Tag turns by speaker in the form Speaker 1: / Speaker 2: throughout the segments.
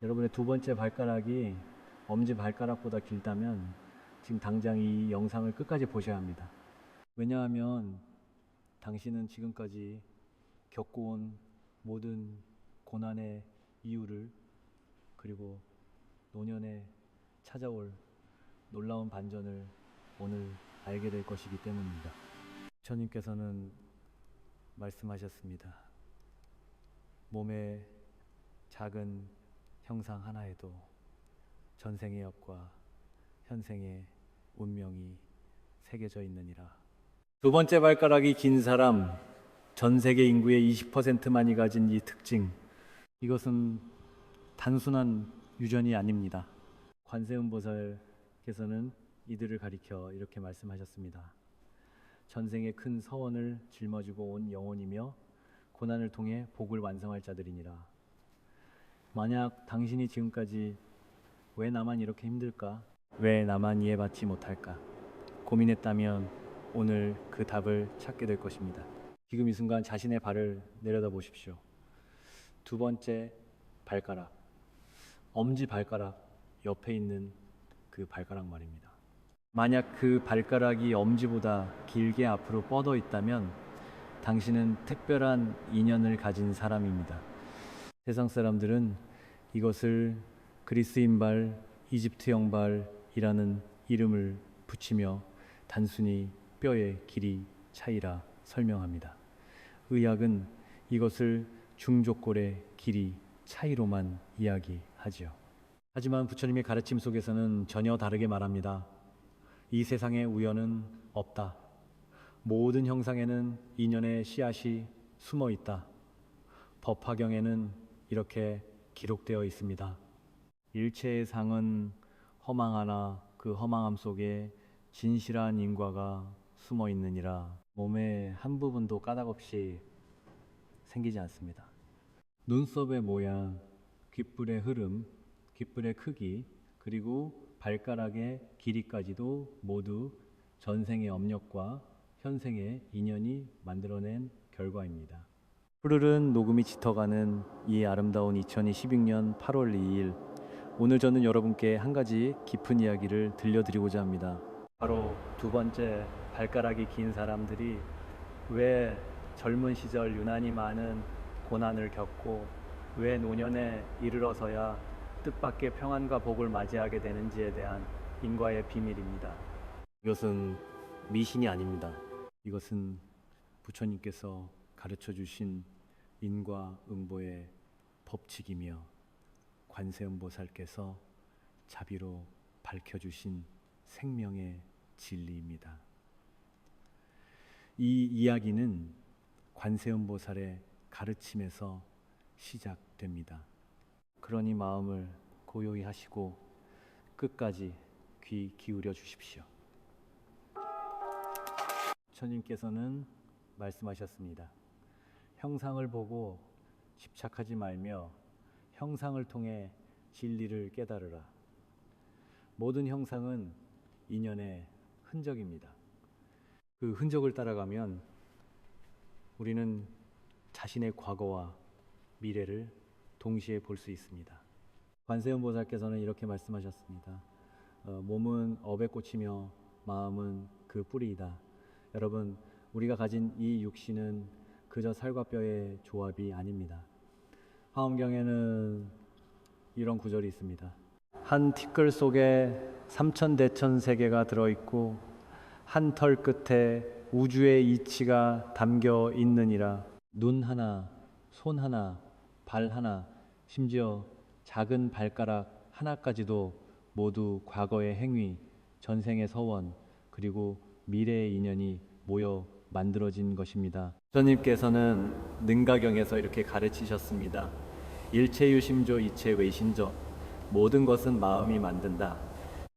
Speaker 1: 여러분의 두 번째 발가락이 엄지 발가락보다 길다면 지금 당장 이 영상을 끝까지 보셔야 합니다. 왜냐하면 당신은 지금까지 겪어온 모든 고난의 이유를, 그리고 노년에 찾아올 놀라운 반전을 오늘 알게 될 것이기 때문입니다. 부처님께서는 말씀하셨습니다. 몸의 작은 형상 하나에도 전생의 업과 현생의 운명이 새겨져 있느니라. 두 번째 발가락이 긴 사람, 전 세계 인구의 20%만이 가진 이 특징, 이것은 단순한 유전이 아닙니다. 관세음보살께서는 이들을 가리켜 이렇게 말씀하셨습니다. 전생의 큰 서원을 짊어지고 온 영혼이며 고난을 통해 복을 완성할 자들이니라. 만약 당신이 지금까지 왜 나만 이렇게 힘들까? 왜 나만 이해받지 못할까? 고민했다면 오늘 그 답을 찾게 될 것입니다. 지금 이 순간 자신의 발을 내려다 보십시오. 두 번째 발가락, 엄지 발가락 옆에 있는 그 발가락 말입니다. 만약 그 발가락이 엄지보다 길게 앞으로 뻗어 있다면 당신은 특별한 인연을 가진 사람입니다. 세상 사람들은 이것을 그리스인 발, 이집트형 발이라는 이름을 붙이며 단순히 뼈의 길이 차이라 설명합니다. 의학은 이것을 중족골의 길이 차이로만 이야기하지요. 하지만 부처님의 가르침 속에서는 전혀 다르게 말합니다. 이 세상에 우연은 없다. 모든 형상에는 인연의 씨앗이 숨어 있다. 법화경에는 이렇게 기록되어 있습니다. 일체의 상은 허망하나 그 허망함 속에 진실한 인과가 숨어 있느니라. 몸의 한 부분도 까닭없이 생기지 않습니다. 눈썹의 모양, 귓불의 흐름, 귓불의 크기, 그리고 발가락의 길이까지도 모두 전생의 업력과 현생의 인연이 만들어낸 결과입니다. 푸르른 녹음이 짙어가는 이 아름다운 2026년 8월 2일, 오늘 저는 여러분께 한 가지 깊은 이야기를 들려드리고자 합니다. 바로 두 번째 발가락이 긴 사람들이 왜 젊은 시절 유난히 많은 고난을 겪고 왜 노년에 이르러서야 뜻밖의 평안과 복을 맞이하게 되는지에 대한 인과의 비밀입니다. 이것은 미신이 아닙니다. 이것은 부처님께서 가르쳐 주신 인과응보의 법칙이며 관세음보살께서 자비로 밝혀주신 생명의 진리입니다. 이 이야기는 관세음보살의 가르침에서 시작됩니다. 그러니 마음을 고요히 하시고 끝까지 귀 기울여 주십시오. 부처님께서는 말씀하셨습니다. 형상을 보고 집착하지 말며 형상을 통해 진리를 깨달으라. 모든 형상은 인연의 흔적입니다. 그 흔적을 따라가면 우리는 자신의 과거와 미래를 동시에 볼 수 있습니다. 관세음보살께서는 이렇게 말씀하셨습니다. 몸은 업의 꽃이며 마음은 그 뿌리이다. 여러분, 우리가 가진 이 육신은 그저 살과 뼈의 조합이 아닙니다. 화엄경에는 이런 구절이 있습니다. 한 티끌 속에 삼천대천 세계가 들어있고 한 털 끝에 우주의 이치가 담겨 있느니라. 눈 하나, 손 하나, 발 하나, 심지어 작은 발가락 하나까지도 모두 과거의 행위, 전생의 서원, 그리고 미래의 인연이 모여 만들어진 것입니다. 부처님께서는 능가경에서 이렇게 가르치셨습니다. 일체유심조 이체외신조, 모든 것은 마음이 만든다.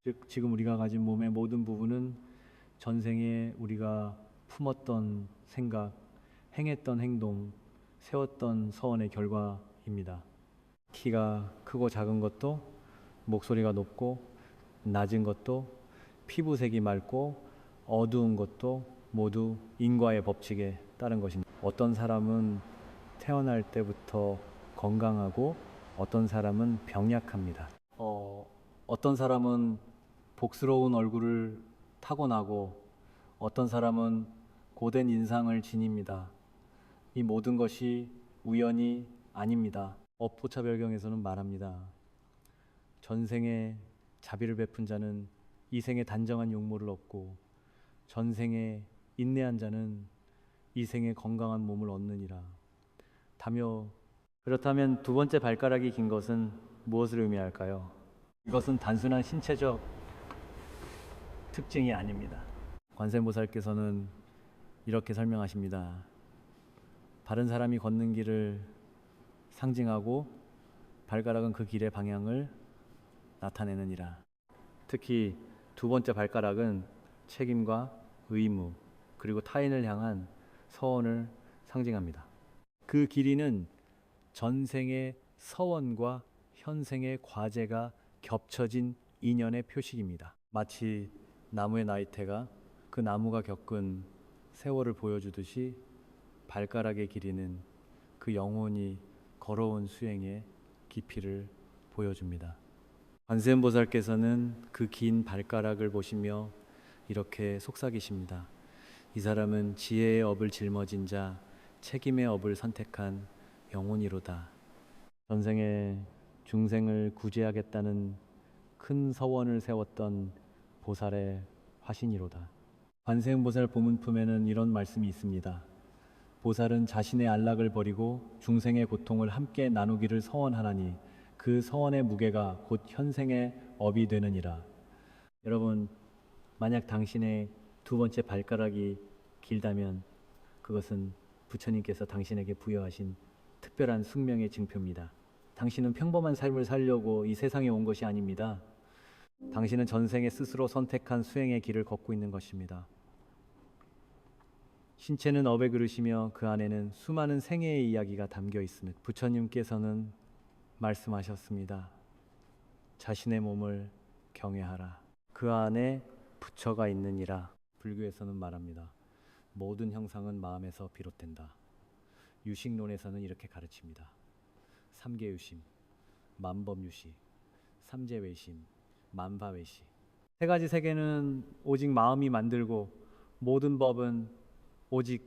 Speaker 1: 즉 지금 우리가 가진 몸의 모든 부분은 전생에 우리가 품었던 생각, 행했던 행동, 세웠던 서원의 결과입니다. 키가 크고 작은 것도, 목소리가 높고 낮은 것도, 피부색이 맑고 어두운 것도 모두 인과의 법칙에 따른 것입니다. 어떤 사람은 태어날 때부터 건강하고 어떤 사람은 병약합니다. 어떤 사람은 복스러운 얼굴을 타고나고 어떤 사람은 고된 인상을 지닙니다. 이 모든 것이 우연이 아닙니다. 업보차별경에서는 말합니다. 전생에 자비를 베푼 자는 이생에 단정한 용모를 얻고 전생에 인내한 자는 이생에 건강한 몸을 얻느니라. 다며 그렇다면 두 번째 발가락이 긴 것은 무엇을 의미할까요? 이것은 단순한 신체적 특징이 아닙니다. 관세음보살께서는 이렇게 설명하십니다. 바른 사람이 걷는 길을 상징하고 발가락은 그 길의 방향을 나타내느니라. 특히 두 번째 발가락은 책임과 의무 그리고 타인을 향한 서원을 상징합니다. 그 길이는 전생의 서원과 현생의 과제가 겹쳐진 인연의 표식입니다. 마치 나무의 나이테가 그 나무가 겪은 세월을 보여주듯이 발가락의 길이는 그 영혼이 걸어온 수행의 깊이를 보여줍니다. 관세음보살께서는 그 긴 발가락을 보시며 이렇게 속삭이십니다. 이 사람은 지혜의 업을 짊어진 자, 책임의 업을 선택한 영혼이로다. 전생에 중생을 구제하겠다는 큰 서원을 세웠던 보살의 화신이로다. 관세음보살 보문품에는 이런 말씀이 있습니다. 보살은 자신의 안락을 버리고 중생의 고통을 함께 나누기를 서원하나니 그 서원의 무게가 곧 현생의 업이 되느니라. 여러분, 만약 당신의 두 번째 발가락이 길다면 그것은 부처님께서 당신에게 부여하신 특별한 숙명의 증표입니다. 당신은 평범한 삶을 살려고 이 세상에 온 것이 아닙니다. 당신은 전생에 스스로 선택한 수행의 길을 걷고 있는 것입니다. 신체는 업의 그릇이며 그 안에는 수많은 생애의 이야기가 담겨 있으며 부처님께서는 말씀하셨습니다. 자신의 몸을 경외하라. 그 안에 부처가 있느니라. 불교에서는 말합니다. 모든 형상은 마음에서 비롯된다. 유식론에서는 이렇게 가르칩니다. 삼계유심, 만법유시, 삼재외심, 만바외시. 세 가지 세계는 오직 마음이 만들고 모든 법은 오직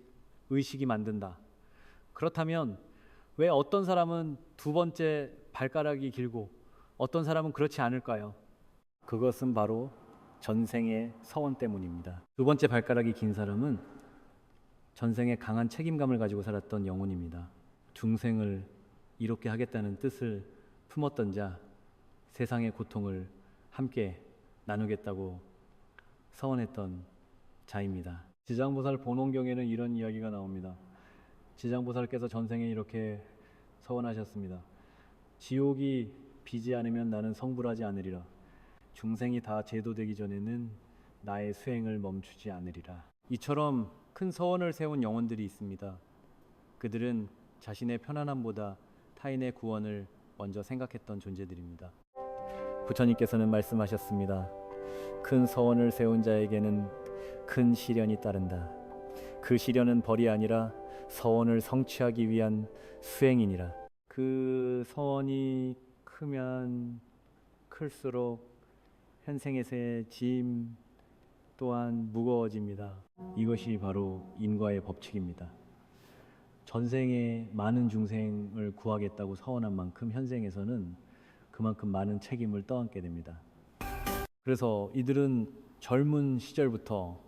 Speaker 1: 의식이 만든다. 그렇다면 왜 어떤 사람은 두 번째 발가락이 길고 어떤 사람은 그렇지 않을까요? 그것은 바로 전생의 서원 때문입니다. 두 번째 발가락이 긴 사람은 전생에 강한 책임감을 가지고 살았던 영혼입니다. 중생을 이롭게 하겠다는 뜻을 품었던 자, 세상의 고통을 함께 나누겠다고 서원했던 자입니다. 지장보살 본원경에는 이런 이야기가 나옵니다. 지장보살께서 전생에 이렇게 서원하셨습니다. 지옥이 비지 않으면 나는 성불하지 않으리라. 중생이 다 제도되기 전에는 나의 수행을 멈추지 않으리라. 이처럼 큰 서원을 세운 영혼들이 있습니다. 그들은 자신의 편안함보다 타인의 구원을 먼저 생각했던 존재들입니다. 부처님께서는 말씀하셨습니다. 큰 서원을 세운 자에게는 큰 시련이 따른다. 그 시련은 벌이 아니라 서원을 성취하기 위한 수행이니라. 그 서원이 크면 클수록 현생에서의 짐 또한 무거워집니다. 이것이 바로 인과의 법칙입니다. 전생에 많은 중생을 구하겠다고 서원한 만큼 현생에서는 그만큼 많은 책임을 떠안게 됩니다. 그래서 이들은 젊은 시절부터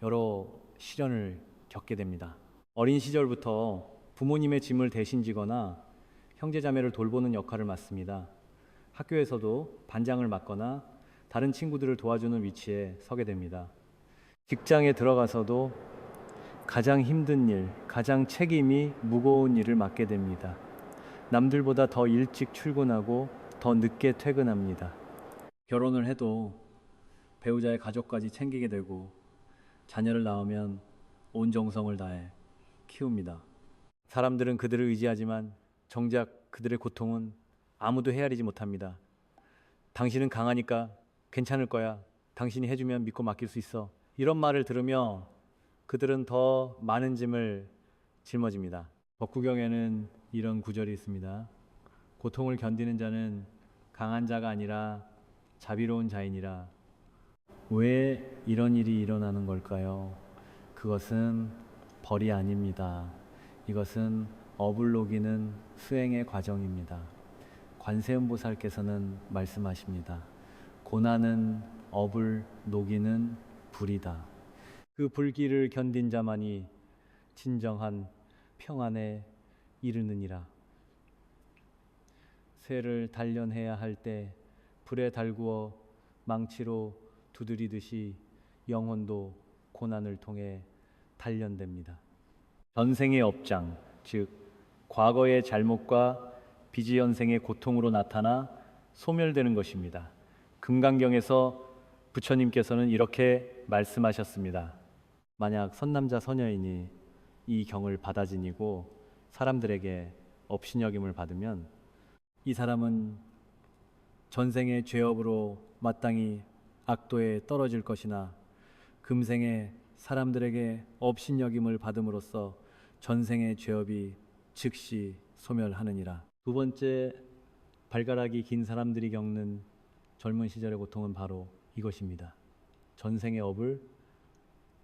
Speaker 1: 여러 시련을 겪게 됩니다. 어린 시절부터 부모님의 짐을 대신 지거나 형제자매를 돌보는 역할을 맡습니다. 학교에서도 반장을 맡거나 다른 친구들을 도와주는 위치에 서게 됩니다. 직장에 들어가서도 가장 힘든 일, 가장 책임이 무거운 일을 맡게 됩니다. 남들보다 더 일찍 출근하고 더 늦게 퇴근합니다. 결혼을 해도 배우자의 가족까지 챙기게 되고 자녀를 낳으면 온 정성을 다해 키웁니다. 사람들은 그들을 의지하지만 정작 그들의 고통은 아무도 헤아리지 못합니다. 당신은 강하니까 괜찮을 거야. 당신이 해주면 믿고 맡길 수 있어. 이런 말을 들으며 그들은 더 많은 짐을 짊어집니다. 법구경에는 이런 구절이 있습니다. 고통을 견디는 자는 강한 자가 아니라 자비로운 자이니라. 왜 이런 일이 일어나는 걸까요? 그것은 벌이 아닙니다. 이것은 업을 녹이는 수행의 과정입니다. 관세음보살께서는 말씀하십니다. 고난은 업을 녹이는 불이다. 그 불길을 견딘 자만이 진정한 평안에 이르느니라. 쇠를 단련해야 할 때 불에 달구어 망치로 두드리듯이 영혼도 고난을 통해 단련됩니다. 전생의 업장, 즉 과거의 잘못과 비지연생의 고통으로 나타나 소멸되는 것입니다. 금강경에서 부처님께서는 이렇게 말씀하셨습니다. 만약 선남자 선여인이 이 경을 받아 지니고 사람들에게 업신여김을 받으면 이 사람은 전생의 죄업으로 마땅히 악도에 떨어질 것이나 금생에 사람들에게 업신여김을 받음으로써 전생의 죄업이 즉시 소멸하느니라. 두 번째, 발가락이 긴 사람들이 겪는 젊은 시절의 고통은 바로 이것입니다. 전생의 업을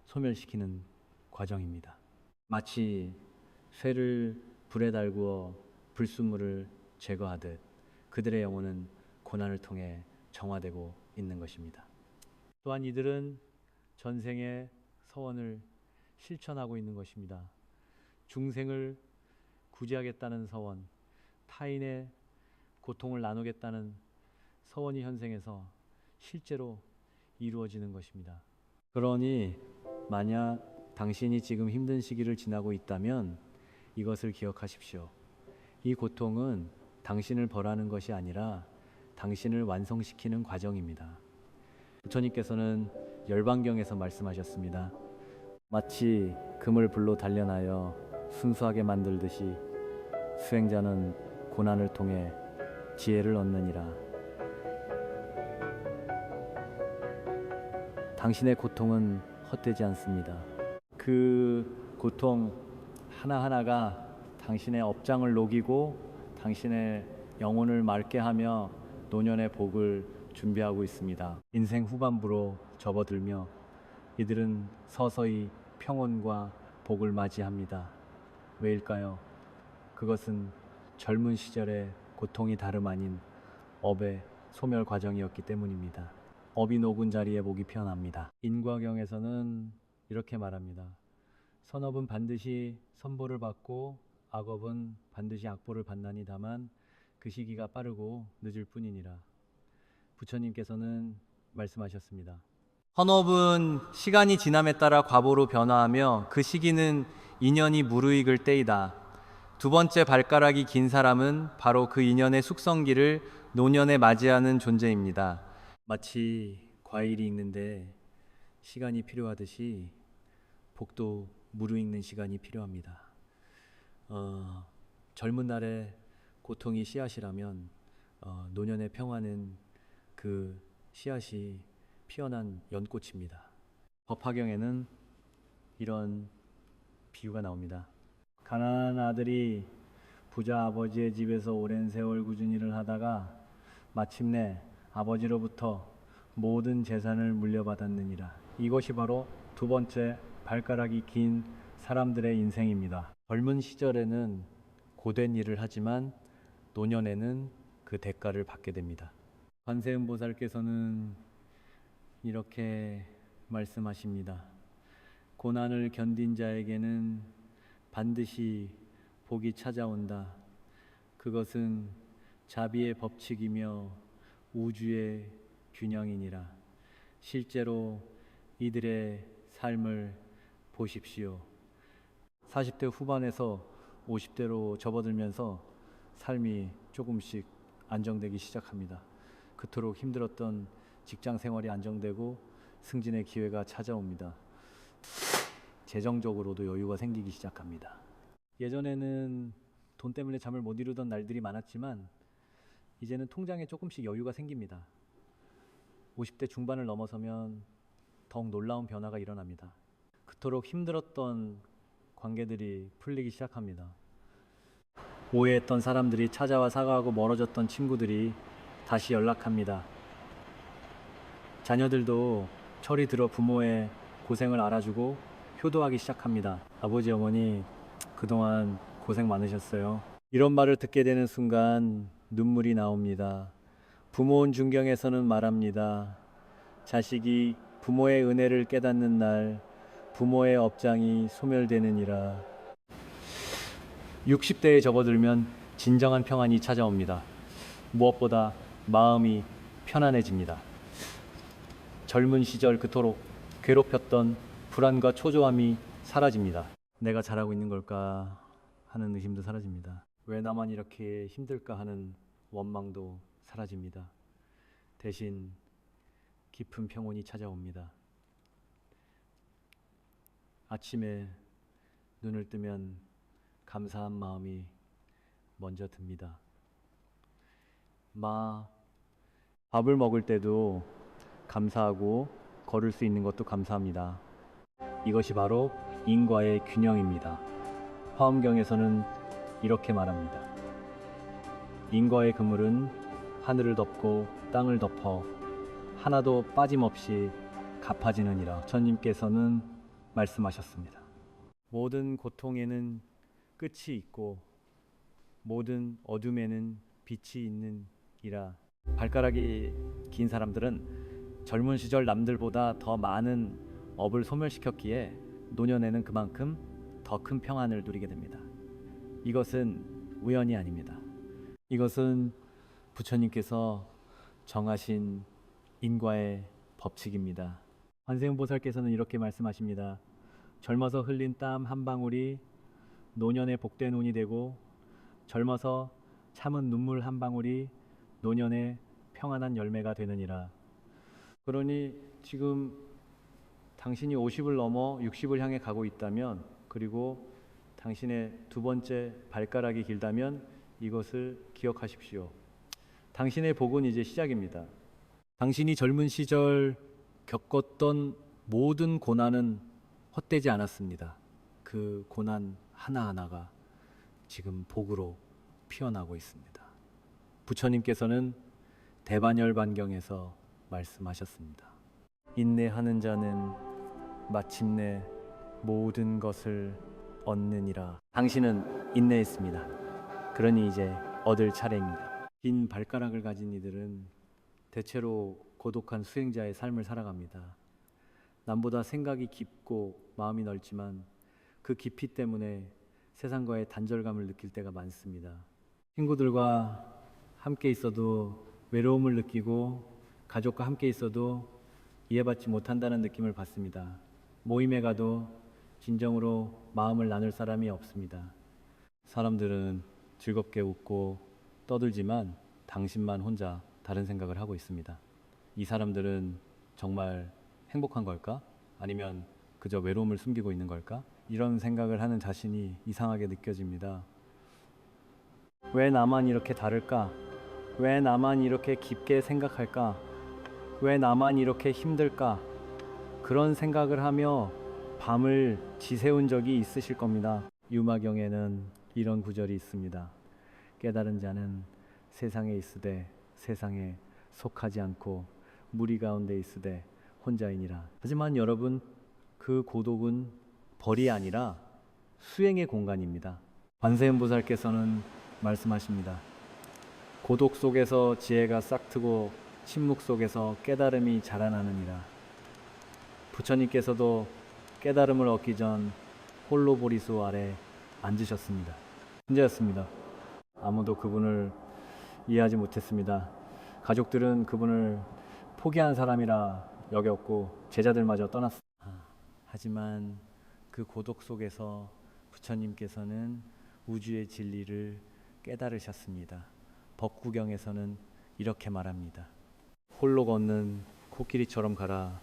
Speaker 1: 소멸시키는 과정입니다. 마치 쇠를 불에 달구어 불순물을 제거하듯 그들의 영혼은 고난을 통해 정화되고 있는 것입니다. 또한 이들은 전생의 서원을 실천하고 있는 것입니다. 중생을 구제하겠다는 서원, 타인의 고통을 나누겠다는 서원이 현생에서 실제로 이루어지는 것입니다. 그러니 만약 당신이 지금 힘든 시기를 지나고 있다면 이것을 기억하십시오. 이 고통은 당신을 벌하는 것이 아니라 당신을 완성시키는 과정입니다. 부처님께서는 열반경에서 말씀하셨습니다. 마치 금을 불로 단련하여 순수하게 만들듯이 수행자는 고난을 통해 지혜를 얻느니라. 당신의 고통은 헛되지 않습니다. 그 고통 하나하나가 당신의 업장을 녹이고 당신의 영혼을 맑게 하며 노년의 복을 준비하고 있습니다. 인생 후반부로 접어들며 이들은 서서히 평온과 복을 맞이합니다. 왜일까요? 그것은 젊은 시절의 고통이 다름 아닌 업의 소멸 과정이었기 때문입니다. 업이 녹은 자리에 복이 피어납니다. 인과경에서는 이렇게 말합니다. 선업은 반드시 선보를 받고 악업은 반드시 악보를 받나니 다만 그 시기가 빠르고 늦을 뿐이니라. 부처님께서는 말씀하셨습니다. 선업은 시간이 지남에 따라 과보로 변화하며 그 시기는 인연이 무르익을 때이다. 두 번째 발가락이 긴 사람은 바로 그 인연의 숙성기를 노년에 맞이하는 존재입니다. 마치 과일이 익는데 시간이 필요하듯이 복도 무르익는 시간이 필요합니다. 젊은 날의 고통이 씨앗이라면 노년의 평화는 그 씨앗이 피어난 연꽃입니다. 법화경에는 이런 비유가 나옵니다. 가난한 아들이 부자 아버지의 집에서 오랜 세월 꾸준히 일을 하다가 마침내 아버지로부터 모든 재산을 물려받았느니라. 이것이 바로 두 번째 발가락이 긴 사람들의 인생입니다. 젊은 시절에는 고된 일을 하지만 노년에는 그 대가를 받게 됩니다. 관세음보살께서는 이렇게 말씀하십니다. 고난을 견딘 자에게는 반드시 복이 찾아온다. 그것은 자비의 법칙이며 우주의 균형이니라. 실제로 이들의 삶을 보십시오. 40대 후반에서 50대로 접어들면서 삶이 조금씩 안정되기 시작합니다. 그토록 힘들었던 직장 생활이 안정되고 승진의 기회가 찾아옵니다. 재정적으로도 여유가 생기기 시작합니다. 예전에는 돈 때문에 잠을 못 이루던 날들이 많았지만 이제는 통장에 조금씩 여유가 생깁니다. 50대 중반을 넘어서면 더욱 놀라운 변화가 일어납니다. 그토록 힘들었던 관계들이 풀리기 시작합니다. 오해했던 사람들이 찾아와 사과하고 멀어졌던 친구들이 다시 연락합니다. 자녀들도 철이 들어 부모의 고생을 알아주고 효도하기 시작합니다. 아버지, 어머니, 그동안 고생 많으셨어요. 이런 말을 듣게 되는 순간 눈물이 나옵니다. 부모원 중경에서는 말합니다. 자식이 부모의 은혜를 깨닫는 날 부모의 업장이 소멸되느니라. 60대에 접어들면 진정한 평안이 찾아옵니다. 무엇보다 마음이 편안해집니다. 젊은 시절 그토록 괴롭혔던 불안과 초조함이 사라집니다. 내가 잘하고 있는 걸까 하는 의심도 사라집니다. 왜 나만 이렇게 힘들까 하는 원망도 사라집니다. 대신 깊은 평온이 찾아옵니다. 아침에 눈을 뜨면 감사한 마음이 먼저 듭니다. 밥을 먹을 때도 감사하고 걸을 수 있는 것도 감사합니다. 이것이 바로 인과의 균형입니다. 화엄경에서는 이렇게 말합니다. 인과의 그물은 하늘을 덮고 땅을 덮어 하나도 빠짐없이 갚아지느니라. 부처님께서는 말씀하셨습니다. 모든 고통에는 끝이 있고 모든 어둠에는 빛이 있느니라. 발가락이 긴 사람들은 젊은 시절 남들보다 더 많은 업을 소멸시켰기에 노년에는 그만큼 더 큰 평안을 누리게 됩니다. 이것은 우연이 아닙니다. 이것은 부처님께서 정하신 인과의 법칙입니다. 관세음보살께서는 이렇게 말씀하십니다. 젊어서 흘린 땀 한 방울이 노년의 복된 운이 되고 젊어서 참은 눈물 한 방울이 노년의 평안한 열매가 되느니라. 그러니 지금 당신이 50을 넘어 60을 향해 가고 있다면, 그리고 당신의 두 번째 발가락이 길다면 이것을 기억하십시오. 당신의 복은 이제 시작입니다. 당신이 젊은 시절 겪었던 모든 고난은 헛되지 않았습니다. 그 고난 하나하나가 지금 복으로 피어나고 있습니다. 부처님께서는 대반열반경에서 말씀하셨습니다. 인내하는 자는 마침내 모든 것을 얻느니라. 당신은 인내했습니다. 그러니 이제 얻을 차례입니다. 긴 발가락을 가진 이들은 대체로 고독한 수행자의 삶을 살아갑니다. 남보다 생각이 깊고 마음이 넓지만 그 깊이 때문에 세상과의 단절감을 느낄 때가 많습니다. 친구들과 함께 있어도 외로움을 느끼고 가족과 함께 있어도 이해받지 못한다는 느낌을 받습니다. 모임에 가도 진정으로 마음을 나눌 사람이 없습니다. 사람들은 즐겁게 웃고 떠들지만 당신만 혼자 다른 생각을 하고 있습니다. 이 사람들은 정말 행복한 걸까? 아니면 그저 외로움을 숨기고 있는 걸까? 이런 생각을 하는 자신이 이상하게 느껴집니다. 왜 나만 이렇게 다를까? 왜 나만 이렇게 깊게 생각할까? 왜 나만 이렇게 힘들까? 그런 생각을 하며 밤을 지새운 적이 있으실 겁니다. 유마경에는 이런 구절이 있습니다. 깨달은 자는 세상에 있으되 세상에 속하지 않고 무리 가운데 있으되 혼자이니라. 하지만 여러분, 그 고독은 벌이 아니라 수행의 공간입니다. 관세음보살께서는 말씀하십니다. 고독 속에서 지혜가 싹트고 침묵 속에서 깨달음이 자라나느니라. 부처님께서도 깨달음을 얻기 전 홀로 보리수 아래 앉으셨습니다. 혼자였습니다. 아무도 그분을 이해하지 못했습니다. 가족들은 그분을 포기한 사람이라 여겼고 제자들마저 떠났습니다. 하지만 그 고독 속에서 부처님께서는 우주의 진리를 깨달으셨습니다. 법구경에서는 이렇게 말합니다. 홀로 걷는 코끼리처럼 가라.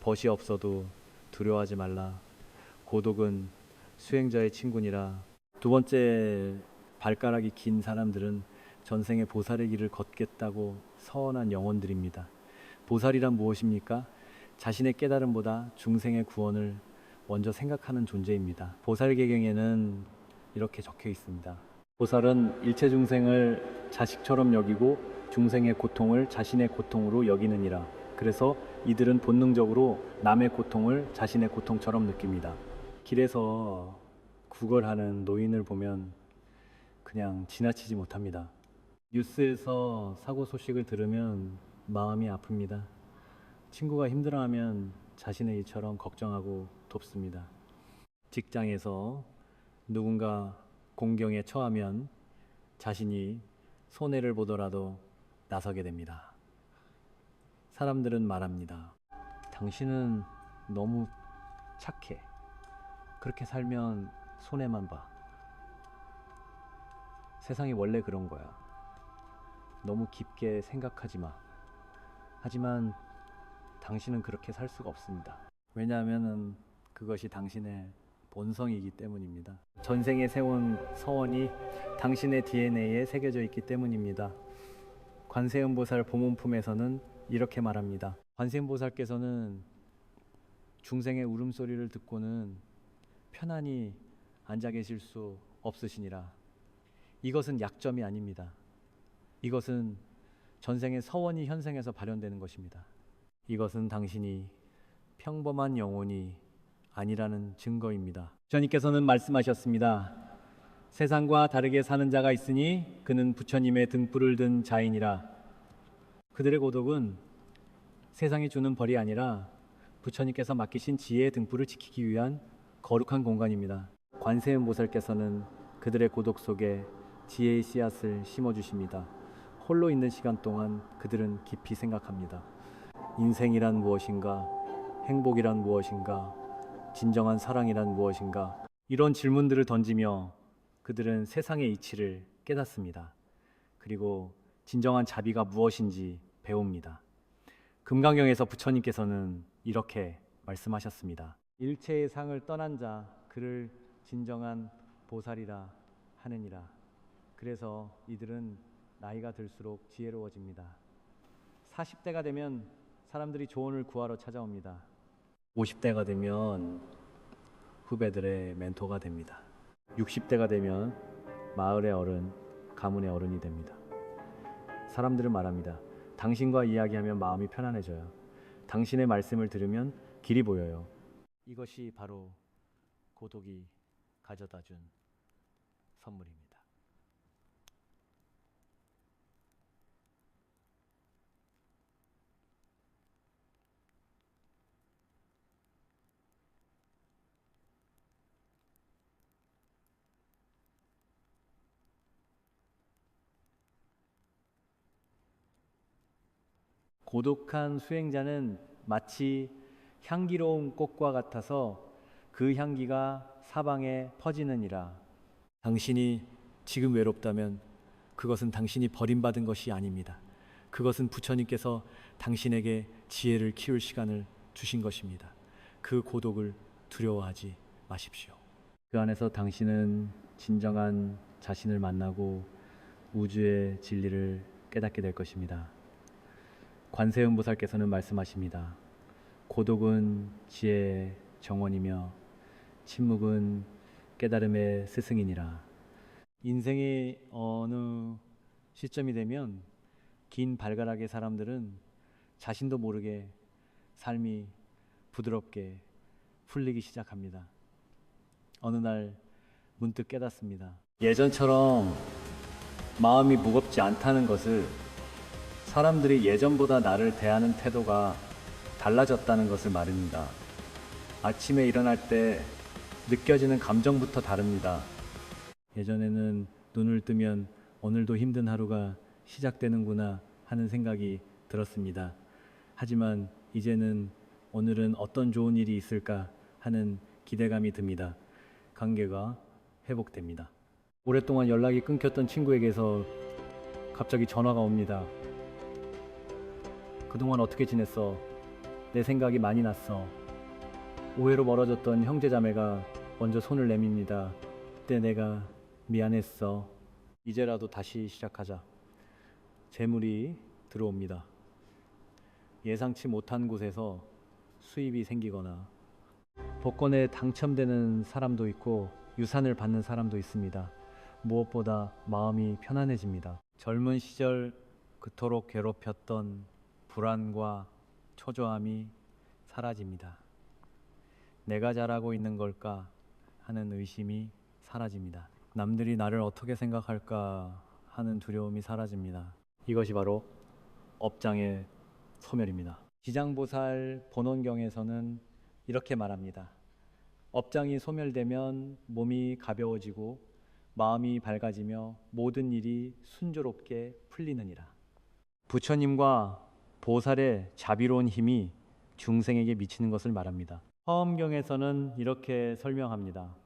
Speaker 1: 벗이 없어도 두려워하지 말라. 고독은 수행자의 친구니라. 두 번째 발가락이 긴 사람들은 전생에 보살의 길을 걷겠다고 서원한 영혼들입니다. 보살이란 무엇입니까? 자신의 깨달음보다 중생의 구원을 먼저 생각하는 존재입니다. 보살계경에는 이렇게 적혀 있습니다. 보살은 일체 중생을 자식처럼 여기고 중생의 고통을 자신의 고통으로 여기느니라. 그래서 이들은 본능적으로 남의 고통을 자신의 고통처럼 느낍니다. 길에서 구걸하는 노인을 보면 그냥 지나치지 못합니다. 뉴스에서 사고 소식을 들으면 마음이 아픕니다. 친구가 힘들어하면 자신의 일처럼 걱정하고 돕습니다. 직장에서 누군가 공경에 처하면 자신이 손해를 보더라도 나서게 됩니다. 사람들은 말합니다. 당신은 너무 착해. 그렇게 살면 손해만 봐. 세상이 원래 그런 거야. 너무 깊게 생각하지 마. 하지만 당신은 그렇게 살 수가 없습니다. 왜냐하면 그것이 당신의 본성이기 때문입니다. 전생에 세운 서원이 당신의 DNA에 새겨져 있기 때문입니다. 관세음보살 보문품에서는 이렇게 말합니다. 관세음보살께서는 중생의 울음소리를 듣고는 편안히 앉아 계실 수 없으시니라. 이것은 약점이 아닙니다. 이것은 전생의 서원이 현생에서 발현되는 것입니다. 이것은 당신이 평범한 영혼이 아니라는 증거입니다. 부처님께서는 말씀하셨습니다. 세상과 다르게 사는 자가 있으니 그는 부처님의 등불을 든 자이니라. 그들의 고독은 세상이 주는 벌이 아니라 부처님께서 맡기신 지혜의 등불을 지키기 위한 거룩한 공간입니다. 관세음보살께서는 그들의 고독 속에 지혜의 씨앗을 심어주십니다. 홀로 있는 시간 동안 그들은 깊이 생각합니다. 인생이란 무엇인가? 행복이란 무엇인가? 진정한 사랑이란 무엇인가? 이런 질문들을 던지며 그들은 세상의 이치를 깨닫습니다. 그리고 진정한 자비가 무엇인지 배웁니다. 금강경에서 부처님께서는 이렇게 말씀하셨습니다. 일체의 상을 떠난 자 그를 진정한 보살이라 하느니라. 그래서 이들은 나이가 들수록 지혜로워집니다. 40대가 되면 사람들이 조언을 구하러 찾아옵니다. 50대가 되면 후배들의 멘토가 됩니다. 60대가 되면 마을의 어른, 가문의 어른이 됩니다. 사람들은 말합니다. 당신과 이야기하면 마음이 편안해져요. 당신의 말씀을 들으면 길이 보여요. 이것이 바로 고독이 가져다 준 선물입니다. 고독한 수행자는 마치 향기로운 꽃과 같아서 그 향기가 사방에 퍼지느니라. 당신이 지금 외롭다면 그것은 당신이 버림받은 것이 아닙니다. 그것은 부처님께서 당신에게 지혜를 키울 시간을 주신 것입니다. 그 고독을 두려워하지 마십시오. 그 안에서 당신은 진정한 자신을 만나고 우주의 진리를 깨닫게 될 것입니다. 관세음보살께서는 말씀하십니다. 고독은 지혜의 정원이며 침묵은 깨달음의 스승이니라. 인생의 어느 시점이 되면 긴 발가락의 사람들은 자신도 모르게 삶이 부드럽게 풀리기 시작합니다. 어느 날 문득 깨닫습니다. 예전처럼 마음이 무겁지 않다는 것을, 사람들이 예전보다 나를 대하는 태도가 달라졌다는 것을 말입니다. 아침에 일어날 때 느껴지는 감정부터 다릅니다. 예전에는 눈을 뜨면 오늘도 힘든 하루가 시작되는구나 하는 생각이 들었습니다. 하지만 이제는 오늘은 어떤 좋은 일이 있을까 하는 기대감이 듭니다. 관계가 회복됩니다. 오랫동안 연락이 끊겼던 친구에게서 갑자기 전화가 옵니다. 그동안 어떻게 지냈어? 내 생각이 많이 났어. 오해로 멀어졌던 형제자매가 먼저 손을 내밉니다. 그때 내가 미안했어. 이제라도 다시 시작하자. 재물이 들어옵니다. 예상치 못한 곳에서 수입이 생기거나 복권에 당첨되는 사람도 있고 유산을 받는 사람도 있습니다. 무엇보다 마음이 편안해집니다. 젊은 시절 그토록 괴롭혔던 불안과 초조함이 사라집니다. 내가 잘하고 있는 걸까 하는 의심이 사라집니다. 남들이 나를 어떻게 생각할까 하는 두려움이 사라집니다. 이것이 바로 업장의 소멸입니다. 지장보살 본원경에서는 이렇게 말합니다. 업장이 소멸되면 몸이 가벼워지고 마음이 밝아지며 모든 일이 순조롭게 풀리느니라. 부처님과 보살의 자비로운 힘이 중생에게 미치는 것을 말합니다. 화엄경에서는 이렇게 설명합니다.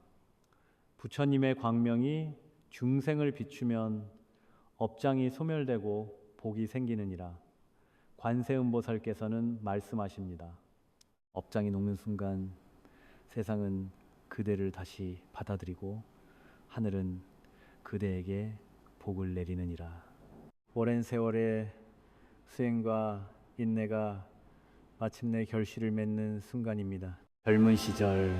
Speaker 1: 부처님의 광명이 중생을 비추면 업장이 소멸되고 복이 생기느니라. 관세음보살께서는 말씀하십니다. 업장이 녹는 순간 세상은 그대를 다시 받아들이고 하늘은 그대에게 복을 내리느니라. 오랜 세월의 수행과 인내가 마침내 결실을 맺는 순간입니다. 젊은 시절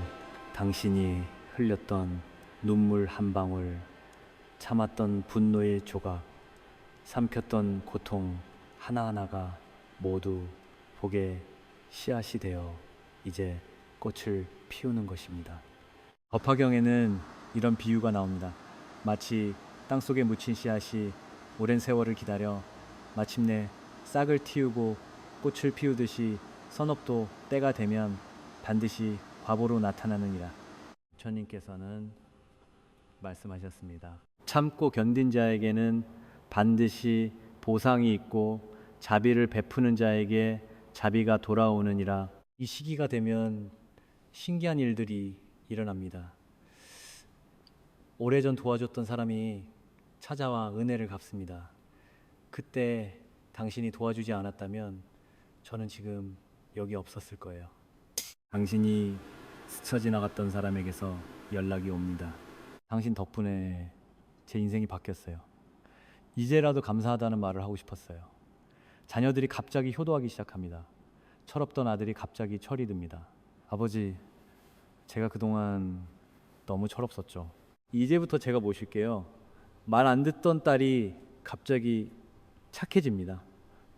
Speaker 1: 당신이 흘렸던 눈물 한 방울, 참았던 분노의 조각, 삼켰던 고통 하나하나가 모두 복의 씨앗이 되어 이제 꽃을 피우는 것입니다. 법화경에는 이런 비유가 나옵니다. 마치 땅속에 묻힌 씨앗이 오랜 세월을 기다려 마침내 싹을 틔우고 꽃을 피우듯이 선업도 때가 되면 반드시 과보로 나타나느니라. 부처님께서는 말씀하셨습니다. 참고 견딘 자에게는 반드시 보상이 있고 자비를 베푸는 자에게 자비가 돌아오느니라. 이 시기가 되면 신기한 일들이 일어납니다. 오래전 도와줬던 사람이 찾아와 은혜를 갚습니다. 그때 당신이 도와주지 않았다면 저는 지금 여기 없었을 거예요. 당신이 스쳐 지나갔던 사람에게서 연락이 옵니다. 당신 덕분에 제 인생이 바뀌었어요. 이제라도 감사하다는 말을 하고 싶었어요. 자녀들이 갑자기 효도하기 시작합니다. 철없던 아들이 갑자기 철이 듭니다. 아버지, 제가 그동안 너무 철없었죠. 이제부터 제가 모실게요. 말 안 듣던 딸이 갑자기 착해집니다.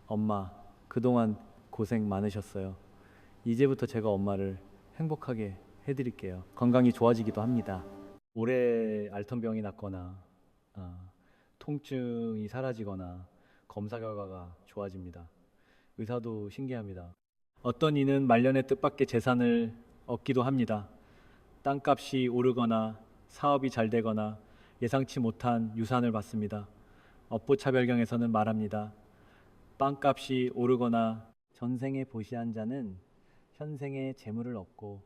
Speaker 1: 엄마, 그동안 고생 많으셨어요. 이제부터 제가 엄마를 행복하게 해드릴게요. 건강이 좋아지기도 합니다. 오래 앓던 병이 낫거나 통증이 사라지거나 검사 결과가 좋아집니다. 의사도 신기합니다. 어떤 이는 말년의 뜻밖의 재산을 얻기도 합니다. 땅값이 오르거나 사업이 잘 되거나 예상치 못한 유산을 받습니다. 업보차별경에서는 말합니다. 빵값이 오르거나 전생에 보시한 자는 현생에 재물을 얻고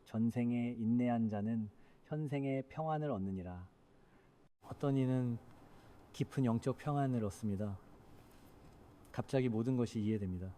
Speaker 1: 전생에 인내한 자는 현생에 평안을 얻느니라. 어떤 이는 깊은 영적 평안을 얻습니다. 갑자기 모든 것이 이해됩니다.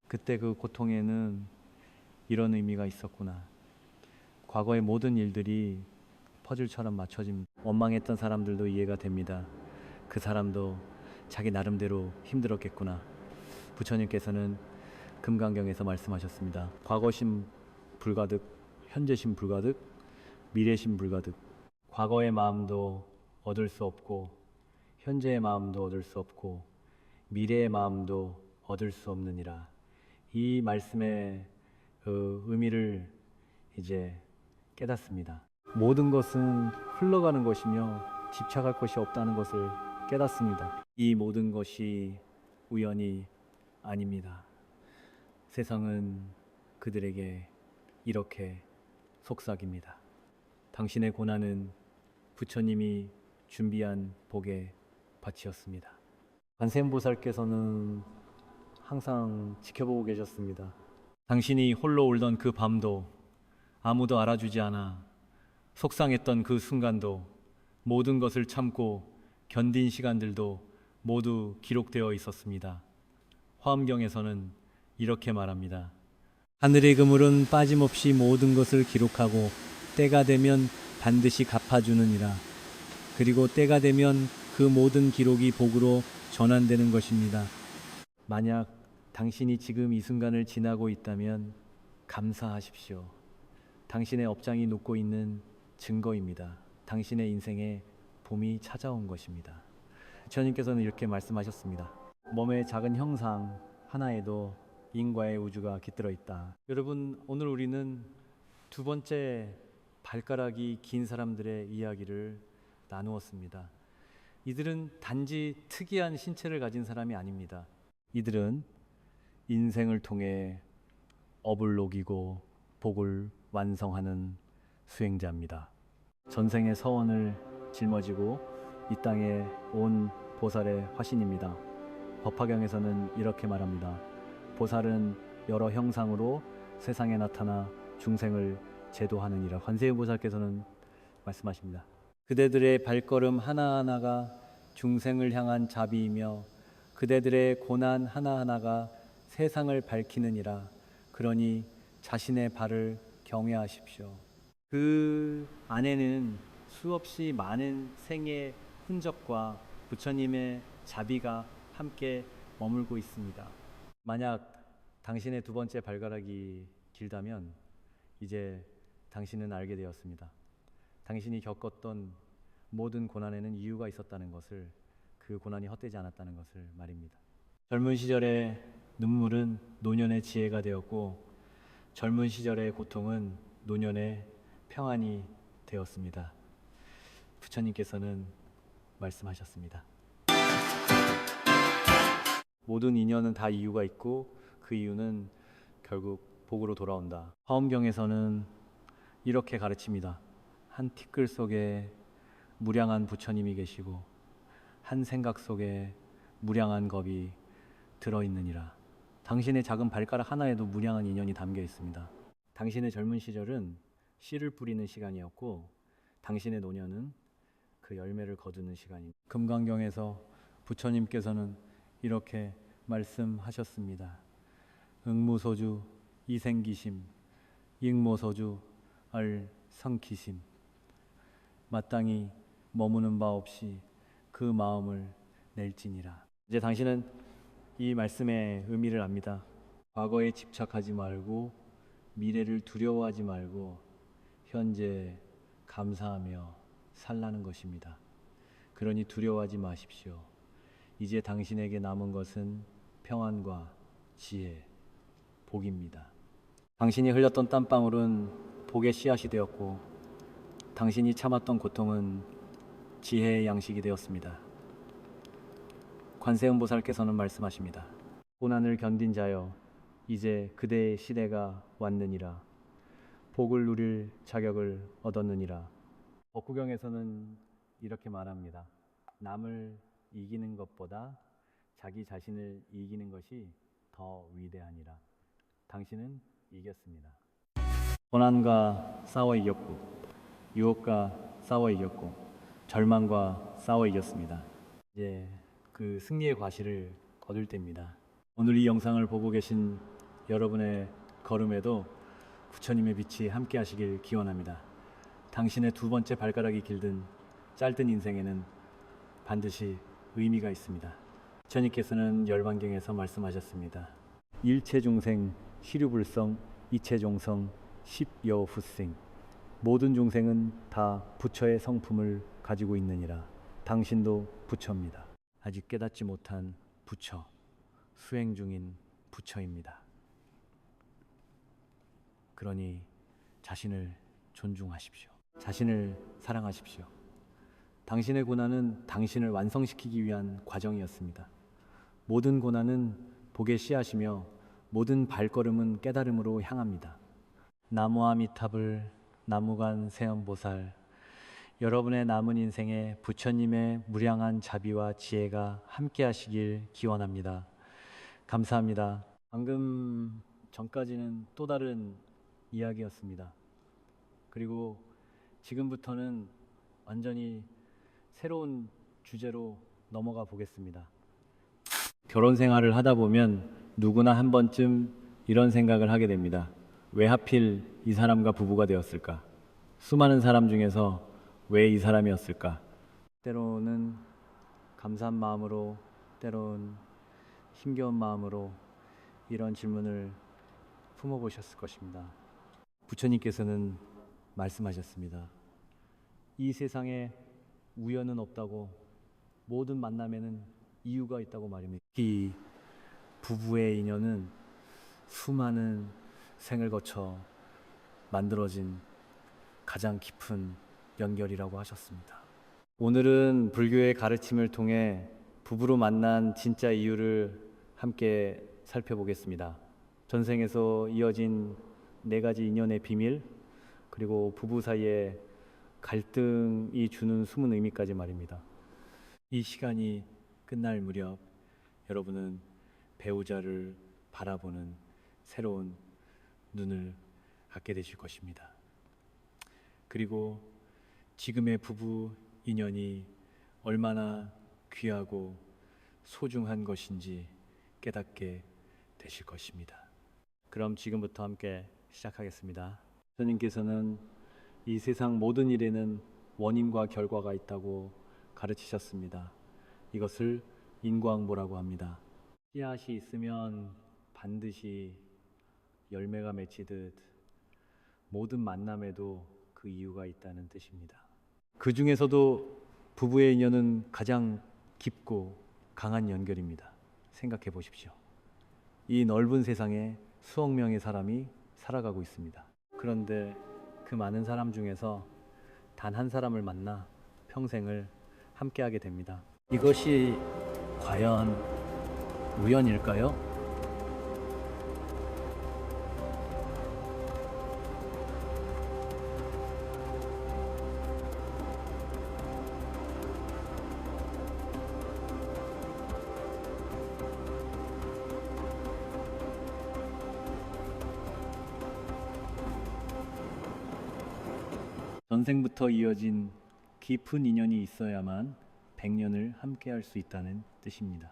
Speaker 1: 그때 그 고통에는 이런 의미가 있었구나. 과거의 모든 일들이 퍼즐처럼 맞춰집니다. 원망했던 사람들도 이해가 됩니다. 그 사람도 자기 나름대로 힘들었겠구나. 부처님께서는 금강경에서 말씀하셨습니다. 과거심 불가득, 현재심 불가득, 미래심 불가득. 과거의 마음도 얻을 수 없고 현재의 마음도 얻을 수 없고 미래의 마음도 얻을 수 없느니라. 이 말씀의 의미를 이제 깨닫습니다. 모든 것은 흘러가는 것이며 집착할 것이 없다는 것을 깨닫습니다. 이 모든 것이 우연이 아닙니다. 세상은 그들에게 이렇게 속삭입니다. 당신의 고난은 부처님이 준비한 복의 밭이었습니다. 관세음보살께서는 항상 지켜보고 계셨습니다. 당신이 홀로 울던 그 밤도 아무도 알아주지 않아 속상했던 그 순간도 모든 것을 참고 견딘 시간들도 모두 기록되어 있었습니다. 화엄경에서는 이렇게 말합니다. 하늘의 그물은 빠짐없이 모든 것을 기록하고 때가 되면 반드시 갚아주느니라. 그리고 때가 되면 그 모든 기록이 복으로 전환되는 것입니다. 만약 당신이 지금 이 순간을 지나고 있다면 감사하십시오. 당신의 업장이 놓고 있는 증거입니다. 당신의 인생에 봄이 찾아온 것입니다. 부처님께서는 이렇게 말씀하셨습니다. 몸의 작은 형상 하나에도 인과의 우주가 깃들어 있다. 여러분, 오늘 우리는 두 번째 발가락이 긴 사람들의 이야기를 나누었습니다. 이들은 단지 특이한 신체를 가진 사람이 아닙니다. 이들은 인생을 통해 업을 녹이고 복을 완성하는 수행자입니다. 전생의 서원을 짊어지고 이 땅에 온 보살의 화신입니다. 법화경에서는 이렇게 말합니다. 보살은 여러 형상으로 세상에 나타나 중생을 제도하느니라. 관세음보살께서는 말씀하십니다. 그대들의 발걸음 하나하나가 중생을 향한 자비이며 그대들의 고난 하나하나가 세상을 밝히느니라. 그러니 자신의 발을 경외하십시오. 그 안에는 수없이 많은 생의 흔적과 부처님의 자비가 함께 머물고 있습니다. 만약 당신의 두 번째 발가락이 길다면 이제 당신은 알게 되었습니다. 당신이 겪었던 모든 고난에는 이유가 있었다는 것을, 그 고난이 헛되지 않았다는 것을 말입니다. 젊은 시절의 눈물은 노년의 지혜가 되었고 젊은 시절의 고통은 노년의 평안이 되었습니다. 부처님께서는 말씀하셨습니다. 모든 인연은 다 이유가 있고 그 이유는 결국 복으로 돌아온다. 화엄경에서는 이렇게 가르칩니다. 한 티끌 속에 무량한 부처님이 계시고 한 생각 속에 무량한 겁이 들어있느니라. 당신의 작은 발가락 하나에도 무량한 인연이 담겨 있습니다. 당신의 젊은 시절은 씨를 뿌리는 시간이었고 당신의 노년은 그 열매를 거두는 시간입니다. 금강경에서 부처님께서는 이렇게 말씀하셨습니다. 응무소주 이생기심 익모소주 얼성기심. 마땅히 머무는 바 없이 그 마음을 낼지니라. 이제 당신은 이 말씀의 의미를 압니다. 과거에 집착하지 말고 미래를 두려워하지 말고 현재 감사하며 살라는 것입니다. 그러니 두려워하지 마십시오. 이제 당신에게 남은 것은 평안과 지혜, 복입니다. 당신이 흘렸던 땀방울은 복의 씨앗이 되었고 당신이 참았던 고통은 지혜의 양식이 되었습니다. 관세음보살께서는 말씀하십니다. 고난을 견딘 자여, 이제 그대의 시대가 왔느니라. 복을 누릴 자격을 얻었느니라. 법구경에서는 이렇게 말합니다. 남을 이기는 것보다 자기 자신을 이기는 것이 더 위대하니라. 당신은 이겼습니다. 고난과 싸워 이겼고 유혹과 싸워 이겼고 절망과 싸워 이겼습니다. 이제 그 승리의 과실을 거둘 때입니다. 오늘 이 영상을 보고 계신 여러분의 걸음에도 부처님의 빛이 함께 하시길 기원합니다. 당신의 두 번째 발가락이 길든 짧든 인생에는 반드시 의미가 있습니다. 부처님께서는 열반경에서 말씀하셨습니다. 일체중생 시류불성 이체종성 십여후생. 모든 중생은 다 부처의 성품을 가지고 있느니라. 당신도 부처입니다. 아직 깨닫지 못한 부처, 수행 중인 부처입니다. 그러니 자신을 존중하십시오. 자신을 사랑하십시오. 당신의 고난은 당신을 완성시키기 위한 과정이었습니다. 모든 고난은 복의 씨앗이며 모든 발걸음은 깨달음으로 향합니다. 나무아미타불 나무관 세음보살, 여러분의 남은 인생에 부처님의 무량한 자비와 지혜가 함께 하시길 기원합니다. 감사합니다. 방금 전까지는 또 다른 이야기였습니다. 그리고 지금부터는 완전히 새로운 주제로 넘어가 보겠습니다. 결혼 생활을 하다 보면 누구나 한 번쯤 이런 생각을 하게 됩니다. 왜 하필 이 사람과 부부가 되었을까? 수많은 사람 중에서 왜 이 사람이었을까? 때로는 감사한 마음으로, 때로는 힘겨운 마음으로 이런 질문을 품어보셨을 것입니다. 부처님께서는 말씀하셨습니다. 이 세상에 우연은 없다고, 모든 만남에는 이유가 있다고 말입니다. 이 부부의 인연은 수많은 생을 거쳐 만들어진 가장 깊은 연결이라고 하셨습니다. 오늘은 불교의 가르침을 통해 부부로 만난 진짜 이유를 함께 살펴보겠습니다. 전생에서 이어진 4가지 인연의 비밀, 그리고 부부 사이에 갈등이 주는 숨은 의미까지 말입니다. 이 시간이 끝날 무렵 여러분은 배우자를 바라보는 새로운 눈을 갖게 되실 것입니다. 그리고 지금의 부부 인연이 얼마나 귀하고 소중한 것인지 깨닫게 되실 것입니다. 그럼 지금부터 함께 시작하겠습니다. 주님께서는 이 세상 모든 일에는 원인과 결과가 있다고 가르치셨습니다. 이것을 인과응보라고 합니다. 씨앗이 있으면 반드시 열매가 맺히듯 모든 만남에도 그 이유가 있다는 뜻입니다. 그 중에서도 부부의 인연은 가장 깊고 강한 연결입니다. 생각해 보십시오. 이 넓은 세상에 수억 명의 사람이 살아가고 있습니다. 그런데 그 많은 사람 중에서 단 한 사람을 만나 평생을 함께하게 됩니다. 이것이 과연 우연일까요? 전생부터 이어진 깊은 인연이 있어야만 100년을 함께할 수 있다는 뜻입니다.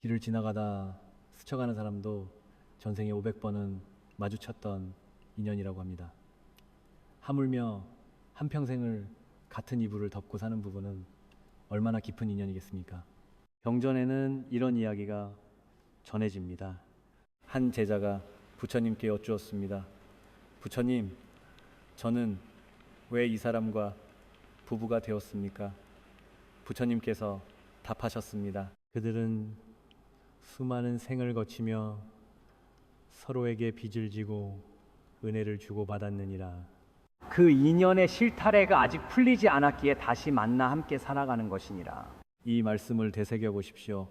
Speaker 1: 길을 지나가다 스쳐가는 사람도 전생에 500번은 마주쳤던 인연이라고 합니다. 하물며 한평생을 같은 이불을 덮고 사는 부부는 얼마나 깊은 인연이겠습니까? 경전에는 이런 이야기가 전해집니다. 한 제자가 부처님께 여쭈었습니다. 부처님, 저는 왜 이 사람과 부부가 되었습니까? 부처님께서 답하셨습니다. 그들은 수많은 생을 거치며 서로에게 빚을 지고 은혜를 주고받았느니라. 그 인연의 실타래가 아직 풀리지 않았기에 다시 만나 함께 살아가는 것이니라. 이 말씀을 되새겨 보십시오.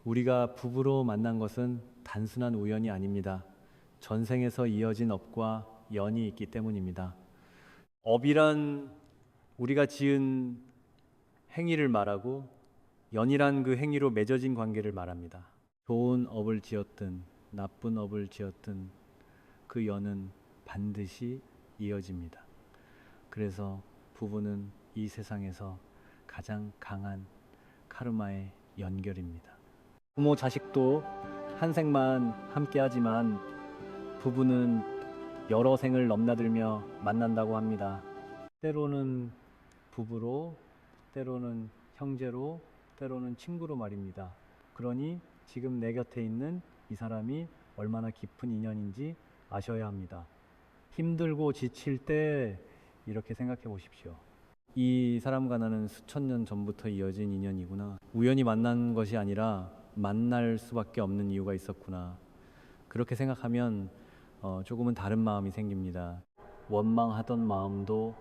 Speaker 1: 우리가 부부로 만난 것은 단순한 우연이 아닙니다. 전생에서 이어진 업과 연이 있기 때문입니다. 업이란 우리가 지은 행위를 말하고 연이란 그 행위로 맺어진 관계를 말합니다. 좋은 업을 지었든 나쁜 업을 지었든 그 연은 반드시 이어집니다. 그래서 부부는 이 세상에서 가장 강한 카르마의 연결입니다. 부모 자식도 한 생만 함께하지만 부부는 여러 생을 넘나들며 만난다고 합니다. 때로는 부부로, 때로는 형제로, 때로는 친구로 말입니다. 그러니 지금 내 곁에 있는 이 사람이 얼마나 깊은 인연인지 아셔야 합니다. 힘들고 지칠 때 이렇게 생각해 보십시오. 이 사람과 나는 수천 년 전부터 이어진 인연이구나. 우연히 만난 것이 아니라 만날 수밖에 없는 이유가 있었구나. 그렇게 생각하면 조금은 다른 마음이 생깁니다. 원망하던 마음도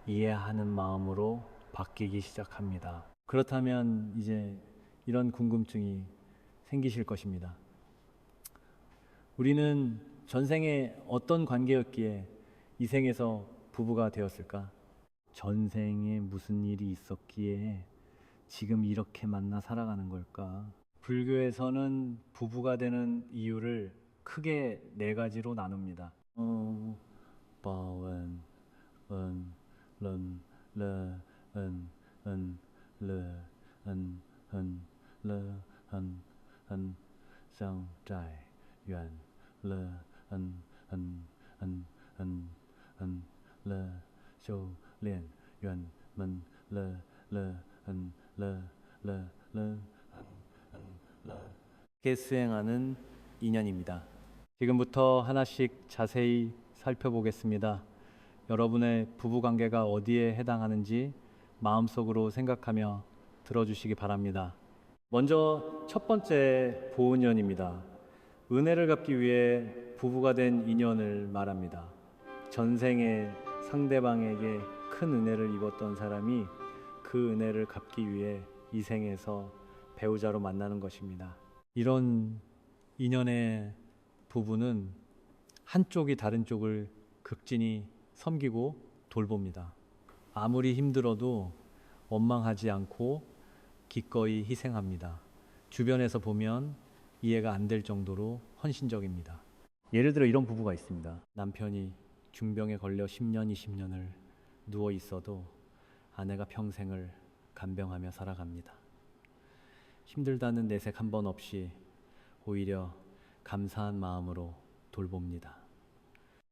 Speaker 1: 이해하는 마음으로 바뀌기 시작합니다. 그렇다면 이제 이런 궁금증이 생기실 것입니다. 우리는 전생에 어떤 관계였기에 이 생에서 부부가 되었을까? 전생에 무슨 일이 있었기에 지금 이렇게 만나 살아가는 걸까? 불교에서는 부부가 되는 이유를 크게 4가지로 나눕니다. 바원, 런, 러, 르, 러, 상, 债, 愿, 함께 수행하는 인연입니다. 지금부터 하나씩 자세히 살펴보겠습니다. 여러분의 부부관계가 어디에 해당하는지 마음속으로 생각하며 들어주시기 바랍니다. 먼저 첫 번째 보은연입니다. 은혜를 갚기 위해 부부가 된 인연을 말합니다. 전생에 상대방에게 큰 은혜를 입었던 사람이 그 은혜를 갚기 위해 이 생에서 배우자로 만나는 것입니다. 이런 인연의 부부는 한쪽이 다른 쪽을 극진히 섬기고 돌봅니다. 아무리 힘들어도 원망하지 않고 기꺼이 희생합니다. 주변에서 보면 이해가 안 될 정도로 헌신적입니다. 예를 들어 이런 부부가 있습니다. 남편이 중병에 걸려 10년, 20년을 누워 있어도 아내가 평생을 간병하며 살아갑니다. 힘들다는 내색 한 번 없이 오히려 감사한 마음으로 돌봅니다.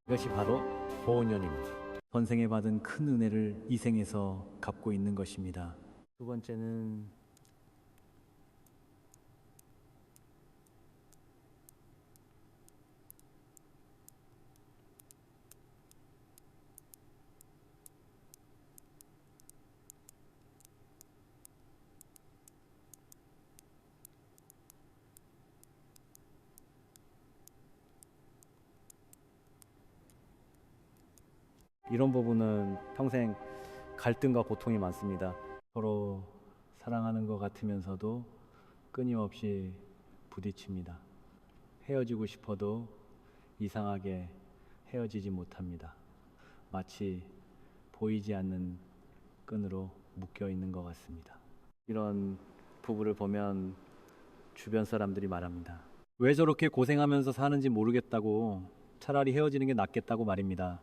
Speaker 1: 이것이 바로 보은연입니다. 전생에 받은 큰 은혜를 이 생에서 갚고 있는 것입니다. 두 번째는 이런 부분은 평생 갈등과 고통이 많습니다. 서로 사랑하는 것 같으면서도 끊임없이 부딪힙니다. 헤어지고 싶어도 이상하게 헤어지지 못합니다. 마치 보이지 않는 끈으로 묶여 있는 것 같습니다. 이런 부부를 보면 주변 사람들이 말합니다. 왜 저렇게 고생하면서 사는지 모르겠다고, 차라리 헤어지는 게 낫겠다고 말입니다.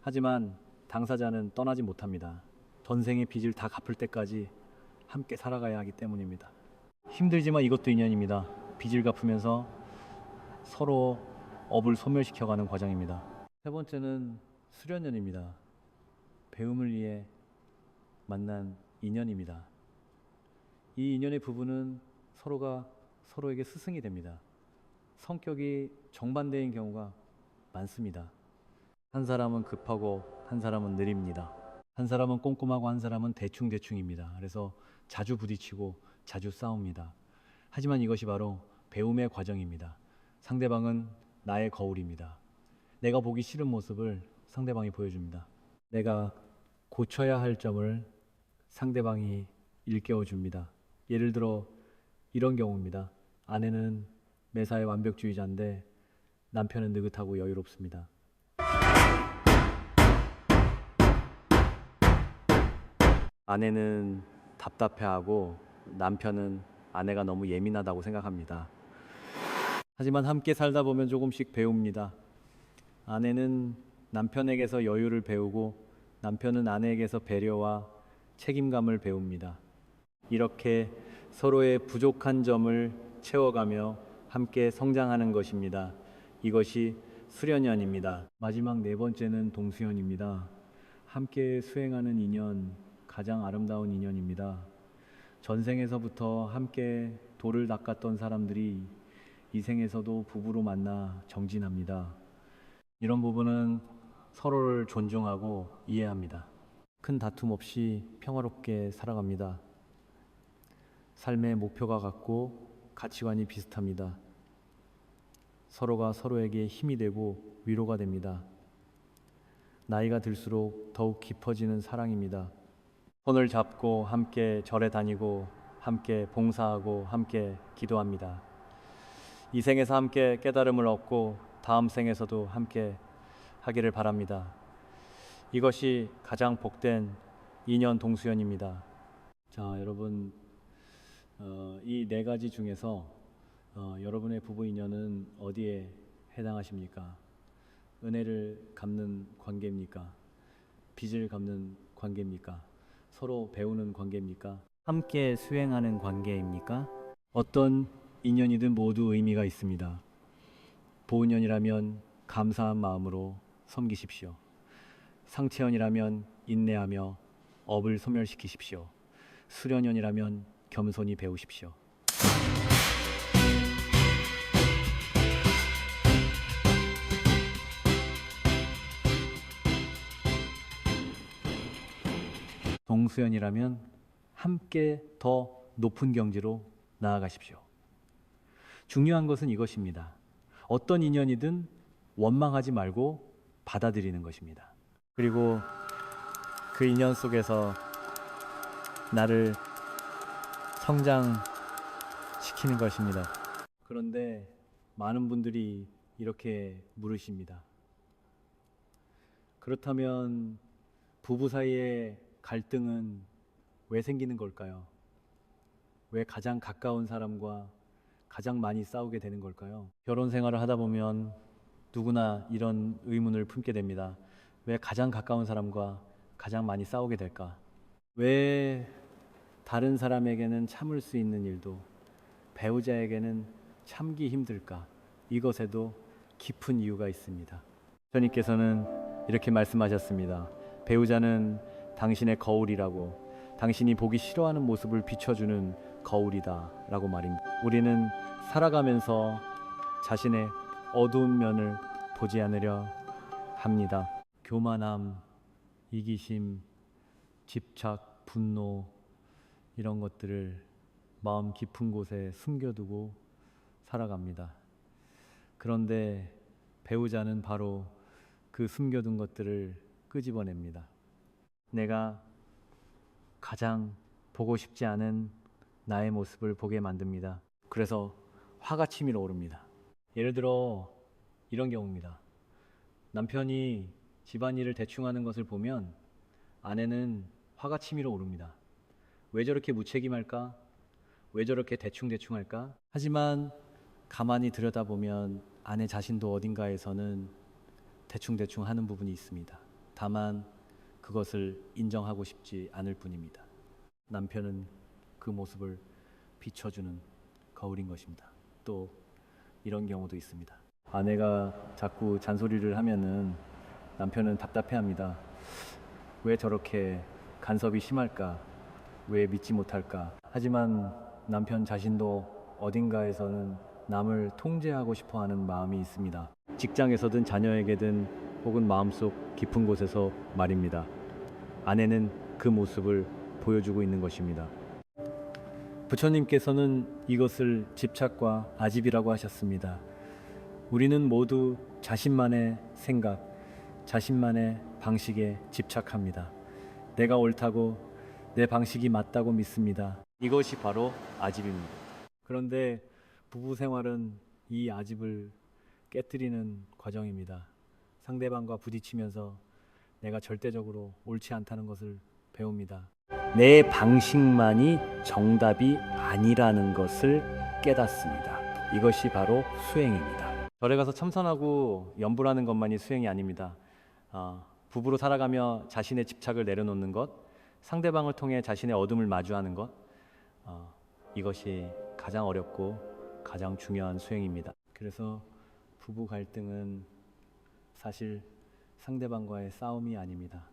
Speaker 1: 하지만 당사자는 떠나지 못합니다. 전생의 빚을 다 갚을 때까지 함께 살아가야 하기 때문입니다. 힘들지만 이것도 인연입니다. 빚을 갚으면서 서로 업을 소멸시켜가는 과정입니다. 세 번째는 수련연입니다. 배움을 위해 만난 인연입니다. 이 인연의 부부는 서로가 서로에게 스승이 됩니다. 성격이 정반대인 경우가 많습니다. 한 사람은 급하고 한 사람은 느립니다. 한 사람은 꼼꼼하고 한 사람은 대충대충입니다. 그래서 자주 부딪히고 자주 싸웁니다. 하지만 이것이 바로 배움의 과정입니다. 상대방은 나의 거울입니다. 내가 보기 싫은 모습을 상대방이 보여줍니다. 내가 고쳐야 할 점을 상대방이 일깨워줍니다. 예를 들어 이런 경우입니다. 아내는 매사에 완벽주의자인데 남편은 느긋하고 여유롭습니다. 아내는 답답해하고 남편은 아내가 너무 예민하다고 생각합니다. 하지만 함께 살다 보면 조금씩 배웁니다. 아내는 남편에게서 여유를 배우고 남편은 아내에게서 배려와 책임감을 배웁니다. 이렇게 서로의 부족한 점을 채워가며 함께 성장하는 것입니다. 이것이 수련연입니다. 마지막 네 번째는 동수연입니다. 함께 수행하는 인연, 가장 아름다운 인연입니다. 전생에서부터 함께 돌을 닦았던 사람들이 이 생에서도 부부로 만나 정진합니다. 이런 부분은 서로를 존중하고 이해합니다. 큰 다툼 없이 평화롭게 살아갑니다. 삶의 목표가 같고 가치관이 비슷합니다. 서로가 서로에게 힘이 되고 위로가 됩니다. 나이가 들수록 더욱 깊어지는 사랑입니다. 손을 잡고 함께 절에 다니고 함께 봉사하고 함께 기도합니다. 이 생에서 함께 깨달음을 얻고 다음 생에서도 함께 하기를 바랍니다. 이것이 가장 복된 인연 동수연입니다. 자, 여러분, 이 네 가지 중에서 여러분의 부부 인연은 어디에 해당하십니까? 은혜를 갚는 관계입니까? 빚을 갚는 관계입니까? 서로 배우는 관계입니까? 함께 수행하는 관계입니까? 어떤 인연이든 모두 의미가 있습니다. 고은연이라면 감사한 마음으로 섬기십시오. 상태연이라면 인내하며 업을 소멸시키십시오. 수련연이라면 겸손히 배우십시오. 동수연이라면 함께 더 높은 경지로 나아가십시오. 중요한 것은 이것입니다. 어떤 인연이든 원망하지 말고 받아들이는 것입니다. 그리고 그 인연 속에서 나를 성장시키는 것입니다. 그런데 많은 분들이 이렇게 물으십니다. 그렇다면 부부 사이의 갈등은 왜 생기는 걸까요? 왜 가장 가까운 사람과 가장 많이 싸우게 되는 걸까요? 결혼 생활을 하다 보면 누구나 이런 의문을 품게 됩니다. 왜 가장 가까운 사람과 가장 많이 싸우게 될까? 왜 다른 사람에게는 참을 수 있는 일도 배우자에게는 참기 힘들까? 이것에도 깊은 이유가 있습니다. 주님께서는 이렇게 말씀하셨습니다. 배우자는 당신의 거울이라고, 당신이 보기 싫어하는 모습을 비춰주는 거울이다 라고 말입니다. 우리는 살아가면서 자신의 어두운 면을 보지 않으려 합니다. 교만함, 이기심, 집착, 분노, 이런 것들을 마음 깊은 곳에 숨겨두고 살아갑니다. 그런데 배우자는 바로 그 숨겨둔 것들을 끄집어냅니다. 내가 가장 보고 싶지 않은 나의 모습을 보게 만듭니다. 그래서 화가 치밀어 오릅니다. 예를 들어 이런 경우입니다. 남편이 집안일을 대충 하는 것을 보면 아내는 화가 치밀어 오릅니다. 왜 저렇게 무책임할까? 왜 저렇게 대충대충 할까? 하지만 가만히 들여다보면 아내 자신도 어딘가에서는 대충대충 하는 부분이 있습니다. 다만 그것을 인정하고 싶지 않을 뿐입니다. 남편은 그 모습을 비춰주는 거울인 것입니다. 또 이런 경우도 있습니다. 아내가 자꾸 잔소리를 하면은 남편은 답답해합니다. 왜 저렇게 간섭이 심할까? 왜 믿지 못할까? 하지만 남편 자신도 어딘가에서는 남을 통제하고 싶어하는 마음이 있습니다. 직장에서든 자녀에게든 혹은 마음속 깊은 곳에서 말입니다. 아내는 그 모습을 보여주고 있는 것입니다. 부처님께서는 이것을 집착과 아집이라고 하셨습니다. 우리는 모두 자신만의 생각, 자신만의 방식에 집착합니다. 내가 옳다고, 내 방식이 맞다고 믿습니다. 이것이 바로 아집입니다. 그런데 부부 생활은 이 아집을 깨뜨리는 과정입니다. 상대방과 부딪히면서 내가 절대적으로 옳지 않다는 것을 배웁니다. 내 방식만이 정답이 아니라는 것을 깨닫습니다. 이것이 바로 수행입니다. 절에 가서 참선하고 염불하는 것만이 수행이 아닙니다. 부부로 살아가며 자신의 집착을 내려놓는 것, 상대방을 통해 자신의 어둠을 마주하는 것, 이것이 가장 어렵고 가장 중요한 수행입니다. 그래서 부부 갈등은 사실 상대방과의 싸움이 아닙니다.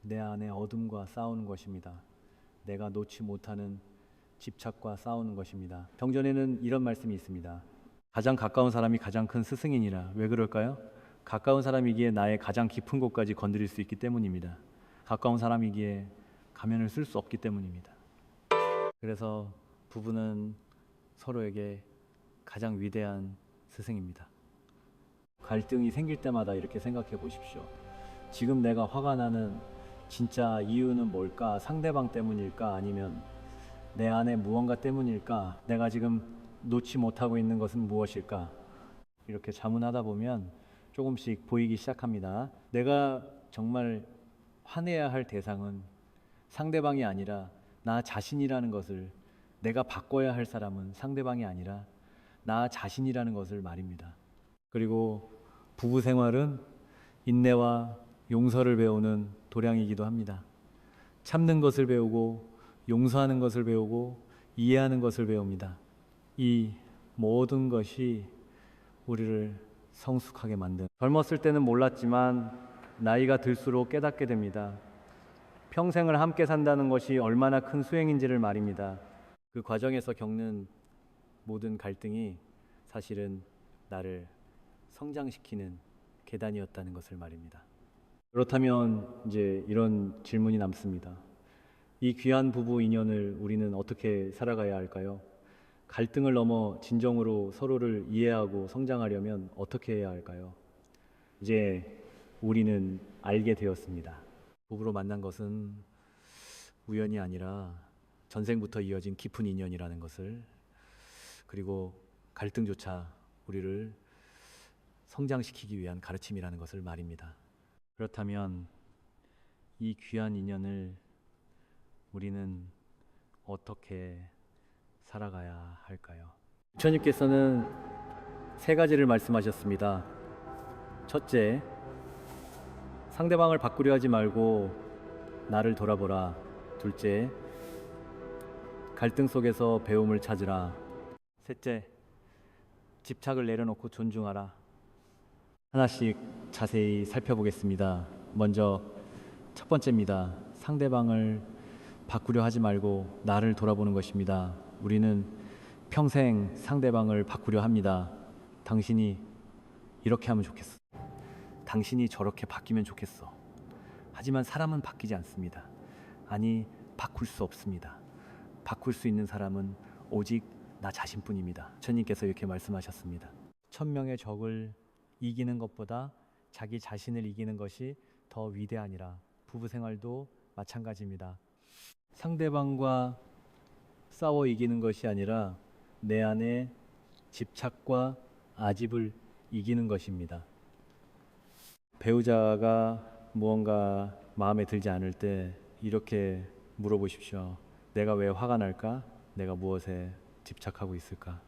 Speaker 1: 내 안의 어둠과 싸우는 것입니다. 내가 놓지 못하는 집착과 싸우는 것입니다. 경전에는 이런 말씀이 있습니다. 가장 가까운 사람이 가장 큰 스승이니라. 왜 그럴까요? 가까운 사람이기에 나의 가장 깊은 곳까지 건드릴 수 있기 때문입니다. 가까운 사람이기에 가면을 쓸 수 없기 때문입니다. 그래서 부부는 서로에게 가장 위대한 스승입니다. 갈등이 생길 때마다 이렇게 생각해 보십시오. 지금 내가 화가 나는 진짜 이유는 뭘까? 상대방 때문일까? 아니면 내 안에 무언가 때문일까? 내가 지금 놓지 못하고 있는 것은 무엇일까? 이렇게 자문하다 보면 조금씩 보이기 시작합니다. 내가 정말 화내야 할 대상은 상대방이 아니라 나 자신이라는 것을, 내가 바꿔야 할 사람은 상대방이 아니라 나 자신이라는 것을 말입니다. 그리고 부부 생활은 인내와 용서를 배우는 도량이기도 합니다. 참는 것을 배우고 용서하는 것을 배우고 이해하는 것을 배웁니다. 이 모든 것이 우리를 성숙하게 만든. 젊었을 때는 몰랐지만 나이가 들수록 깨닫게 됩니다. 평생을 함께 산다는 것이 얼마나 큰 수행인지를 말입니다. 그 과정에서 겪는 모든 갈등이 사실은 나를 성장시키는 계단이었다는 것을 말입니다. 그렇다면 이제 이런 질문이 남습니다. 이 귀한 부부 인연을 우리는 어떻게 살아가야 할까요? 갈등을 넘어 진정으로 서로를 이해하고 성장하려면 어떻게 해야 할까요? 이제 우리는 알게 되었습니다. 부부로 만난 것은 우연이 아니라 전생부터 이어진 깊은 인연이라는 것을, 그리고 갈등조차 우리를 성장시키기 위한 가르침이라는 것을 말입니다. 그렇다면 이 귀한 인연을 우리는 어떻게 살아가야 할까요? 부처님께서는 세 가지를 말씀하셨습니다. 첫째, 상대방을 바꾸려 하지 말고 나를 돌아보라. 둘째, 갈등 속에서 배움을 찾으라. 셋째, 집착을 내려놓고 존중하라. 하나씩 자세히 살펴보겠습니다. 먼저 첫 번째입니다. 상대방을 바꾸려 하지 말고 나를 돌아보는 것입니다. 우리는 평생 상대방을 바꾸려 합니다. 당신이 이렇게 하면 좋겠어. 당신이 저렇게 바뀌면 좋겠어. 하지만 사람은 바뀌지 않습니다. 아니, 바꿀 수 없습니다. 바꿀 수 있는 사람은 오직 나 자신뿐입니다. 주님께서 이렇게 말씀하셨습니다. 1000명의 적을 이기는 것보다 자기 자신을 이기는 것이 더 위대하니라. 부부 생활도 마찬가지입니다. 상대방과 싸워 이기는 것이 아니라 내 안에 집착과 아집을 이기는 것입니다. 배우자가 무언가 마음에 들지 않을 때 이렇게 물어보십시오. 내가 왜 화가 날까? 내가 무엇에 집착하고 있을까?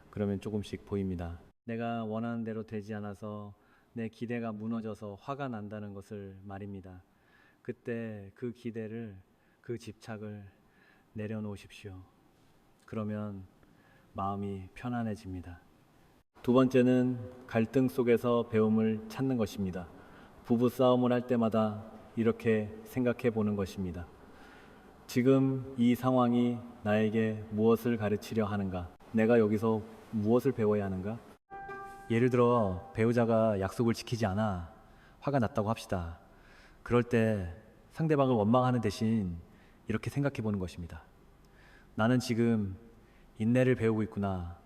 Speaker 1: 그러면 조금씩 보입니다. 내가 원하는 대로 되지 않아서 내 기대가 무너져서 화가 난다는 것을 말입니다. 그때 그 기대를, 그 집착을 내려놓으십시오. 그러면 마음이 편안해집니다. 두 번째는 갈등 속에서 배움을 찾는 것입니다. 부부 싸움을 할 때마다 이렇게 생각해 보는 것입니다. 지금 이 상황이 나에게 무엇을 가르치려 하는가? 내가 여기서 무엇을 배워야 하는가? 예를 들어 배우자가 약속을 지키지 않아 화가 났다고 합시다. 그럴 때 상대방을 원망하는 대신 이렇게 생각해 보는 것입니다. 나는 지금 인내를 배우고 있구나.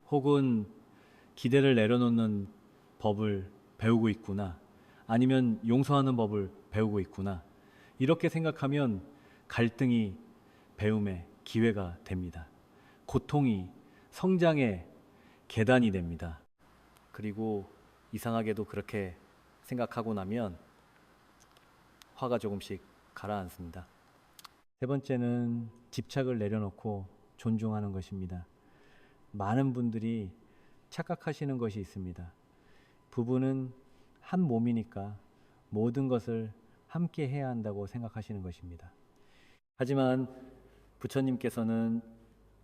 Speaker 1: 혹은 기대를 내려놓는 법을 배우고 있구나. 아니면 용서하는 법을 배우고 있구나. 이렇게 생각하면 갈등이 배움의 기회가 됩니다. 고통이 성장의 계단이 됩니다. 그리고 이상하게도 그렇게 생각하고 나면 화가 조금씩 가라앉습니다. 세 번째는 집착을 내려놓고 존중하는 것입니다. 많은 분들이 착각하시는 것이 있습니다. 부부는 한 몸이니까 모든 것을 함께 해야 한다고 생각하시는 것입니다. 하지만 부처님께서는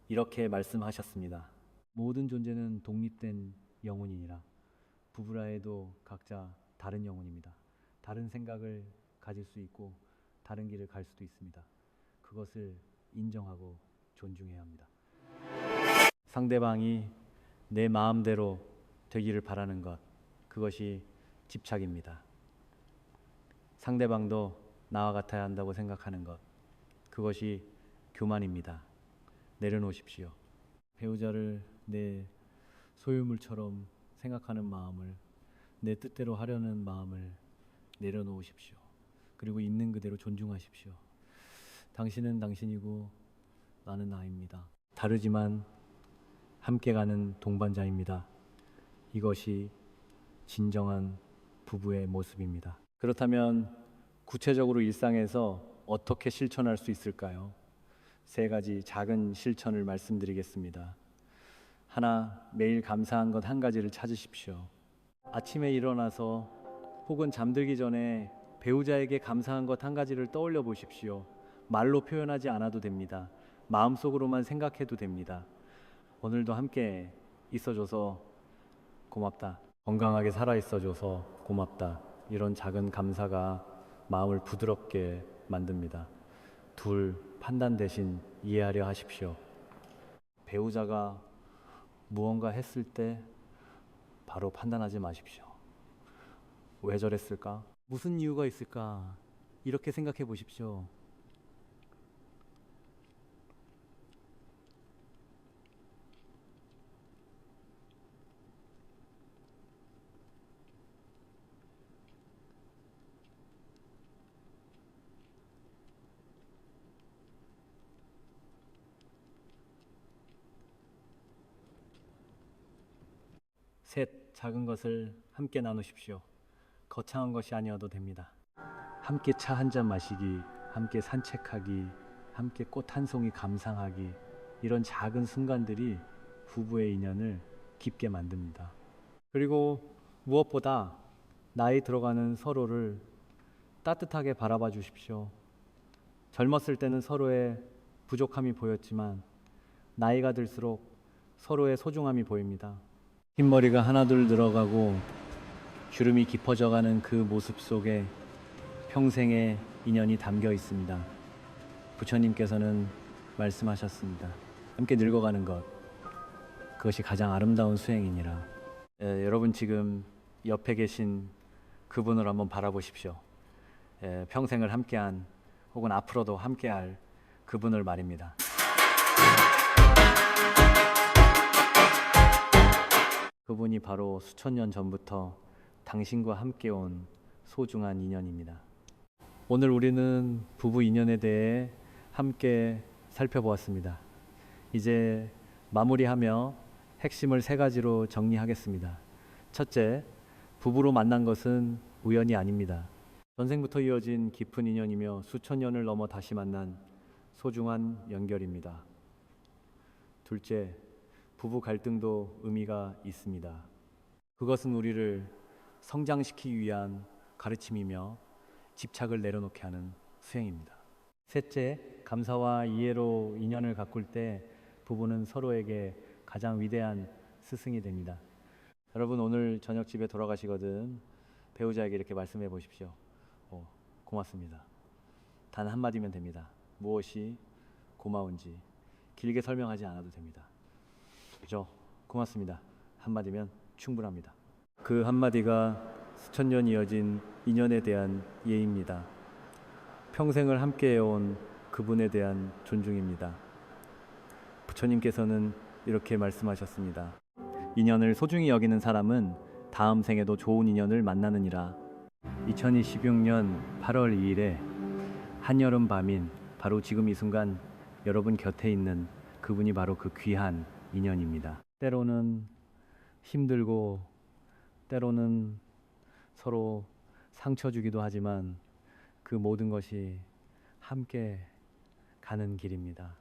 Speaker 1: 이렇게 말씀하셨습니다. 모든 존재는 독립된 영혼이니라. 부부라 해도 각자 다른 영혼입니다. 다른 생각을 가질 수 있고 다른 길을 갈 수도 있습니다. 그것을 인정하고 존중해야 합니다. 상대방이 내 마음대로 되기를 바라는 것, 그것이 집착입니다. 상대방도 나와 같아야 한다고 생각하는 것, 그것이 교만입니다. 내려놓으십시오. 배우자를 내 소유물처럼 생각하는 마음을, 내 뜻대로 하려는 마음을 내려놓으십시오. 그리고 있는 그대로 존중하십시오. 당신은 당신이고 나는 나입니다. 다르지만 함께 가는 동반자입니다. 이것이 진정한 부부의 모습입니다. 그렇다면 구체적으로 일상에서 어떻게 실천할 수 있을까요? 세 가지 작은 실천을 말씀드리겠습니다. 하나, 매일 감사한 것 한 가지를 찾으십시오. 아침에 일어나서 혹은 잠들기 전에 배우자에게 감사한 것 한 가지를 떠올려 보십시오. 말로 표현하지 않아도 됩니다. 마음속으로만 생각해도 됩니다. 오늘도 함께 있어줘서 고맙다. 건강하게 살아있어줘서 고맙다. 이런 작은 감사가 마음을 부드럽게 만듭니다. 둘, 판단 대신 이해하려 하십시오. 배우자가 무언가 했을 때 바로 판단하지 마십시오. 왜 저랬을까? 무슨 이유가 있을까? 이렇게 생각해 보십시오. 셋, 작은 것을 함께 나누십시오. 거창한 것이 아니어도 됩니다. 함께 차 한 잔 마시기, 함께 산책하기, 함께 꽃 한 송이 감상하기, 이런 작은 순간들이 부부의 인연을 깊게 만듭니다. 그리고 무엇보다 나이 들어가는 서로를 따뜻하게 바라봐 주십시오. 젊었을 때는 서로의 부족함이 보였지만 나이가 들수록 서로의 소중함이 보입니다. 흰머리가 하나둘 늘어가고 주름이 깊어져가는 그 모습 속에 평생의 인연이 담겨 있습니다. 부처님께서는 말씀하셨습니다. 함께 늙어가는 것, 그것이 가장 아름다운 수행이니라. 여러분 지금 옆에 계신 그분을 한번 바라보십시오. 평생을 함께한 혹은 앞으로도 함께할 그분을 말입니다. 그분이 바로 수천 년 전부터 당신과 함께 온 소중한 인연입니다. 오늘 우리는 부부 인연에 대해 함께 살펴보았습니다. 이제 마무리하며 핵심을 세 가지로 정리하겠습니다. 첫째, 부부로 만난 것은 우연이 아닙니다. 전생부터 이어진 깊은 인연이며 수천 년을 넘어 다시 만난 소중한 연결입니다. 둘째, 부부 갈등도 의미가 있습니다. 그것은 우리를 성장시키기 위한 가르침이며 집착을 내려놓게 하는 수행입니다. 셋째, 감사와 이해로 인연을 가꿀 때 부부는 서로에게 가장 위대한 스승이 됩니다. 여러분 오늘 저녁 집에 돌아가시거든 배우자에게 이렇게 말씀해 보십시오. 고맙습니다. 단 한마디면 됩니다. 무엇이 고마운지 길게 설명하지 않아도 됩니다. 그죠? 고맙습니다. 한마디면 충분합니다. 그 한마디가 수천 년 이어진 인연에 대한 예입니다. 평생을 함께해온 그분에 대한 존중입니다. 부처님께서는 이렇게 말씀하셨습니다. 인연을 소중히 여기는 사람은 다음 생에도 좋은 인연을 만나느니라. 2026년 8월 2일에 한여름 밤인 바로 지금 이 순간 여러분 곁에 있는 그분이 바로 그 귀한 인연입니다. 때로는 힘들고 때로는 서로 상처 주기도 하지만 그 모든 것이 함께 가는 길입니다.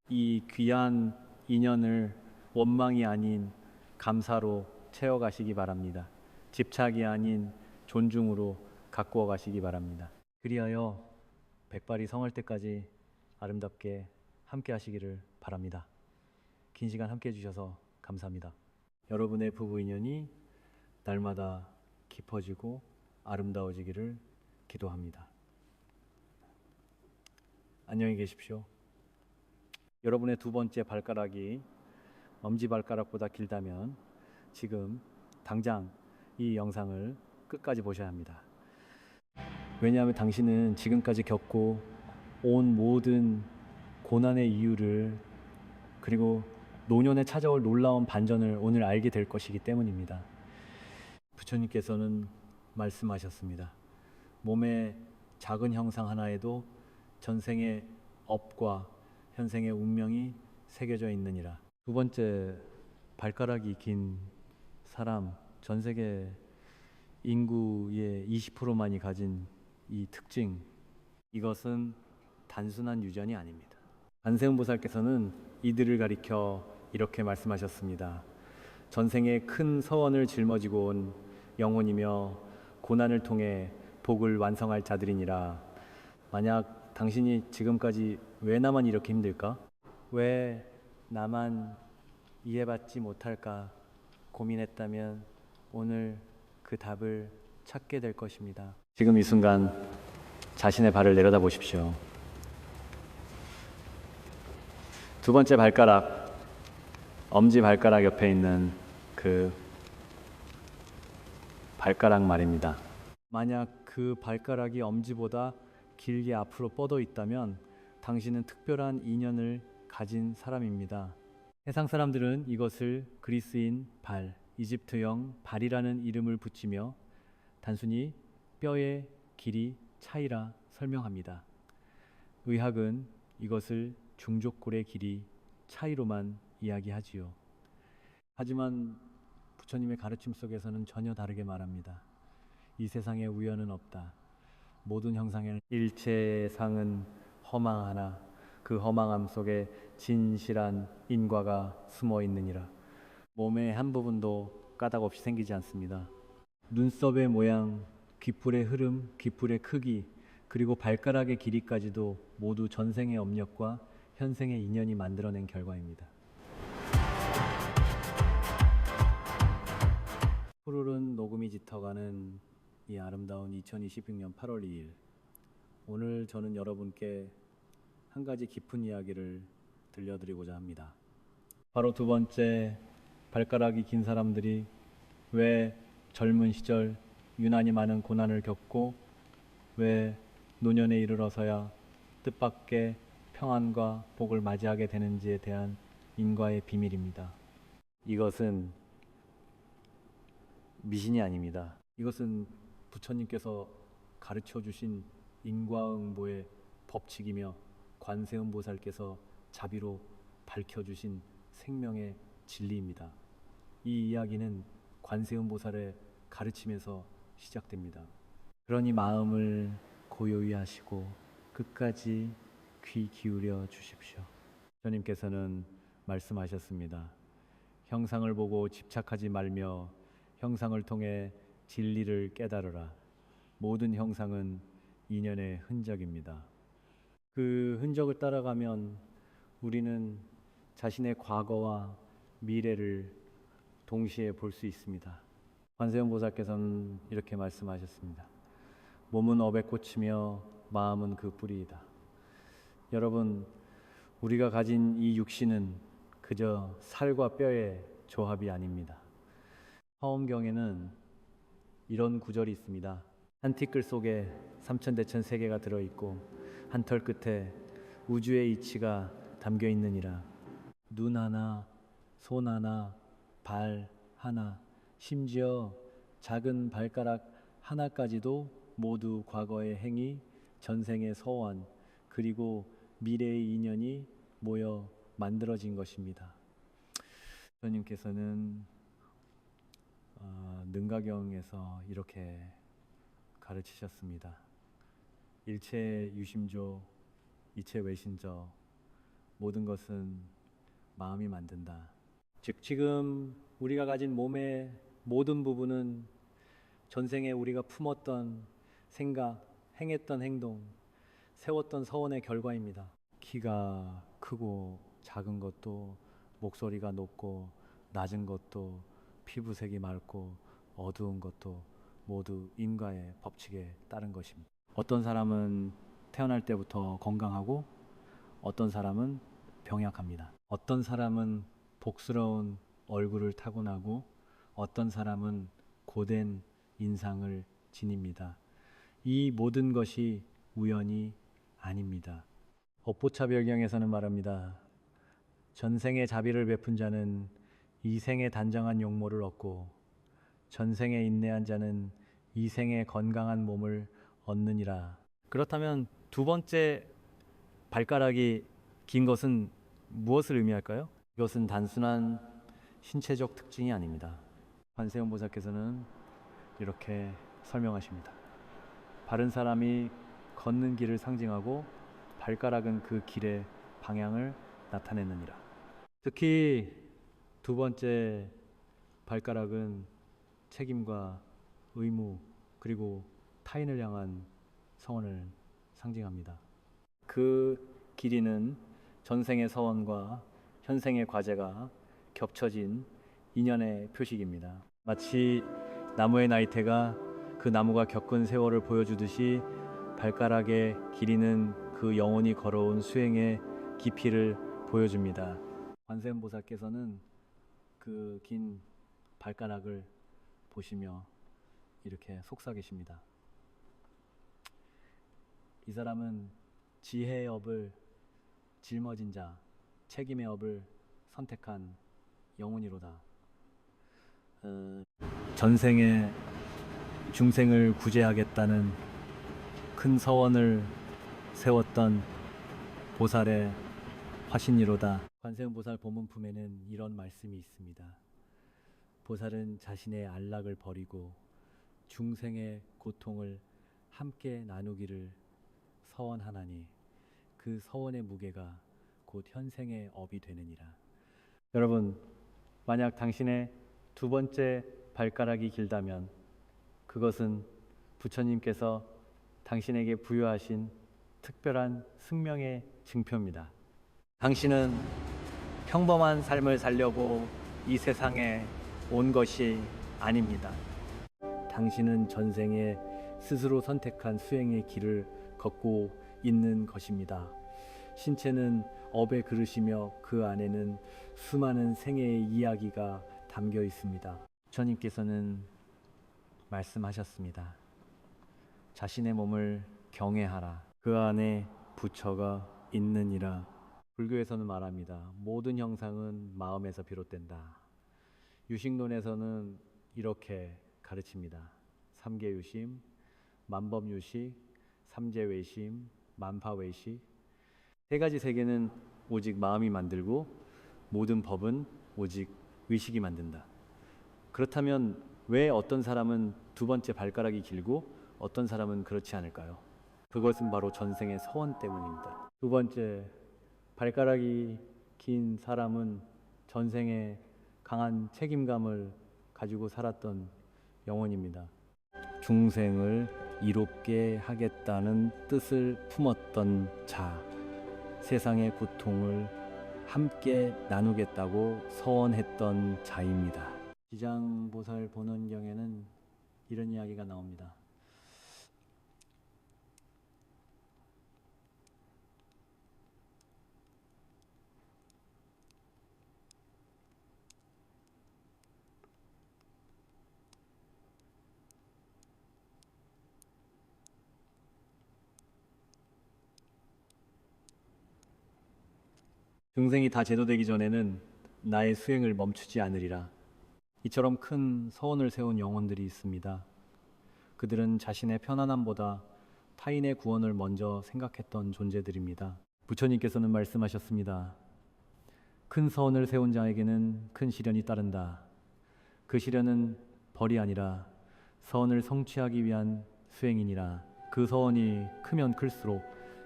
Speaker 1: 이 귀한 인연을 원망이 아닌 감사로 채워가시기 바랍니다. 집착이 아닌 존중으로 가꾸어 가시기 바랍니다. 그리하여 백발이 성할 때까지 아름답게 함께 하시기를 바랍니다. 긴 시간 함께 해주셔서 감사합니다. 여러분의 부부 인연이 날마다 깊어지고 아름다워지기를 기도합니다. 안녕히 계십시오. 여러분의 두 번째 발가락이 엄지발가락보다 길다면 지금 당장 이 영상을 끝까지 보셔야 합니다. 왜냐하면 당신은 지금까지 겪고 온 모든 고난의 이유를 그리고 노년에 찾아올 놀라운 반전을 오늘 알게 될 것이기 때문입니다. 부처님께서는 말씀하셨습니다. 몸의 작은 형상 하나에도 전생의 업과 현생의 운명이 새겨져 있느니라. 두 번째, 발가락이 긴 사람, 전 세계 인구의 20%만이 가진 이 특징, 이것은 단순한 유전이 아닙니다. 관세음보살께서는 이들을 가리켜 이렇게 말씀하셨습니다. 전생에 큰 서원을 짊어지고 온 영혼이며 고난을 통해 복을 완성할 자들이니라. 만약 당신이 지금까지 왜 나만 이렇게 힘들까? 왜 나만 이해받지 못할까 고민했다면 오늘 그 답을 찾게 될 것입니다. 지금 이 순간 자신의 발을 내려다 보십시오. 두 번째 발가락, 엄지 발가락 옆에 있는 그 발가락 말입니다. 만약 그 발가락이 엄지보다 길게 앞으로 뻗어 있다면 당신은 특별한 인연을 가진 사람입니다. 세상 사람들은 이것을 그리스인 발, 이집트형 발이라는 이름을 붙이며 단순히 뼈의 길이 차이라 설명합니다. 의학은 이것을 중족골의 길이 차이로만 이야기하지요. 하지만 부처님의 가르침 속에서는 전혀 다르게 말합니다. 이 세상에 우연은 없다. 모든 형상에는 일체상은 허망하나 그 허망함 속에 진실한 인과가 숨어 있느니라. 몸의 한 부분도 까닭 없이 생기지 않습니다. 눈썹의 모양, 귓불의 흐름, 귓불의 크기, 그리고 발가락의 길이까지도 모두 전생의 업력과 현생의 인연이 만들어낸 결과입니다. 푸르른 녹음이 짙어가는 이 아름다운 2026년 8월 2일, 오늘 저는 여러분께 한 가지 깊은 이야기를 들려드리고자 합니다. 바로 두 번째, 발가락이 긴 사람들이 왜 젊은 시절 유난히 많은 고난을 겪고 왜 노년에 이르러서야 뜻밖의 평안과 복을 맞이하게 되는지에 대한 인과의 비밀입니다. 이것은 미신이 아닙니다. 이것은 부처님께서 가르쳐 주신 인과응보의 법칙이며 관세음보살께서 자비로 밝혀주신 생명의 진리입니다. 이 이야기는 관세음보살의 가르침에서 시작됩니다. 그러니 마음을 고요히 하시고 끝까지 귀 기울여 주십시오. 부처님께서는 말씀하셨습니다. 형상을 보고 집착하지 말며 형상을 통해 진리를 깨달으라. 모든 형상은 인연의 흔적입니다. 그 흔적을 따라가면 우리는 자신의 과거와 미래를 동시에 볼 수 있습니다. 관세음보살께서는 이렇게 말씀하셨습니다. 몸은 업에 꽂히며 마음은 그 뿌리이다. 여러분, 우리가 가진 이 육신은 그저 살과 뼈의 조합이 아닙니다. 화엄경에는 이런 구절이 있습니다. 한 티끌 속에 삼천대천 세계가 들어있고 한 털 끝에 우주의 이치가 담겨 있느니라. 눈 하나, 손 하나, 발 하나, 심지어 작은 발가락 하나까지도 모두 과거의 행위, 전생의 서원, 그리고 미래의 인연이 모여 만들어진 것입니다. 부처님께서는 능가경에서 이렇게 가르치셨습니다. 일체 유심조, 이체 외신저, 모든 것은 마음이 만든다. 즉 지금 우리가 가진 몸의 모든 부분은 전생에 우리가 품었던 생각, 행했던 행동, 세웠던 서원의 결과입니다. 키가 크고 작은 것도, 목소리가 높고 낮은 것도, 피부색이 맑고 어두운 것도 모두 인과의 법칙에 따른 것입니다. 어떤 사람은 태어날 때부터 건강하고 어떤 사람은 병약합니다. 어떤 사람은 복스러운 얼굴을 타고나고 어떤 사람은 고된 인상을 지닙니다. 이 모든 것이 우연이 아닙니다. 법보차별경에서는 말합니다. 전생에 자비를 베푼 자는 이생에 단정한 용모를 얻고 전생에 인내한 자는 이생에 건강한 몸을 얻느니라. 그렇다면 두 번째 발가락이 긴 것은 무엇을 의미할까요? 이것은 단순한 신체적 특징이 아닙니다. 관세음보살께서는 이렇게 설명하십니다. 바른 사람이 걷는 길을 상징하고 발가락은 그 길의 방향을 나타내느니라. 특히 두 번째 발가락은 책임과 의무 그리고 타인을 향한 서원을 상징합니다. 그 길이는 전생의 서원과 현생의 과제가 겹쳐진 인연의 표식입니다. 마치 나무의 나이테가 그 나무가 겪은 세월을 보여주듯이 발가락의 길이는 그 영혼이 걸어온 수행의 깊이를 보여줍니다. 관세음보살께서는 그 긴 발가락을 보시며 이렇게 속삭이십니다. 이 사람은 지혜의 업을 짊어진 자, 책임의 업을 선택한 영혼이로다. 전생에 중생을 구제하겠다는 큰 서원을 세웠던 보살의 화신이로다. 관세음보살 법문품에는 이런 말씀이 있습니다. 보살은 자신의 안락을 버리고 중생의 고통을 함께 나누기를 서원하나니 그 서원의 무게가 곧 현생의 업이 되느니라. 여러분, 만약 당신의 두 번째 발가락이 길다면 그것은 부처님께서 당신에게 부여하신 특별한 승명의 증표입니다. 당신은 평범한 삶을 살려고 이 세상에 온 것이 아닙니다. 당신은 전생에 스스로 선택한 수행의 길을 걷고 있는 것입니다. 신체는 업의 그릇이며 그 안에는 수많은 생애의 이야기가 담겨 있습니다. 부처님께서는 말씀하셨습니다. 자신의 몸을 경외하라. 그 안에 부처가 있느니라. 불교에서는 말합니다. 모든 형상은 마음에서 비롯된다. 유식론에서는 이렇게 가르칩니다. 삼계유심, 만법유식, 삼재외심, 만파외식. 세 가지 세계는 오직 마음이 만들고 모든 법은 오직 의식이 만든다. 그렇다면 왜 어떤 사람은 두 번째 발가락이 길고 어떤 사람은 그렇지 않을까요? 그것은 바로 전생의 서원 때문입니다. 두 번째, 발가락이 긴 사람은 전생에 강한 책임감을 가지고 살았던 영혼입니다. 중생을 이롭게 하겠다는 뜻을 품었던 자, 세상의 고통을 함께 나누겠다고 서원했던 자입니다. 지장보살 본원경에는 이런 이야기가 나옵니다. 중생이 다 제도되기 전에는 나의 수행을 멈추지 않으리라. 이처럼 큰 서원을 세운 영혼들이 있습니다. 그들은 자신의 편안함보다 타인의 구원을 먼저 생각했던 존재들입니다. 부처님께서는 말씀하셨습니다. 큰 서원을 세운 자에게는 큰 시련이 따른다. 그 시련은 벌이 아니라 서원을 성취하기 위한 수행이니라. 그 서원이 크면 클수록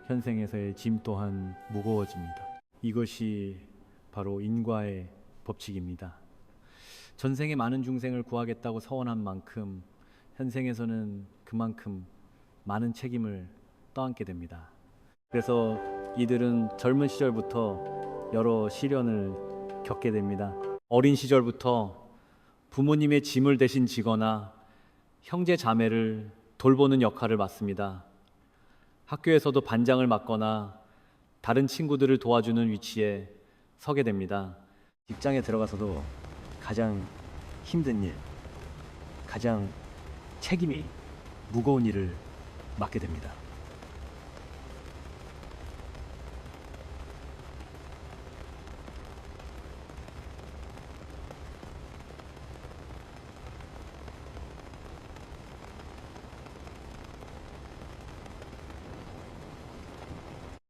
Speaker 1: 현생에서의 짐 또한 무거워집니다. 이것이 바로 인과의 법칙입니다. 전생에 많은 중생을 구하겠다고 서원한 만큼 현생에서는 그만큼 많은 책임을 떠안게 됩니다. 그래서 이들은 젊은 시절부터 여러 시련을 겪게 됩니다. 어린 시절부터 부모님의 짐을 대신 지거나 형제 자매를 돌보는 역할을 맡습니다. 학교에서도 반장을 맡거나 다른 친구들을 도와주는 위치에 서게 됩니다. 직장에 들어가서도 가장 힘든 일, 가장 책임이 무거운 일을 맡게 됩니다.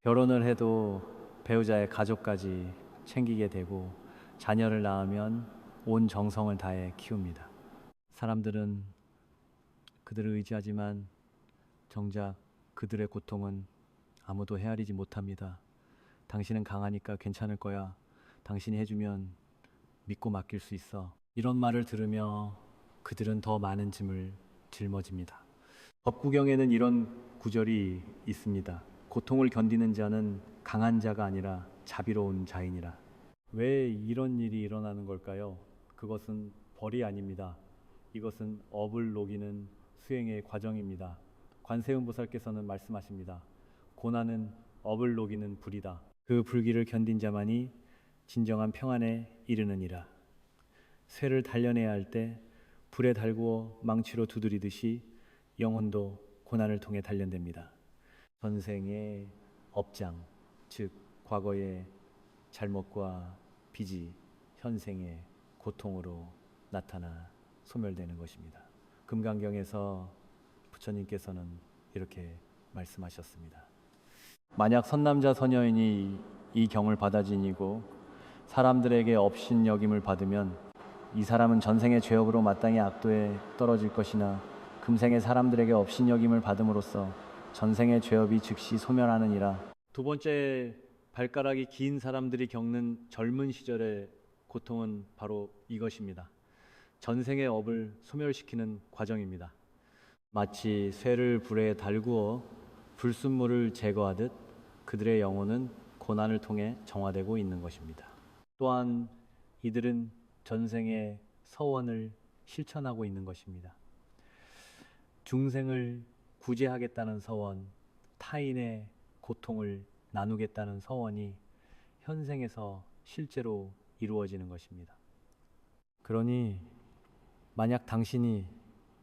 Speaker 1: 결혼을 해도 배우자의 가족까지 챙기게 되고 자녀를 낳으면 온 정성을 다해 키웁니다. 사람들은 그들을 의지하지만 정작 그들의 고통은 아무도 헤아리지 못합니다. 당신은 강하니까 괜찮을 거야. 당신이 해주면 믿고 맡길 수 있어. 이런 말을 들으며 그들은 더 많은 짐을 짊어집니다. 법구경에는 이런 구절이 있습니다. 고통을 견디는 자는 강한 자가 아니라 자비로운 자이니라. 왜 이런 일이 일어나는 걸까요? 그것은 벌이 아닙니다. 이것은 업을 녹이는 수행의 과정입니다. 관세음 보살께서는 말씀하십니다. 고난은 업을 녹이는 불이다. 그 불길을 견딘 자만이 진정한 평안에 이르느니라. 쇠를 단련해야 할 때 불에 달구어 망치로 두드리듯이 영혼도 고난을 통해 단련됩니다. 전생의 업장, 즉 과거의 잘못과 빚이 현생의 고통으로 나타나 소멸되는 것입니다. 금강경에서 부처님께서는 이렇게 말씀하셨습니다. 만약 선남자 선여인이 이 경을 받아 지니고 사람들에게 업신여김을 받으면 이 사람은 전생의 죄업으로 마땅히 악도에 떨어질 것이나 금생의 사람들에게 업신여김을 받음으로써 전생의 죄업이 즉시 소멸하느니라. 두 번째, 발가락이 긴 사람들이 겪는 젊은 시절의 고통은 바로 이것입니다. 전생의 업을 소멸시키는 과정입니다. 마치 쇠를 불에 달구어 불순물을 제거하듯 그들의 영혼은 고난을 통해 정화되고 있는 것입니다. 또한 이들은 전생의 서원을 실천하고 있는 것입니다. 중생을 구제하겠다는 서원, 타인의 고통을 나누겠다는 서원이 현생에서 실제로 이루어지는 것입니다. 그러니 만약 당신이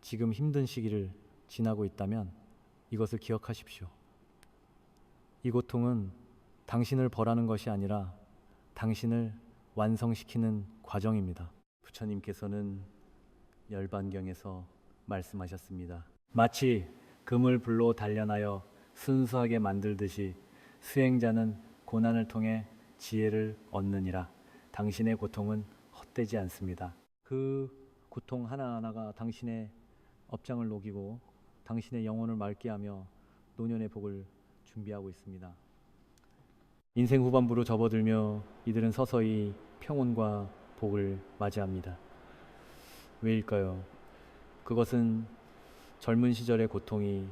Speaker 1: 지금 힘든 시기를 지나고 있다면 이것을 기억하십시오. 이 고통은 당신을 벌하는 것이 아니라 당신을 완성시키는 과정입니다. 부처님께서는 열반경에서 말씀하셨습니다. 마치 금을 불로 단련하여 순수하게 만들듯이 수행자는 고난을 통해 지혜를 얻느니라. 당신의 고통은 헛되지 않습니다. 그 고통 하나하나가 당신의 업장을 녹이고 당신의 영혼을 맑게 하며 노년의 복을 준비하고 있습니다. 인생 후반부로 접어들며 이들은 서서히 평온과 복을 맞이합니다. 왜일까요? 그것은 젊은 시절의 고통이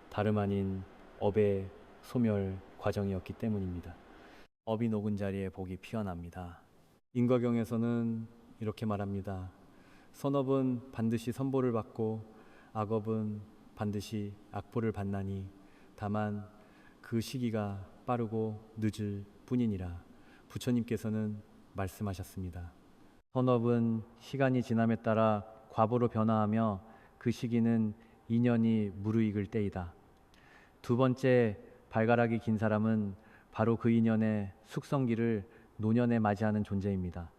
Speaker 1: 다름 아닌 업의 소멸 과정이었기 때문입니다. 업이 녹은 자리에 복이 피어납니다. 인과경에서는 이렇게 말합니다. 선업은 반드시 선보를 받고 악업은 반드시 악보를 받나니 다만 그 시기가 빠르고 늦을 뿐이니라. 부처님께서는 말씀하셨습니다. 선업은 시간이 지남에 따라 과보로 변화하며 그 시기는 인연이 무르익을 때이다. 두 번째, 발가락이 긴 사람은 바로 그 인연의 숙성기를 노년에 맞이하는 존재입니다.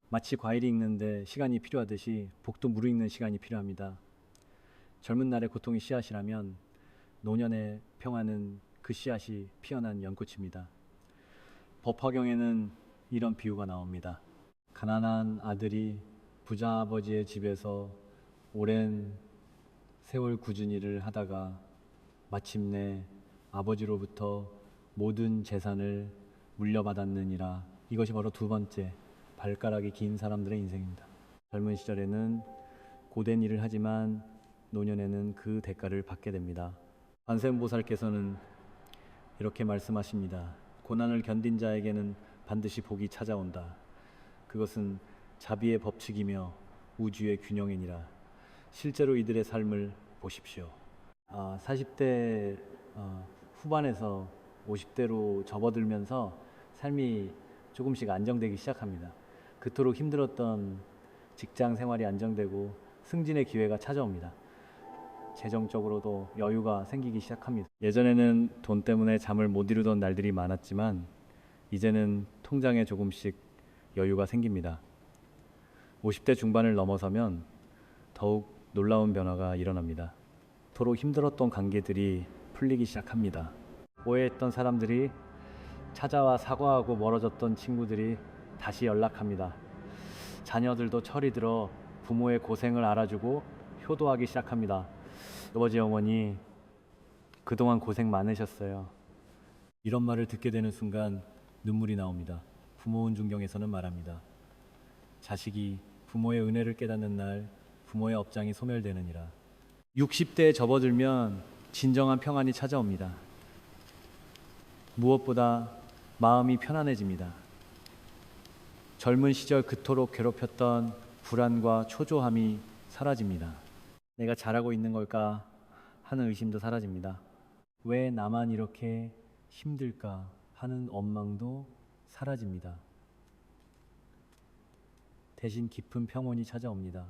Speaker 1: 마치 과일이 익는데 시간이 필요하듯이 복도 무르익는 시간이 필요합니다. 젊은 날의 고통이 씨앗이라면 노년의 평화는 그 씨앗이 피어난 연꽃입니다. 법화경에는 이런 비유가 나옵니다. 가난한 아들이 부자 아버지의 집에서 오랜 세월 꾸준히 일을 하다가 마침내 아버지로부터 모든 재산을 물려받았느니라. 이것이 바로 두 번째, 발가락이 긴 사람들의 인생입니다. 젊은 시절에는 고된 일을 하지만 노년에는 그 대가를 받게 됩니다. 관세음보살께서는 이렇게 말씀하십니다. 고난을 견딘 자에게는 반드시 복이 찾아온다. 그것은 자비의 법칙이며 우주의 균형이니라. 실제로 이들의 삶을 보십시오. 40대 후반에서 50대로 접어들면서 삶이 조금씩 안정되기 시작합니다. 그토록 힘들었던 직장 생활이 안정되고 승진의 기회가 찾아옵니다. 재정적으로도 여유가 생기기 시작합니다. 예전에는 돈 때문에 잠을 못 이루던 날들이 많았지만 이제는 통장에 조금씩 여유가 생깁니다. 50대 중반을 넘어서면 더욱 놀라운 변화가 일어납니다. 도록 힘들었던 관계들이 풀리기 시작합니다. 오해했던 사람들이 찾아와 사과하고 멀어졌던 친구들이 다시 연락합니다. 자녀들도 철이 들어 부모의 고생을 알아주고 효도하기 시작합니다. 아버지 어머니 그동안 고생 많으셨어요. 이런 말을 듣게 되는 순간 눈물이 나옵니다. 부모운중경에서는 말합니다. 자식이 부모의 은혜를 깨닫는 날 부모의 업장이 소멸되느니라. 60대에 접어들면 진정한 평안이 찾아옵니다. 무엇보다 마음이 편안해집니다. 젊은 시절 그토록 괴롭혔던 불안과 초조함이 사라집니다. 내가 잘하고 있는 걸까 하는 의심도 사라집니다. 왜 나만 이렇게 힘들까 하는 원망도 사라집니다. 대신 깊은 평온이 찾아옵니다.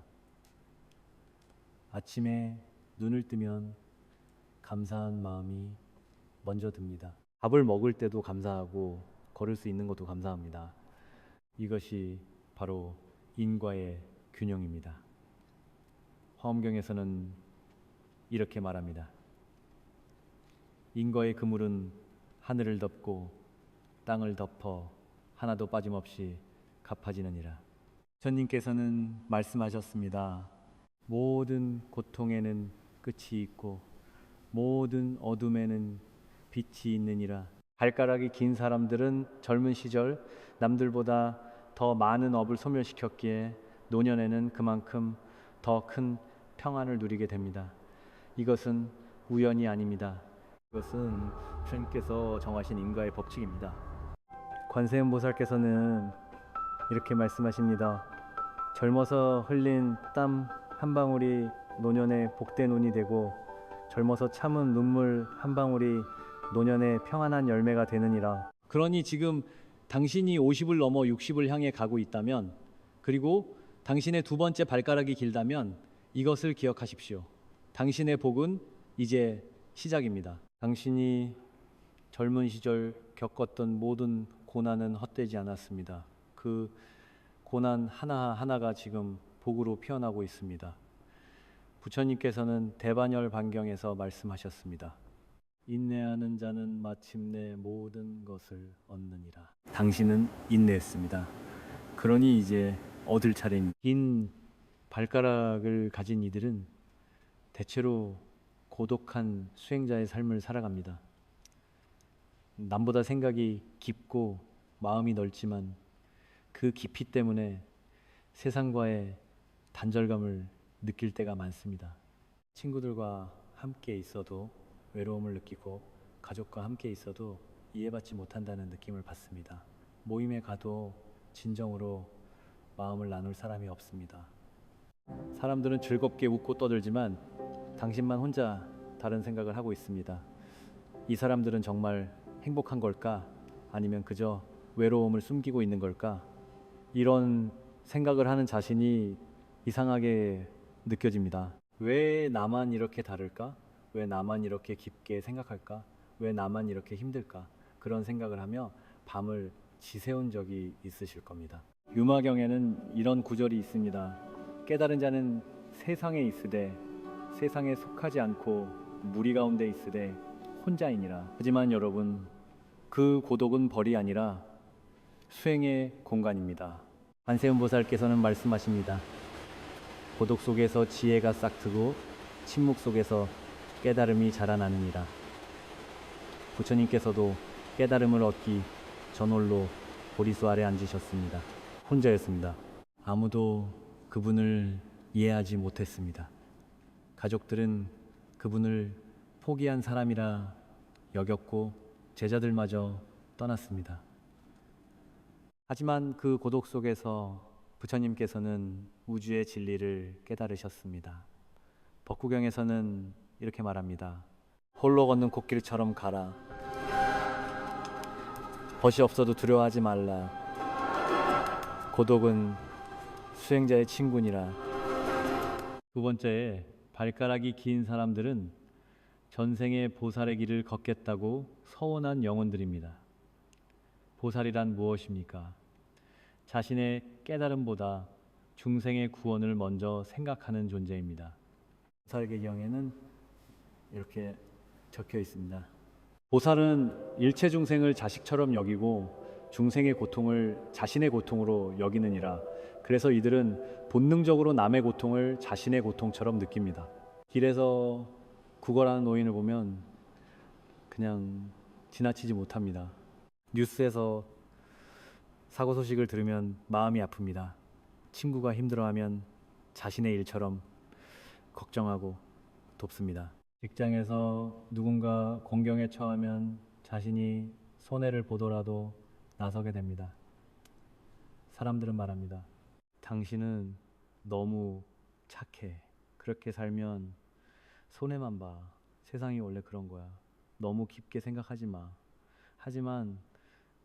Speaker 1: 아침에 눈을 뜨면 감사한 마음이 먼저 듭니다. 밥을 먹을 때도 감사하고 걸을 수 있는 것도 감사합니다. 이것이 바로 인과의 균형입니다. 화엄경에서는 이렇게 말합니다. 인과의 그물은 하늘을 덮고 땅을 덮어 하나도 빠짐없이 갚아지느니라. 부처님께서는 말씀하셨습니다. 모든 고통에는 끝이 있고 모든 어둠에는 빛이 있느니라. 발가락이 긴 사람들은 젊은 시절 남들보다 더 많은 업을 소멸시켰기에 노년에는 그만큼 더 큰 평안을 누리게 됩니다. 이것은 우연이 아닙니다. 이것은 부처님께서 정하신 인과의 법칙입니다. 관세음 보살께서는 이렇게 말씀하십니다. 젊어서 흘린 땀 한 방울이 노년의 복된 운이 되고 젊어서 참은 눈물 한 방울이 노년의 평안한 열매가 되느니라. 그러니 지금 당신이 50을 넘어 60을 향해 가고 있다면, 그리고 당신의 두 번째 발가락이 길다면 이것을 기억하십시오. 당신의 복은 이제 시작입니다. 당신이 젊은 시절 겪었던 모든 고난은 헛되지 않았습니다. 그 고난 하나하나가 지금 복으로 피어나고 있습니다. 부처님께서는 대반열 반경에서 말씀하셨습니다. 인내하는 자는 마침내 모든 것을 얻느니라. 당신은 인내했습니다. 그러니 이제 얻을 차례입니다. 긴 발가락을 가진 이들은 대체로 고독한 수행자의 삶을 살아갑니다. 남보다 생각이 깊고 마음이 넓지만 그 깊이 때문에 세상과의 단절감을 느낄 때가 많습니다. 친구들과 함께 있어도 외로움을 느끼고 가족과 함께 있어도 이해받지 못한다는 느낌을 받습니다. 모임에 가도 진정으로 마음을 나눌 사람이 없습니다. 사람들은 즐겁게 웃고 떠들지만 당신만 혼자 다른 생각을 하고 있습니다. 이 사람들은 정말 행복한 걸까? 아니면 그저 외로움을 숨기고 있는 걸까? 이런 생각을 하는 자신이 이상하게 느껴집니다. 왜 나만 이렇게 다를까? 왜 나만 이렇게 깊게 생각할까? 왜 나만 이렇게 힘들까? 그런 생각을 하며 밤을 지새운 적이 있으실 겁니다. 유마경에는 이런 구절이 있습니다. 깨달은 자는 세상에 있으되 세상에 속하지 않고 무리 가운데 있으되 혼자이니라. 하지만 여러분, 그 고독은 벌이 아니라 수행의 공간입니다. 관세음 보살께서는 말씀하십니다. 고독 속에서 지혜가 싹트고 침묵 속에서 깨달음이 자라나느니라. 부처님께서도 깨달음을 얻기 전홀로 보리수 아래 앉으셨습니다. 혼자였습니다. 아무도 그분을 이해하지 못했습니다. 가족들은 그분을 포기한 사람이라 여겼고 제자들마저 떠났습니다. 하지만 그 고독 속에서 부처님께서는 우주의 진리를 깨달으셨습니다. 법구경에서는 이렇게 말합니다. 홀로 걷는 코끼리처럼 가라. 벗이 없어도 두려워하지 말라. 고독은 수행자의 친구니라. 두 번째, 발가락이 긴 사람들은 전생의 보살의 길을 걷겠다고 서원한 영혼들입니다. 보살이란 무엇입니까? 자신의 깨달음보다 중생의 구원을 먼저 생각하는 존재입니다. 보살계경에는 이렇게 적혀 있습니다. 보살은 일체 중생을 자식처럼 여기고 중생의 고통을 자신의 고통으로 여기느니라. 그래서 이들은 본능적으로 남의 고통을 자신의 고통처럼 느낍니다. 길에서 구걸하는 노인을 보면 그냥 지나치지 못합니다. 뉴스에서 사고 소식을 들으면 마음이 아픕니다. 친구가 힘들어하면 자신의 일처럼 걱정하고 돕습니다. 직장에서 누군가 공경에 처하면 자신이 손해를 보더라도 나서게 됩니다. 사람들은 말합니다. 당신은 너무 착해. 그렇게 살면 손해만 봐. 세상이 원래 그런 거야. 너무 깊게 생각하지 마. 하지만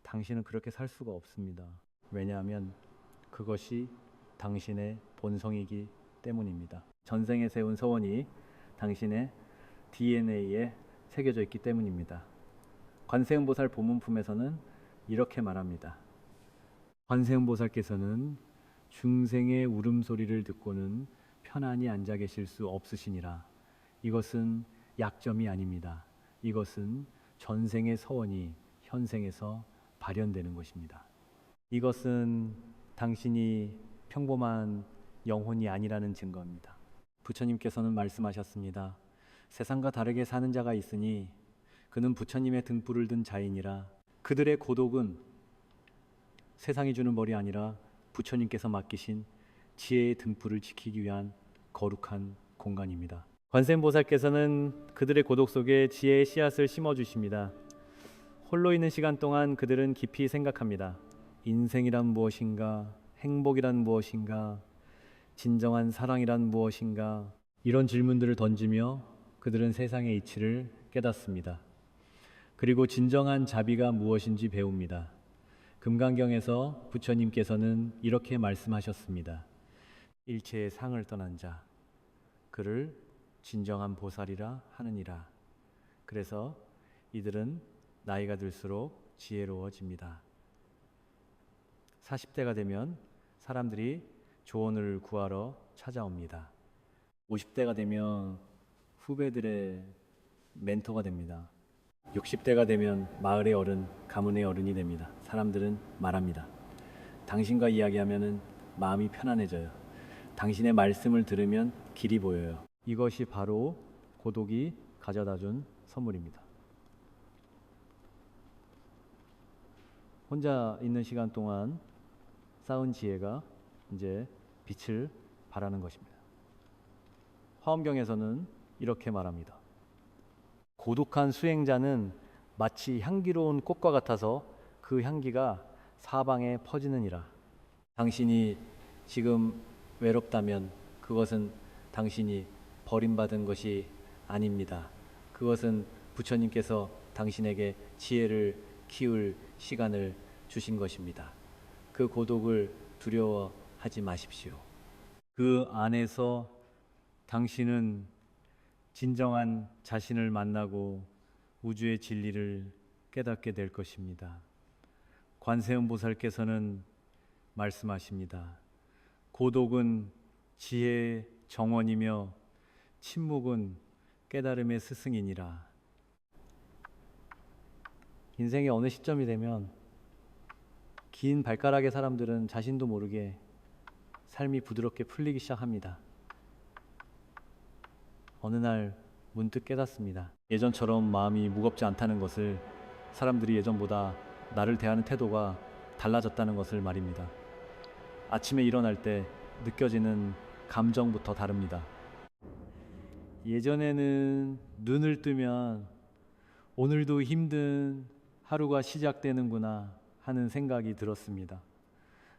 Speaker 1: 당신은 그렇게 살 수가 없습니다. 왜냐하면 그것이 당신의 본성이기 때문입니다. 전생에 세운 소원이 당신의 DNA에 새겨져 있기 때문입니다. 관세음보살 보문품에서는 이렇게 말합니다. 관세음보살께서는 중생의 울음소리를 듣고는 편안히 앉아 계실 수 없으시니라. 이것은 약점이 아닙니다. 이것은 전생의 서원이 현생에서 발현되는 것입니다. 이것은 당신이 평범한 영혼이 아니라는 증거입니다. 부처님께서는 말씀하셨습니다. 세상과 다르게 사는 자가 있으니 그는 부처님의 등불을 든 자이니라. 그들의 고독은 세상이 주는 벌이 아니라 부처님께서 맡기신 지혜의 등불을 지키기 위한 거룩한 공간입니다. 관세음보살께서는 그들의 고독 속에 지혜의 씨앗을 심어주십니다. 홀로 있는 시간 동안 그들은 깊이 생각합니다. 인생이란 무엇인가? 행복이란 무엇인가? 진정한 사랑이란 무엇인가? 이런 질문들을 던지며 그들은 세상의 이치를 깨닫습니다. 그리고 진정한 자비가 무엇인지 배웁니다. 금강경에서 부처님께서는 이렇게 말씀하셨습니다. 일체의 상을 떠난 자, 그를 진정한 보살이라 하느니라. 그래서 이들은 나이가 들수록 지혜로워집니다. 40대가 되면 사람들이 조언을 구하러 찾아옵니다. 50대가 되면 후배들의 멘토가 됩니다. 60대가 되면 마을의 어른, 가문의 어른이 됩니다. 사람들은 말합니다. 당신과 이야기하면 마음이 편안해져요. 당신의 말씀을 들으면 길이 보여요. 이것이 바로 고독이 가져다준 선물입니다. 혼자 있는 시간 동안 쌓은 지혜가 이제 빛을 발하는 것입니다. 화엄경에서는 이렇게 말합니다. 고독한 수행자는 마치 향기로운 꽃과 같아서 그 향기가 사방에 퍼지느니라. 당신이 지금 외롭다면 그것은 당신이 버림받은 것이 아닙니다. 그것은 부처님께서 당신에게 지혜를 키울 시간을 주신 것입니다. 그 고독을 두려워하지 마십시오. 그 안에서 당신은 진정한 자신을 만나고 우주의 진리를 깨닫게 될 것입니다. 관세음보살께서는 말씀하십니다. 고독은 지혜의 정원이며 침묵은 깨달음의 스승이니라. 인생의 어느 시점이 되면 긴 발가락의 사람들은 자신도 모르게 삶이 부드럽게 풀리기 시작합니다. 어느 날 문득 깨닫습니다. 예전처럼 마음이 무겁지 않다는 것을, 사람들이 예전보다 나를 대하는 태도가 달라졌다는 것을 말입니다. 아침에 일어날 때 느껴지는 감정부터 다릅니다. 예전에는 눈을 뜨면 오늘도 힘든 하루가 시작되는구나 하는 생각이 들었습니다.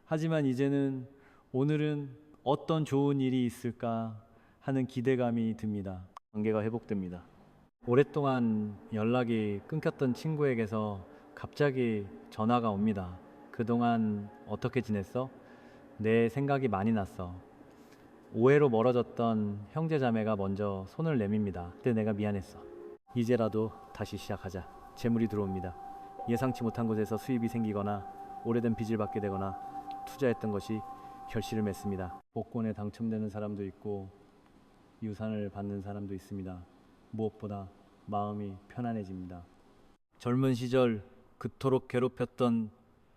Speaker 1: 하지만 이제는 오늘은 어떤 좋은 일이 있을까 하는 기대감이 듭니다. 관계가 회복됩니다. 오랫동안 연락이 끊겼던 친구에게서 갑자기 전화가 옵니다. 그동안 어떻게 지냈어? 내 생각이 많이 났어. 오해로 멀어졌던 형제자매가 먼저 손을 내밉니다. 그때 내가 미안했어. 이제라도 다시 시작하자. 재물이 들어옵니다. 예상치 못한 곳에서 수입이 생기거나 오래된 빚을 받게 되거나 투자했던 것이 결실을 맺습니다. 복권에 당첨되는 사람도 있고 유산을 받는 사람도 있습니다. 무엇보다 마음이 편안해집니다. 젊은 시절 그토록 괴롭혔던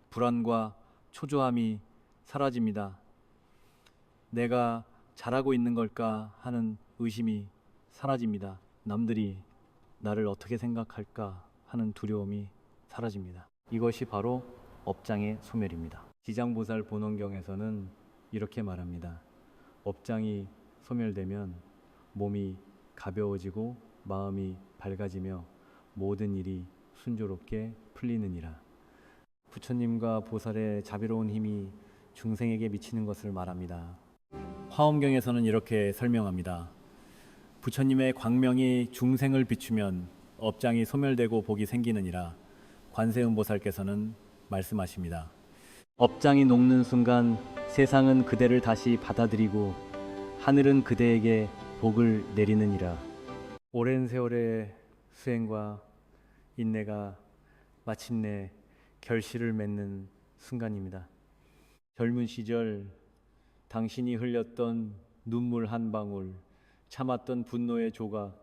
Speaker 1: 불안과 초조함이 사라집니다. 내가 잘하고 있는 걸까 하는 의심이 사라집니다. 남들이 나를 어떻게 생각할까 하는 두려움이 사라집니다. 이것이 바로 업장의 소멸입니다. 지장보살 본원경에서는 이렇게 말합니다. 업장이 소멸되면 몸이 가벼워지고 마음이 밝아지며 모든 일이 순조롭게 풀리느니라. 부처님과 보살의 자비로운 힘이 중생에게 미치는 것을 말합니다. 화엄경에서는 이렇게 설명합니다. 부처님의 광명이 중생을 비추면 업장이 소멸되고 복이 생기느니라 관세음보살께서는 말씀하십니다. 업장이 녹는 순간 세상은 그대를 다시 받아들이고 하늘은 그대에게 복을 내리느니라. 오랜 세월의 수행과 인내가 마침내 결실을 맺는 순간입니다. 젊은 시절 당신이 흘렸던 눈물 한 방울, 참았던 분노의 조각,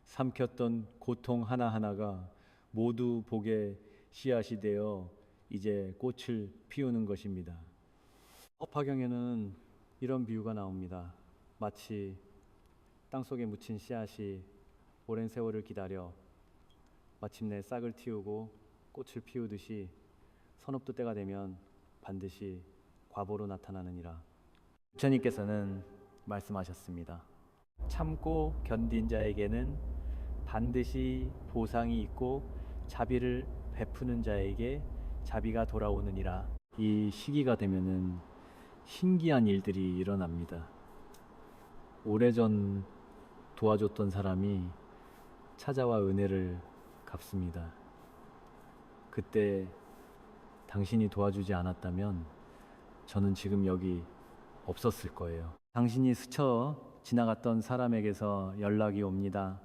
Speaker 1: 삼켰던 고통 하나하나가 모두 복의 씨앗이 되어 이제 꽃을 피우는 것입니다. 법화경에는 이런 비유가 나옵니다. 마치 땅속에 묻힌 씨앗이 오랜 세월을 기다려 마침내 싹을 틔우고 꽃을 피우듯이 선업도 때가 되면 반드시 과보로 나타나느니라. 부처님께서는 말씀하셨습니다. 참고 견딘 자에게는 반드시 보상이 있고 자비를 베푸는 자에게 자비가 돌아오느니라. 이 시기가 되면은 신기한 일들이 일어납니다. 오래전 도와줬던 사람이 찾아와 은혜를 갚습니다. 그때 당신이 도와주지 않았다면 저는 지금 여기 없었을 거예요. 당신이 스쳐 지나갔던 사람에게서 연락이 옵니다.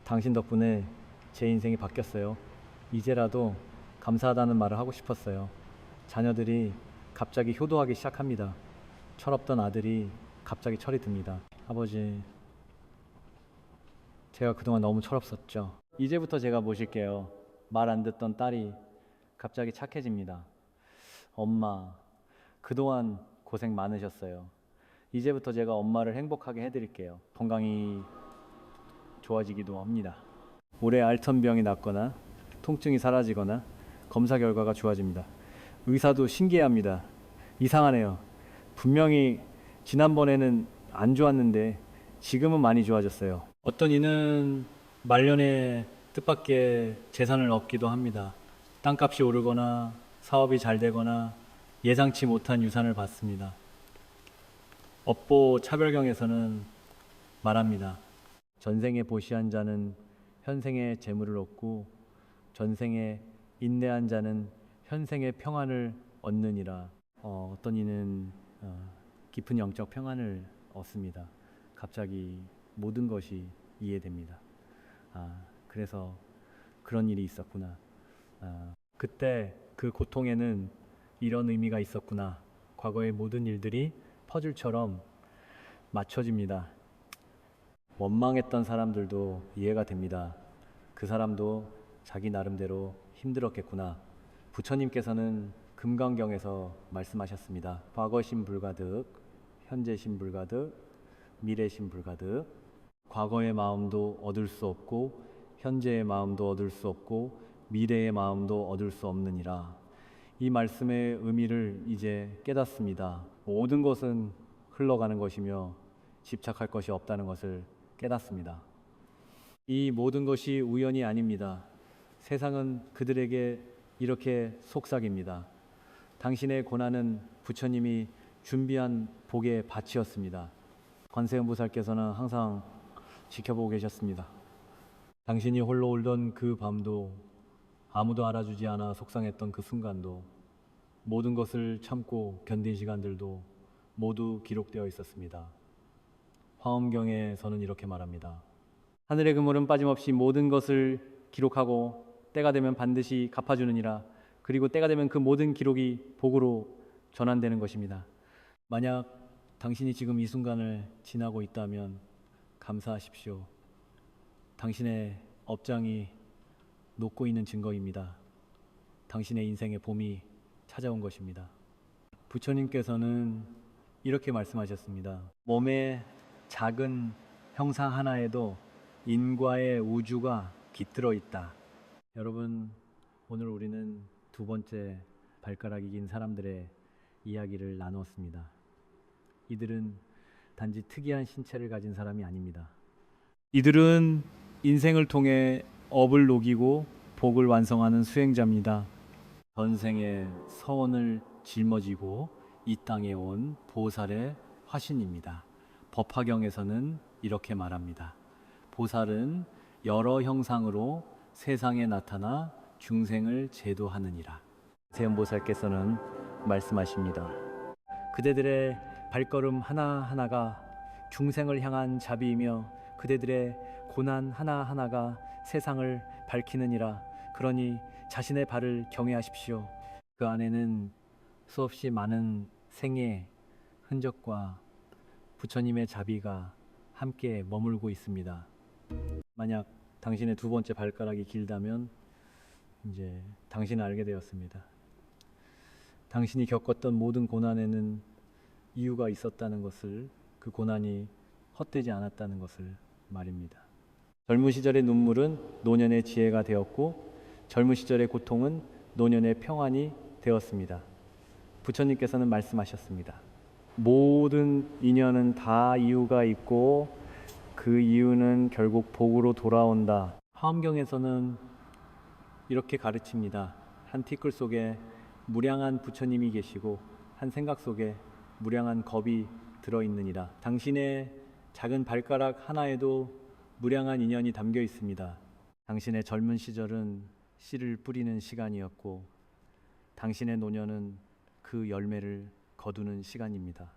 Speaker 1: 당신 덕분에 제 인생이 바뀌었어요. 이제라도 감사하다는 말을 하고 싶었어요. 자녀들이 갑자기 효도하기 시작합니다. 철없던 아들이 갑자기 철이 듭니다. 아버지, 제가 그동안 너무 철없었죠. 이제부터 제가 모실게요. 말 안 듣던 딸이 갑자기 착해집니다. 엄마, 그동안 고생 많으셨어요. 이제부터 제가 엄마를 행복하게 해드릴게요. 건강이 좋아지기도 합니다. 올해 알턴병이 낫거나 통증이 사라지거나 검사 결과가 좋아집니다. 의사도 신기해합니다. 이상하네요. 분명히 지난번에는 안 좋았는데 지금은 많이 좋아졌어요. 어떤 이는 말년에 뜻밖의 재산을 얻기도 합니다. 땅값이 오르거나 사업이 잘 되거나 예상치 못한 유산을 받습니다. 업보 차별경에서는 말합니다. 전생에 보시한 자는 현생에 재물을 얻고 전생에 인내한 자는 현생의 평안을 얻느니라. 어떤 이는 깊은 영적 평안을 얻습니다. 갑자기 모든 것이 이해됩니다. 그래서 그런 일이 있었구나. 그때 그 고통에는 이런 의미가 있었구나. 과거의 모든 일들이 퍼즐처럼 맞춰집니다. 원망했던 사람들도 이해가 됩니다. 그 사람도 자기 나름대로 힘들었겠구나. 부처님께서는 금강경에서 말씀하셨습니다. 과거심 불가득, 현재심 불가득, 미래심 불가득. 과거의 마음도 얻을 수 없고 현재의 마음도 얻을 수 없고 미래의 마음도 얻을 수 없느니라. 이 말씀의 의미를 이제 깨닫습니다. 모든 것은 흘러가는 것이며 집착할 것이 없다는 것을 깨닫습니다. 이 모든 것이 우연이 아닙니다. 세상은 그들에게 이렇게 속삭입니다. 당신의 고난은 부처님이 준비한 복의 밭이었습니다. 관세음보살께서는 항상 지켜보고 계셨습니다. 당신이 홀로 울던 그 밤도, 아무도 알아주지 않아 속상했던 그 순간도, 모든 것을 참고 견딘 시간들도 모두 기록되어 있었습니다. 화엄경에서는 이렇게 말합니다. 하늘의 그물은 빠짐없이 모든 것을 기록하고 때가 되면 반드시 갚아주느니라. 그리고 때가 되면 그 모든 기록이 복으로 전환되는 것입니다. 만약 당신이 지금 이 순간을 지나고 있다면 감사하십시오. 당신의 업장이 녹고 있는 증거입니다. 당신의 인생의 봄이 찾아온 것입니다. 부처님께서는 이렇게 말씀하셨습니다. 몸의 작은 형상 하나에도 인과의 우주가 깃들어 있다. 여러분, 오늘 우리는 두 번째 발가락이 긴 사람들의 이야기를 나누었습니다. 이들은 단지 특이한 신체를 가진 사람이 아닙니다. 이들은 인생을 통해 업을 녹이고 복을 완성하는 수행자입니다. 전생의 서원을 짊어지고 이 땅에 온 보살의 화신입니다. 법화경에서는 이렇게 말합니다. 보살은 여러 형상으로 세상에 나타나 중생을 제도하느니라. 세음보살께서는 말씀하십니다. 그대들의 발걸음 하나하나가 중생을 향한 자비이며 그대들의 고난 하나하나가 세상을 밝히느니라. 그러니 자신의 발을 경외하십시오. 그 안에는 수없이 많은 생의 흔적과 부처님의 자비가 함께 머물고 있습니다. 만약 당신의 두 번째 발가락이 길다면 이제 당신은 알게 되었습니다. 당신이 겪었던 모든 고난에는 이유가 있었다는 것을, 그 고난이 헛되지 않았다는 것을 말입니다. 젊은 시절의 눈물은 노년의 지혜가 되었고 젊은 시절의 고통은 노년의 평안이 되었습니다. 부처님께서는 말씀하셨습니다. 모든 인연은 다 이유가 있고 그 이유는 결국 복으로 돌아온다. 화엄경에서는 이렇게 가르칩니다. 한 티끌 속에 무량한 부처님이 계시고 한 생각 속에 무량한 겁이 들어있느니라. 당신의 작은 발가락 하나에도 무량한 인연이 담겨 있습니다. 당신의 젊은 시절은 씨를 뿌리는 시간이었고 당신의 노년은 그 열매를 거두는 시간입니다.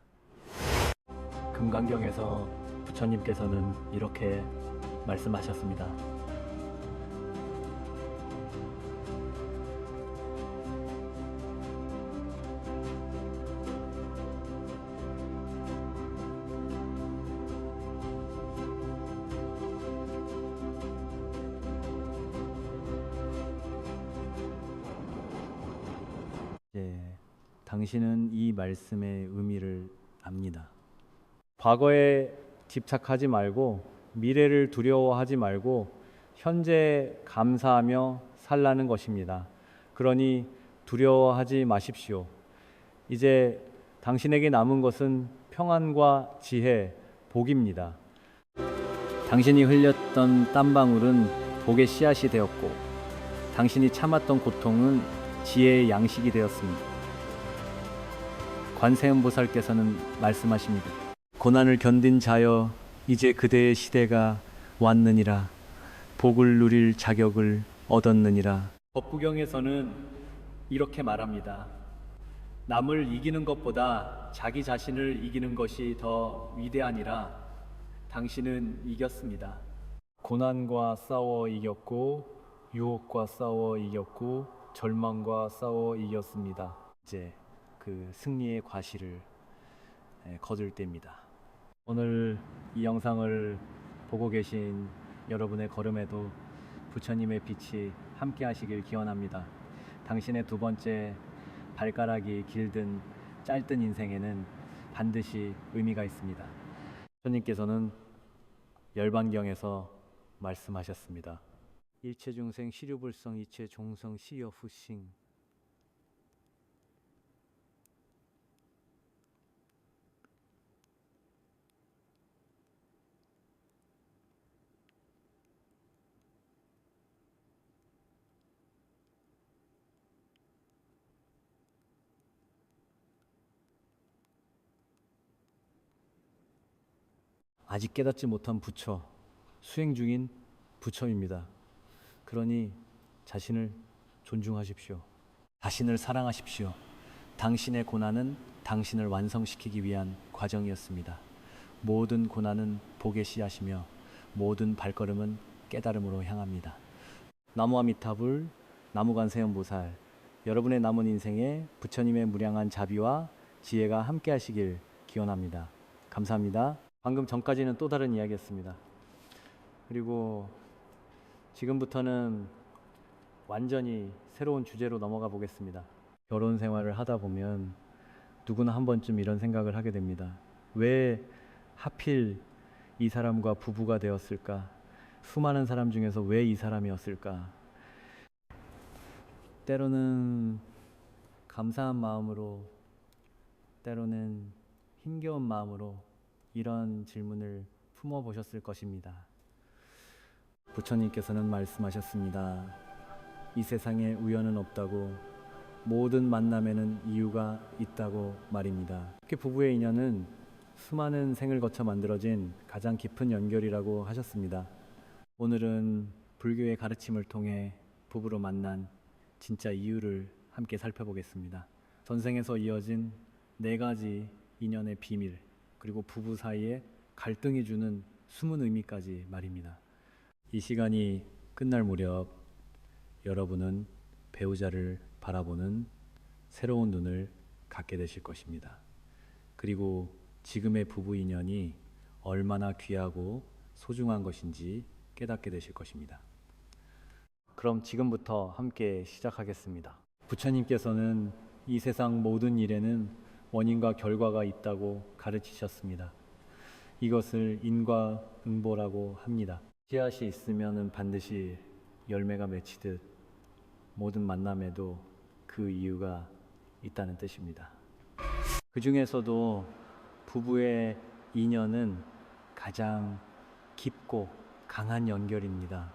Speaker 1: 금강경에서 부처님께서는 이렇게 말씀하셨습니다. 당신은 이 말씀의 의미를 압니다. 과거에 집착하지 말고 미래를 두려워하지 말고 현재 감사하며 살라는 것입니다. 그러니 두려워하지 마십시오. 이제 당신에게 남은 것은 평안과 지혜, 복입니다. 당신이 흘렸던 땀방울은 복의 씨앗이 되었고 당신이 참았던 고통은 지혜의 양식이 되었습니다. 관세음보살께서는 말씀하십니다. 고난을 견딘 자여 이제 그대의 시대가 왔느니라. 복을 누릴 자격을 얻었느니라. 법구경에서는 이렇게 말합니다. 남을 이기는 것보다 자기 자신을 이기는 것이 더 위대하니라. 당신은 이겼습니다. 고난과 싸워 이겼고 유혹과 싸워 이겼고 절망과 싸워 이겼습니다. 이제 그 승리의 과실을 거둘 때입니다. 오늘 이 영상을 보고 계신 여러분의 걸음에도 부처님의 빛이 함께 하시길 기원합니다. 당신의 두 번째 발가락이 길든 짧든 인생에는 반드시 의미가 있습니다. 부처님께서는 열반경에서 말씀하셨습니다. 일체중생 시류불성 이체종성 시여후싱. 아직 깨닫지 못한 부처, 수행 중인 부처입니다. 그러니 자신을 존중하십시오. 자신을 사랑하십시오. 당신의 고난은 당신을 완성시키기 위한 과정이었습니다. 모든 고난은 복의 씨앗이며 모든 발걸음은 깨달음으로 향합니다. 나무아미타불, 나무관세음보살, 여러분의 남은 인생에 부처님의 무량한 자비와 지혜가 함께 하시길 기원합니다. 감사합니다. 방금 전까지는 또 다른 이야기였습니다. 그리고 지금부터는 완전히 새로운 주제로 넘어가 보겠습니다. 결혼 생활을 하다 보면 누구나 한 번쯤 이런 생각을 하게 됩니다. 왜 하필 이 사람과 부부가 되었을까? 수많은 사람 중에서 왜 이 사람이었을까? 때로는 감사한 마음으로, 때로는 힘겨운 마음으로 이런 질문을 품어보셨을 것입니다. 부처님께서는 말씀하셨습니다. 이 세상에 우연은 없다고, 모든 만남에는 이유가 있다고 말입니다. 특히 부부의 인연은 수많은 생을 거쳐 만들어진 가장 깊은 연결이라고 하셨습니다. 오늘은 불교의 가르침을 통해 부부로 만난 진짜 이유를 함께 살펴보겠습니다. 전생에서 이어진 4가지 인연의 비밀, 그리고 부부 사이에 갈등이 주는 숨은 의미까지 말입니다. 이 시간이 끝날 무렵 여러분은 배우자를 바라보는 새로운 눈을 갖게 되실 것입니다. 그리고 지금의 부부 인연이 얼마나 귀하고 소중한 것인지 깨닫게 되실 것입니다. 그럼 지금부터 함께 시작하겠습니다. 부처님께서는 이 세상 모든 일에는 원인과 결과가 있다고 가르치셨습니다. 이것을 인과응보라고 합니다. 씨앗이 있으면 반드시 열매가 맺히듯 모든 만남에도 그 이유가 있다는 뜻입니다. 그 중에서도 부부의 인연은 가장 깊고 강한 연결입니다.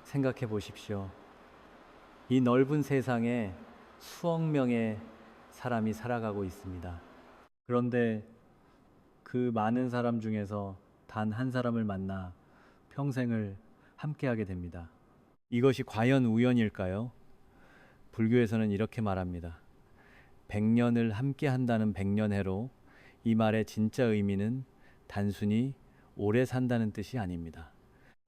Speaker 1: 생각해 보십시오. 이 넓은 세상에 수억 명의 사람이 살아가고 있습니다. 그런데 그 많은 사람 중에서 단 한 사람을 만나 평생을 함께하게 됩니다. 이것이 과연 우연일까요? 불교에서는 이렇게 말합니다. 100년을 함께한다는 백년해로, 이 말의 진짜 의미는 단순히 오래 산다는 뜻이 아닙니다.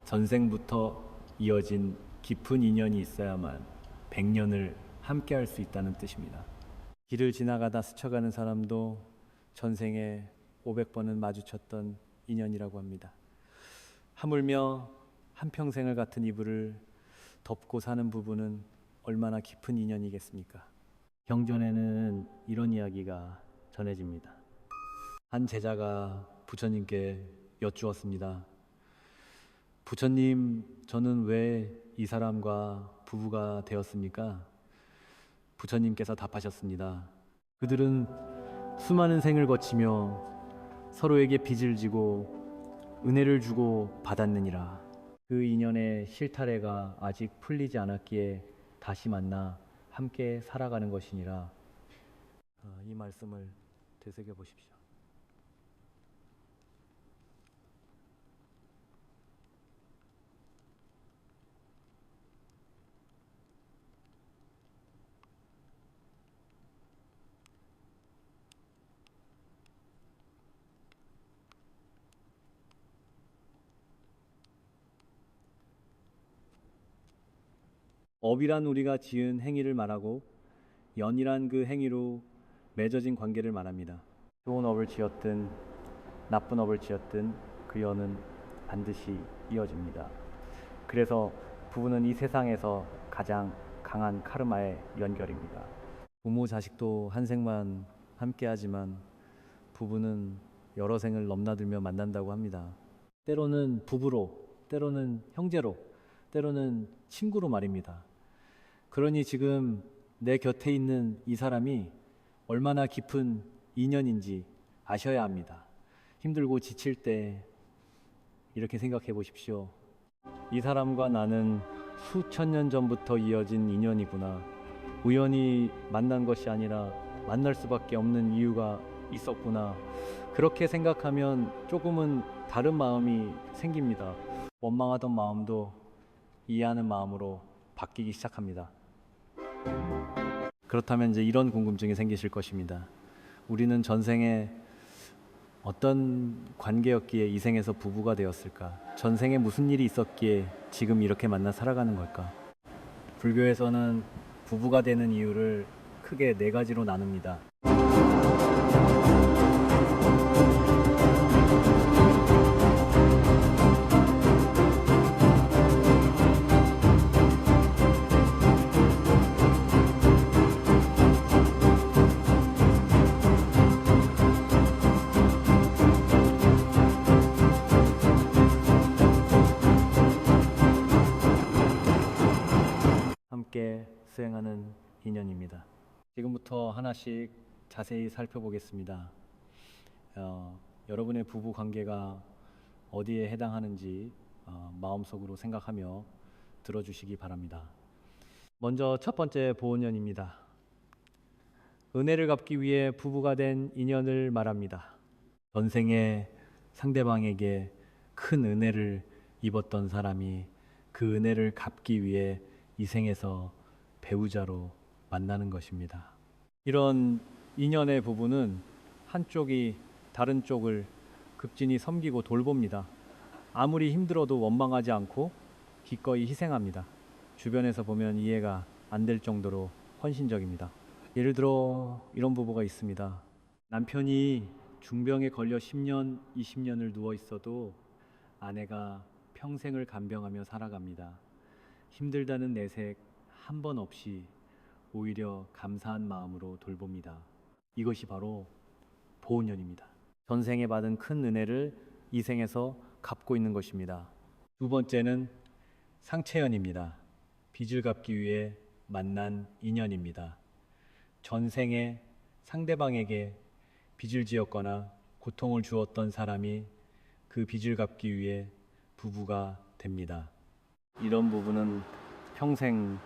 Speaker 1: 전생부터 이어진 깊은 인연이 있어야만 100년을 함께할 수 있다는 뜻입니다. 길을 지나가다 스쳐가는 사람도 전생에 500번은 마주쳤던 인연이라고 합니다. 하물며 한평생을 같은 이불을 덮고 사는 부부는 얼마나 깊은 인연이겠습니까? 경전에는 이런 이야기가 전해집니다. 한 제자가 부처님께 여쭈었습니다. 부처님, 저는 왜 이 사람과 부부가 되었습니까? 부처님께서 답하셨습니다. 그들은 수많은 생을 거치며 서로에게 빚을 지고 은혜를 주고 받았느니라. 그 인연의 실타래가 아직 풀리지 않았기에 다시 만나 함께 살아가는 것이니라. 이 말씀을 되새겨 보십시오. 업이란 우리가 지은 행위를 말하고 연이란 그 행위로 맺어진 관계를 말합니다. 좋은 업을 지었든 나쁜 업을 지었든 그 연은 반드시 이어집니다. 그래서 부부는 이 세상에서 가장 강한 카르마의 연결입니다. 부모 자식도 한 생만 함께하지만 부부는 여러 생을 넘나들며 만난다고 합니다. 때로는 부부로, 때로는 형제로, 때로는 친구로 말입니다. 그러니 지금 내 곁에 있는 이 사람이 얼마나 깊은 인연인지 아셔야 합니다. 힘들고 지칠 때 이렇게 생각해 보십시오. 이 사람과 나는 수천 년 전부터 이어진 인연이구나. 우연히 만난 것이 아니라 만날 수밖에 없는 이유가 있었구나. 그렇게 생각하면 조금은 다른 마음이 생깁니다. 원망하던 마음도 이해하는 마음으로 바뀌기 시작합니다. 그렇다면 이제 이런 궁금증이 생기실 것입니다. 우리는 전생에 어떤 관계였기에 이 생에서 부부가 되었을까? 전생에 무슨 일이 있었기에 지금 이렇게 만나 살아가는 걸까? 불교에서는 부부가 되는 이유를 크게 4가지로 나눕니다. 함께 수행하는 인연입니다. 지금부터 하나씩 자세히 살펴보겠습니다. 여러분의 부부 관계가 어디에 해당하는지 마음속으로 생각하며 들어주시기 바랍니다. 먼저 첫 번째 보온연입니다. 은혜를 갚기 위해 부부가 된 인연을 말합니다. 전생에 상대방에게 큰 은혜를 입었던 사람이 그 은혜를 갚기 위해 이 생에서 배우자로 만나는 것입니다. 이런 인연의 부부는 한쪽이 다른 쪽을 극진히 섬기고 돌봅니다. 아무리 힘들어도 원망하지 않고 기꺼이 희생합니다. 주변에서 보면 이해가 안 될 정도로 헌신적입니다. 예를 들어 이런 부부가 있습니다. 남편이 중병에 걸려 10년, 20년을 누워 있어도 아내가 평생을 간병하며 살아갑니다. 힘들다는 내색 한 번 없이 오히려 감사한 마음으로 돌봅니다. 이것이 바로 보온연입니다. 전생에 받은 큰 은혜를 이 생에서 갚고 있는 것입니다. 두 번째는 상체연입니다. 빚을 갚기 위해 만난 인연입니다. 전생에 상대방에게 빚을 지었거나 고통을 주었던 사람이 그 빚을 갚기 위해 부부가 됩니다. 이런 부부는 평생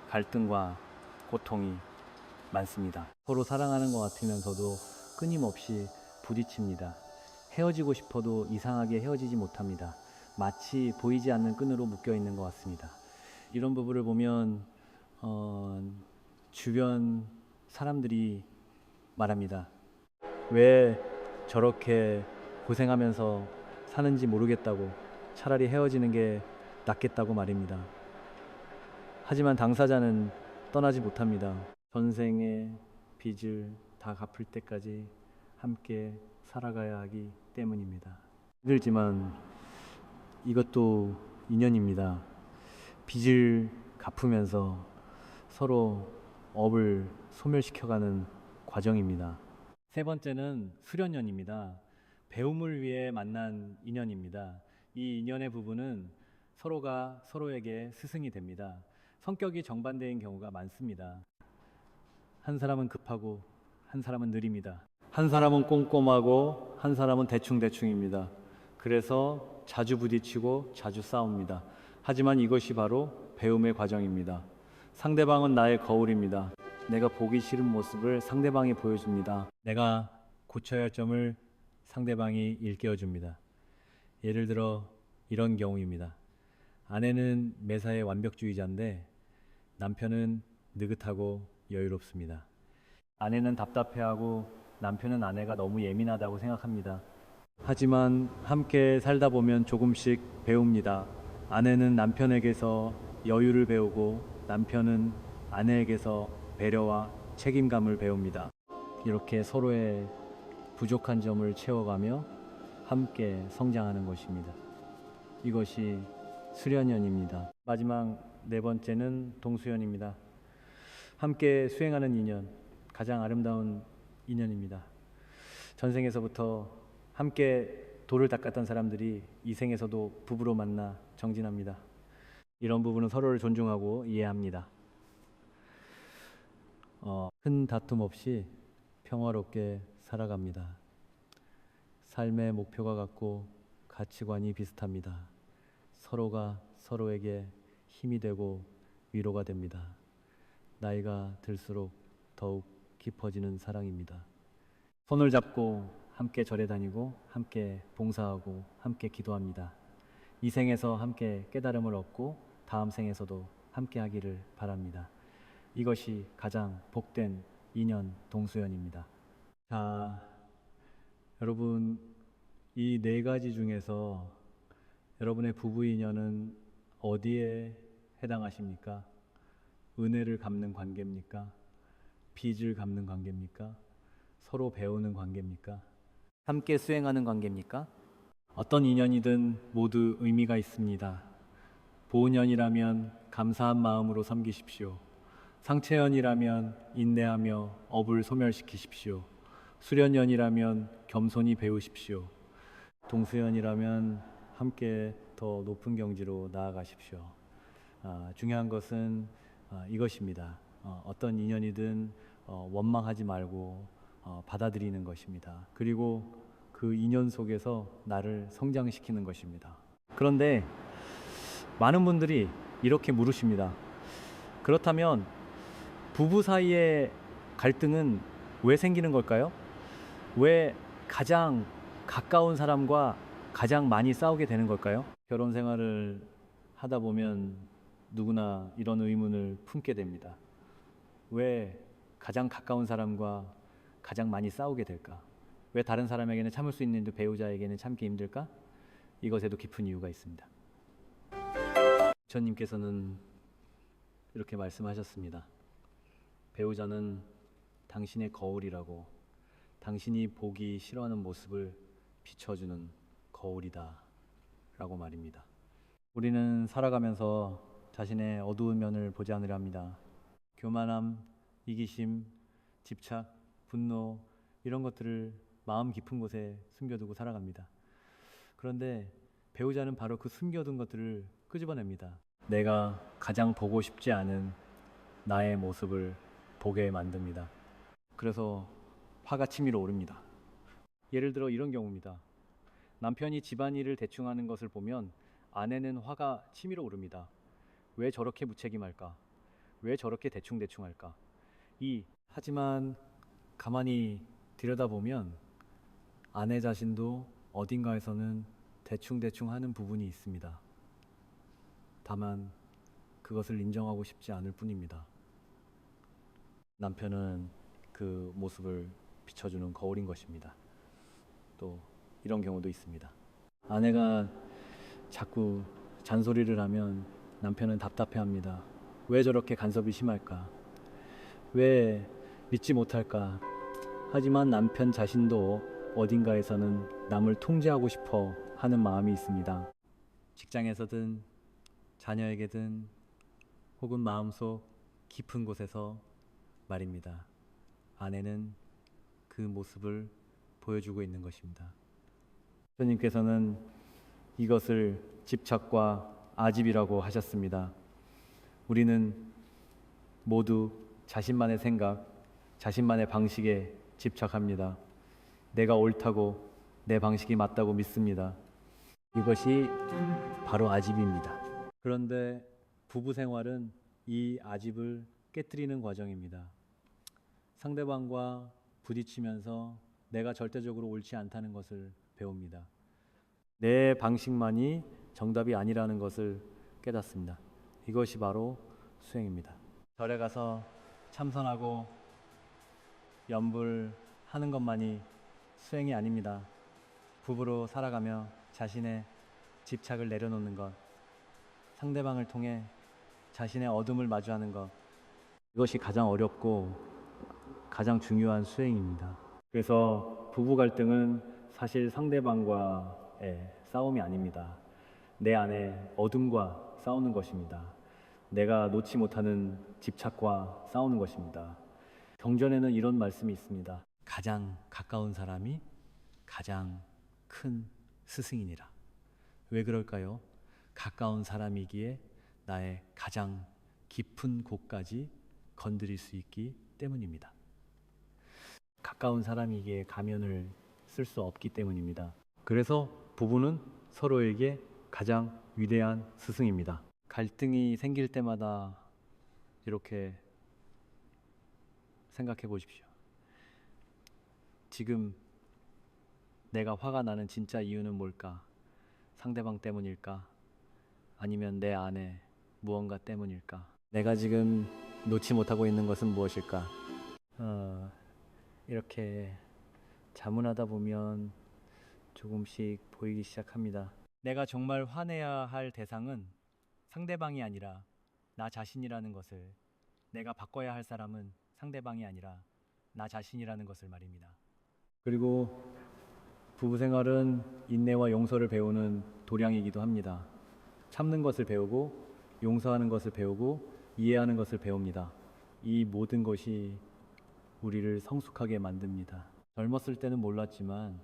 Speaker 1: 갈등과 고통이 많습니다. 서로 사랑하는 것 같으면서도 끊임없이 부딪힙니다. 헤어지고 싶어도 이상하게 헤어지지 못합니다. 마치 보이지 않는 끈으로 묶여 있는 것 같습니다. 이런 부부를 보면 주변 사람들이 말합니다. 왜 저렇게 고생하면서 사는지 모르겠다고, 차라리 헤어지는 게 낫겠다고 말입니다. 하지만 당사자는 떠나지 못합니다. 전생의 빚을 다 갚을 때까지 함께 살아가야 하기 때문입니다. 힘들지만 이것도 인연입니다. 빚을 갚으면서 서로 업을 소멸시켜가는 과정입니다. 세 번째는 수련연입니다. 배움을 위해 만난 인연입니다. 이 인연의 부부는 서로가 서로에게 스승이 됩니다. 성격이 정반대인 경우가 많습니다. 한 사람은 급하고 한 사람은 느립니다. 한 사람은 꼼꼼하고 한 사람은 대충대충입니다. 그래서 자주 부딪히고 자주 싸웁니다. 하지만 이것이 바로 배움의 과정입니다. 상대방은 나의 거울입니다. 내가 보기 싫은 모습을 상대방이 보여줍니다. 내가 고쳐야 할 점을 상대방이 일깨워줍니다. 예를 들어 이런 경우입니다. 아내는 매사에 완벽주의자인데 남편은 느긋하고 여유롭습니다. 아내는 답답해하고 남편은 아내가 너무 예민하다고 생각합니다. 하지만 함께 살다 보면 조금씩 배웁니다. 아내는 남편에게서 여유를 배우고 남편은 아내에게서 배려와 책임감을 배웁니다. 이렇게 서로의 부족한 점을 채워가며 함께 성장하는 것입니다. 이것이 수련연입니다. 마지막 네 번째는 동수연입니다. 함께 수행하는 인연, 가장 아름다운 인연입니다. 전생에서부터 함께 돌을 닦았던 사람들이 이 생에서도 부부로 만나 정진합니다. 이런 부부는 서로를 존중하고 이해합니다. 큰 다툼 없이 평화롭게 살아갑니다. 삶의 목표가 같고 가치관이 비슷합니다. 서로가 서로에게 힘이 되고 위로가 됩니다. 나이가 들수록 더욱 깊어지는 사랑입니다. 손을 잡고 함께 절에 다니고 함께 봉사하고 함께 기도합니다. 이 생에서 함께 깨달음을 얻고 다음 생에서도 함께 하기를 바랍니다. 이것이 가장 복된 인연 동수연입니다. 자, 여러분, 이 네 가지 중에서 여러분의 부부 인연은 어디에 해당하십니까? 은혜를 갚는 관계입니까? 빚을 갚는 관계입니까? 서로 배우는 관계입니까? 함께 수행하는 관계입니까? 어떤 인연이든 모두 의미가 있습니다. 보은연이라면 감사한 마음으로 섬기십시오. 상체연이라면 인내하며 업을 소멸시키십시오. 수련연이라면 겸손히 배우십시오. 동수연이라면 함께 더 높은 경지로 나아가십시오. 중요한 것은 이것입니다. 어떤 인연이든 원망하지 말고 받아들이는 것입니다. 그리고 그 인연 속에서 나를 성장시키는 것입니다. 그런데 많은 분들이 이렇게 물으십니다. 그렇다면 부부 사이의 갈등은 왜 생기는 걸까요? 왜 가장 가까운 사람과 가장 많이 싸우게 되는 걸까요? 결혼 생활을 하다 보면 누구나 이런 의문을 품게 됩니다. 왜 가장 가까운 사람과 가장 많이 싸우게 될까? 왜 다른 사람에게는 참을 수 있는데 배우자에게는 참기 힘들까? 이것에도 깊은 이유가 있습니다. 부처님께서는 이렇게 말씀하셨습니다. 배우자는 당신의 거울이라고, 당신이 보기 싫어하는 모습을 비춰주는 거울이다 라고 말입니다. 우리는 살아가면서 자신의 어두운 면을 보지 않으려 합니다. 교만함, 이기심, 집착, 분노 이런 것들을 마음 깊은 곳에 숨겨두고 살아갑니다. 그런데 배우자는 바로 그 숨겨둔 것들을 끄집어냅니다. 내가 가장 보고 싶지 않은 나의 모습을 보게 만듭니다. 그래서 화가 치밀어 오릅니다. 예를 들어 이런 경우입니다. 남편이 집안일을 대충 하는 것을 보면 아내는 화가 치밀어 오릅니다. 왜 저렇게 무책임할까? 왜 저렇게 대충대충 할까? 하지만 가만히 들여다보면 아내 자신도 어딘가에서는 대충대충 하는 부분이 있습니다. 다만 그것을 인정하고 싶지 않을 뿐입니다. 남편은 그 모습을 비춰주는 거울인 것입니다. 또 이런 경우도 있습니다. 아내가 자꾸 잔소리를 하면 남편은 답답해합니다. 왜 저렇게 간섭이 심할까? 왜 믿지 못할까? 하지만 남편 자신도 어딘가에서는 남을 통제하고 싶어 하는 마음이 있습니다. 직장에서든 자녀에게든 혹은 마음속 깊은 곳에서 말입니다. 아내는 그 모습을 보여주고 있는 것입니다. 주님께서는 이것을 집착과 아집이라고 하셨습니다. 우리는 모두 자신만의 생각, 자신만의 방식에 집착합니다. 내가 옳다고, 내 방식이 맞다고 믿습니다. 이것이 바로 아집입니다. 그런데 부부 생활은 이 아집을 깨뜨리는 과정입니다. 상대방과 부딪히면서 내가 절대적으로 옳지 않다는 것을 배웁니다. 내 방식만이 정답이 아니라는 것을 깨닫습니다. 이것이 바로 수행입니다. 절에 가서 참선하고 염불하는 것만이 수행이 아닙니다. 부부로 살아가며 자신의 집착을 내려놓는 것, 상대방을 통해 자신의 어둠을 마주하는 것, 이것이 가장 어렵고 가장 중요한 수행입니다. 그래서 부부 갈등은 사실 상대방과의 싸움이 아닙니다. 내 안에 어둠과 싸우는 것입니다. 내가 놓지 못하는 집착과 싸우는 것입니다. 경전에는 이런 말씀이 있습니다. 가장 가까운 사람이 가장 큰 스승이니라. 왜 그럴까요? 가까운 사람이기에 나의 가장 깊은 곳까지 건드릴 수 있기 때문입니다. 가까운 사람이기에 가면을 쓸 수 없기 때문입니다. 그래서 부부는 서로에게 가장 위대한 스승입니다. 갈등이 생길 때마다 이렇게 생각해 보십시오. 지금 내가 화가 나는 진짜 이유는 뭘까? 상대방 때문일까? 아니면 내 안에 무언가 때문일까? 내가 지금 놓지 못하고 있는 것은 무엇일까? 이렇게 자문하다 보면 조금씩 보이기 시작합니다. 내가 정말 화내야 할 대상은 상대방이 아니라 나 자신이라는 것을, 내가 바꿔야 할 사람은 상대방이 아니라 나 자신이라는 것을 말입니다. 그리고 부부 생활은 인내와 용서를 배우는 도량이기도 합니다. 참는 것을 배우고 용서하는 것을 배우고 이해하는 것을 배웁니다. 이 모든 것이 우리를 성숙하게 만듭니다. 젊었을 때는 몰랐지만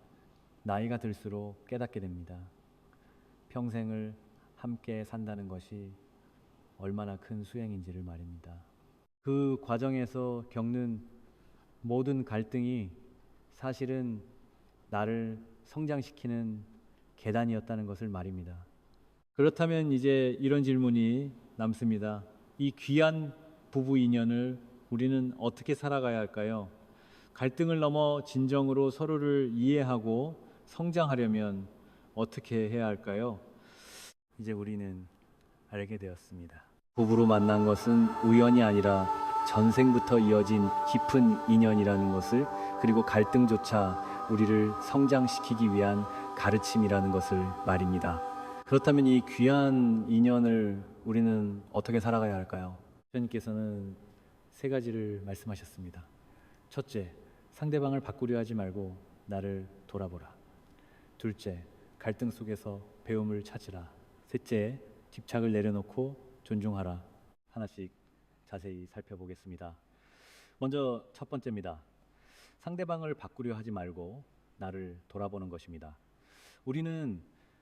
Speaker 1: 나이가 들수록 깨닫게 됩니다. 평생을 함께 산다는 것이 얼마나 큰 수행인지를 말입니다. 그 과정에서 겪는 모든 갈등이 사실은 나를 성장시키는 계단이었다는 것을 말입니다. 그렇다면 이제 이런 질문이 남습니다. 이 귀한 부부 인연을 우리는 어떻게 살아가야 할까요? 갈등을 넘어 진정으로 서로를 이해하고 성장하려면 어떻게 해야 할까요? 이제 우리는 알게 되었습니다. 부부로 만난 것은 우연이 아니라 전생부터 이어진 깊은 인연이라는 것을, 그리고 갈등조차 우리를 성장시키기 위한 가르침이라는 것을 말입니다. 그렇다면 이 귀한 인연을 우리는 어떻게 살아가야 할까요? 주님께서는 세 가지를 말씀하셨습니다. 첫째, 상대방을 바꾸려 하지 말고 나를 돌아보라. 둘째, 갈등 속에서 배움을 찾으라. 셋째, 집착을 내려놓고 존중하라. 하나씩 자세히 살펴보겠습니다. 먼저 첫 번째입니다. 상대방을 바꾸려 하지 말고 나를 돌아보는 것입니다. 우리는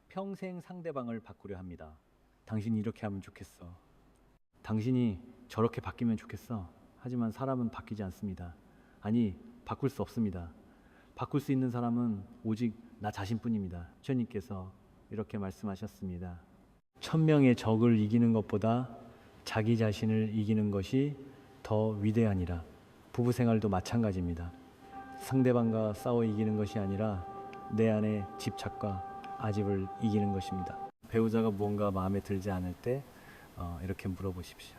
Speaker 1: 평생 상대방을 바꾸려 합니다. 당신이 이렇게 하면 좋겠어. 당신이 저렇게 바뀌면 좋겠어. 하지만 사람은 바뀌지 않습니다. 아니, 바꿀 수 없습니다. 바꿀 수 있는 사람은 오직 나 자신뿐입니다. 주님께서 이렇게 말씀하셨습니다. 1000명의 적을 이기는 것보다 자기 자신을 이기는 것이 더 위대하니라. 부부 생활도 마찬가지입니다. 상대방과 싸워 이기는 것이 아니라 내 안의 집착과 아집을 이기는 것입니다. 배우자가 무언가 마음에 들지 않을 때 이렇게 물어보십시오.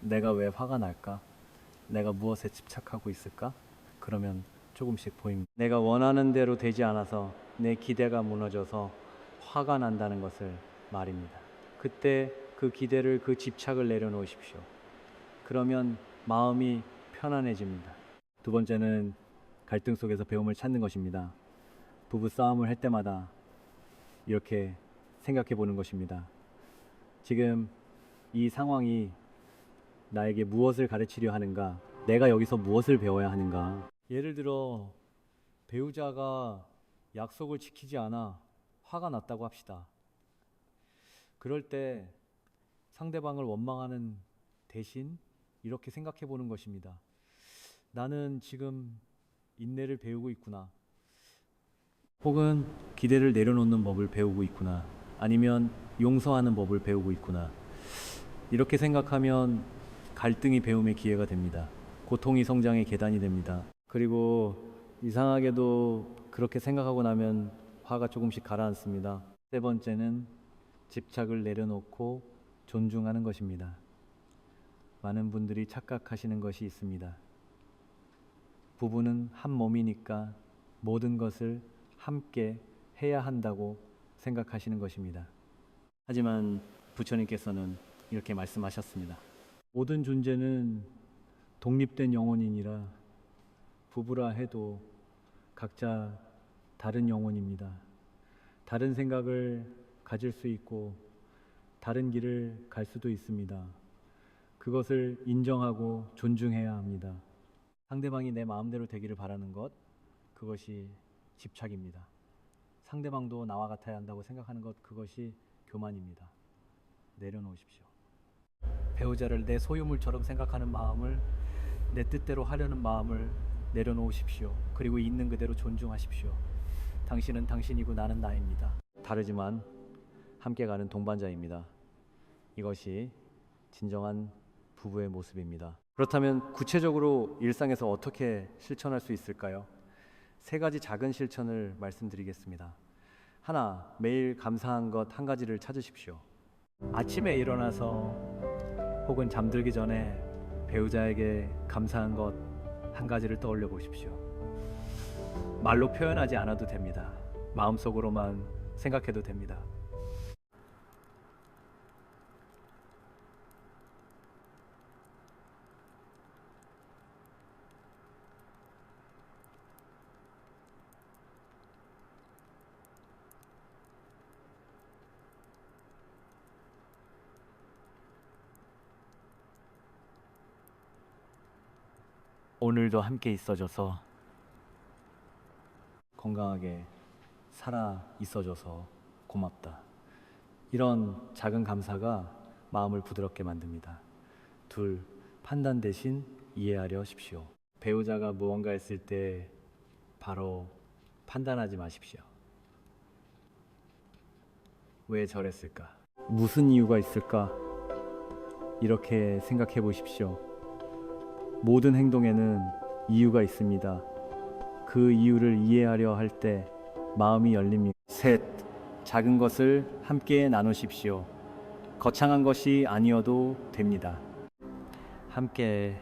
Speaker 1: 내가 왜 화가 날까? 내가 무엇에 집착하고 있을까? 그러면 조금씩 보입니다. 내가 원하는 대로 되지 않아서 내 기대가 무너져서 화가 난다는 것을 말입니다. 그때 그 기대를, 그 집착을 내려놓으십시오. 그러면 마음이 편안해집니다. 두 번째는 갈등 속에서 배움을 찾는 것입니다. 부부 싸움을 할 때마다 이렇게 생각해 보는 것입니다. 지금 이 상황이 나에게 무엇을 가르치려 하는가? 내가 여기서 무엇을 배워야 하는가? 예를 들어 배우자가 약속을 지키지 않아 화가 났다고 합시다. 그럴 때 상대방을 원망하는 대신 이렇게 생각해 보는 것입니다. 나는 지금 인내를 배우고 있구나. 혹은 기대를 내려놓는 법을 배우고 있구나. 아니면 용서하는 법을 배우고 있구나. 이렇게 생각하면 갈등이 배움의 기회가 됩니다. 고통이 성장의 계단이 됩니다. 그리고 이상하게도 그렇게 생각하고 나면 화가 조금씩 가라앉습니다. 세 번째는 집착을 내려놓고 존중하는 것입니다. 많은 분들이 착각하시는 것이 있습니다. 부부는 한 몸이니까 모든 것을 함께 해야 한다고 생각하시는 것입니다. 하지만 부처님께서는 이렇게 말씀하셨습니다. 모든 존재는 독립된 영혼이니라. 부부라 해도 각자 다른 영혼입니다. 다른 생각을 가질 수 있고 다른 길을 갈 수도 있습니다. 그것을 인정하고 존중해야 합니다. 상대방이 내 마음대로 되기를 바라는 것, 그것이 집착입니다. 상대방도 나와 같아야 한다고 생각하는 것, 그것이 교만입니다. 내려놓으십시오. 배우자를 내 소유물처럼 생각하는 마음을, 내 뜻대로 하려는 마음을 내려놓으십시오. 그리고 있는 그대로 존중하십시오. 당신은 당신이고 나는 나입니다. 다르지만 함께 가는 동반자입니다. 이것이 진정한 부부의 모습입니다. 그렇다면 구체적으로 일상에서 어떻게 실천할 수 있을까요? 세 가지 작은 실천을 말씀드리겠습니다. 하나, 매일 감사한 것 한 가지를 찾으십시오. 아침에 일어나서 혹은 잠들기 전에 배우자에게 감사한 것 한 가지를 떠올려 보십시오. 말로 표현하지 않아도 됩니다. 마음속으로만 생각해도 됩니다. 오늘도 함께 있어줘서, 건강하게 살아 있어줘서 고맙다. 이런 작은 감사가 마음을 부드럽게 만듭니다. 둘, 판단 대신 이해하려 하십시오. 배우자가 무언가 했을 때 바로 판단하지 마십시오. 왜 저랬을까? 무슨 이유가 있을까? 이렇게 생각해 보십시오. 모든 행동에는 이유가 있습니다. 그 이유를 이해하려 할 때 마음이 열립니다. 셋, 작은 것을 함께 나누십시오. 거창한 것이 아니어도 됩니다. 함께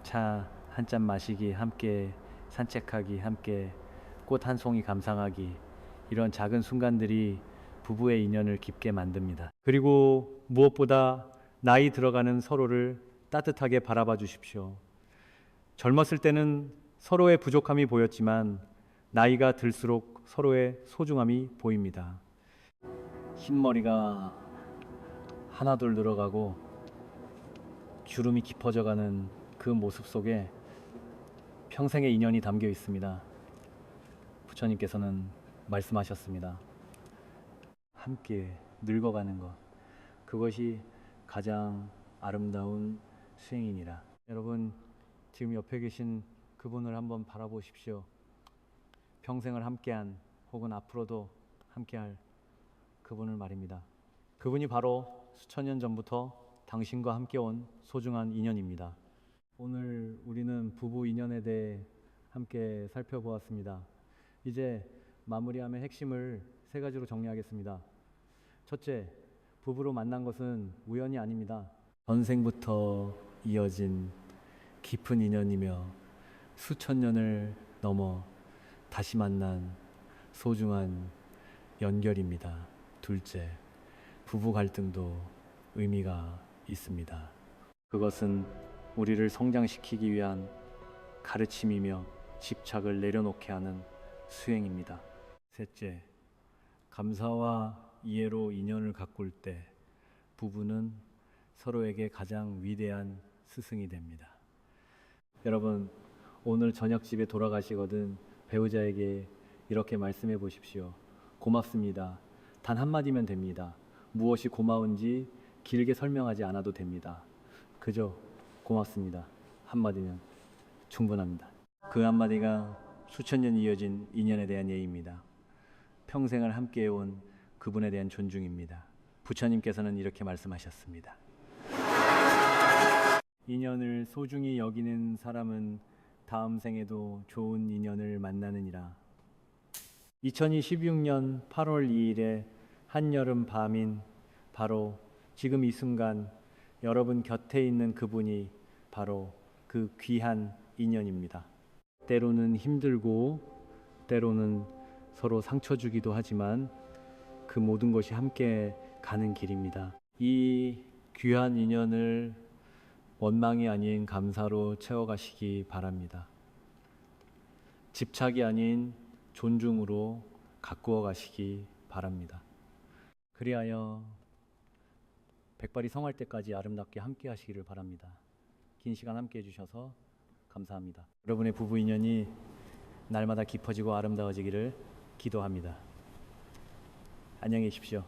Speaker 1: 차 한 잔 마시기, 함께 산책하기, 함께 꽃 한 송이 감상하기, 이런 작은 순간들이 부부의 인연을 깊게 만듭니다. 그리고 무엇보다 나이 들어가는 서로를 따뜻하게 바라봐 주십시오. 젊었을 때는 서로의 부족함이 보였지만 나이가 들수록 서로의 소중함이 보입니다. 흰머리가 하나둘 늘어가고 주름이 깊어져가는 그 모습 속에 평생의 인연이 담겨 있습니다. 부처님께서는 말씀하셨습니다. 함께 늙어가는 것, 그것이 가장 아름다운 수행이니라. 여러분, 지금 옆에 계신 그분을 한번 바라보십시오. 평생을 함께한, 혹은 앞으로도 함께할 그분을 말입니다. 그분이 바로 수천 년 전부터 당신과 함께 온 소중한 인연입니다. 오늘 우리는 부부 인연에 대해 함께 살펴보았습니다. 이제 마무리함의 핵심을 세 가지로 정리하겠습니다. 첫째, 부부로 만난 것은 우연이 아닙니다. 전생부터 이어진 깊은 인연이며 수천 년을 넘어 다시 만난 소중한 연결입니다. 둘째, 부부 갈등도 의미가 있습니다. 그것은 우리를 성장시키기 위한 가르침이며 집착을 내려놓게 하는 수행입니다. 셋째, 감사와 이해로 인연을 가꿀 때 부부는 서로에게 가장 위대한 스승이 됩니다. 여러분, 오늘 저녁 집에 돌아가시거든 배우자에게 이렇게 말씀해 보십시오. 고맙습니다. 단 한마디면 됩니다. 무엇이 고마운지 길게 설명하지 않아도 됩니다. 그저 고맙습니다. 한마디면 충분합니다. 그 한마디가 수천 년 이어진 인연에 대한 예의입니다. 평생을 함께해온 그분에 대한 존중입니다. 부처님께서는 이렇게 말씀하셨습니다. 인연을 소중히 여기는 사람은 다음 생에도 좋은 인연을 만나느니라. 2026년 8월 2일에 한여름 밤인 바로 지금 이 순간 여러분 곁에 있는 그분이 바로 그 귀한 인연입니다. 때로는 힘들고 때로는 서로 상처 주기도 하지만 그 모든 것이 함께 가는 길입니다. 이 귀한 인연을 원망이 아닌 감사로 채워가시기 바랍니다. 집착이 아닌 존중으로 가꾸어 가시기 바랍니다. 그리하여 백발이 성할 때까지 아름답게 함께 하시기를 바랍니다. 긴 시간 함께 해주셔서 감사합니다. 여러분의 부부 인연이 날마다 깊어지고 아름다워지기를 기도합니다. 안녕히 계십시오.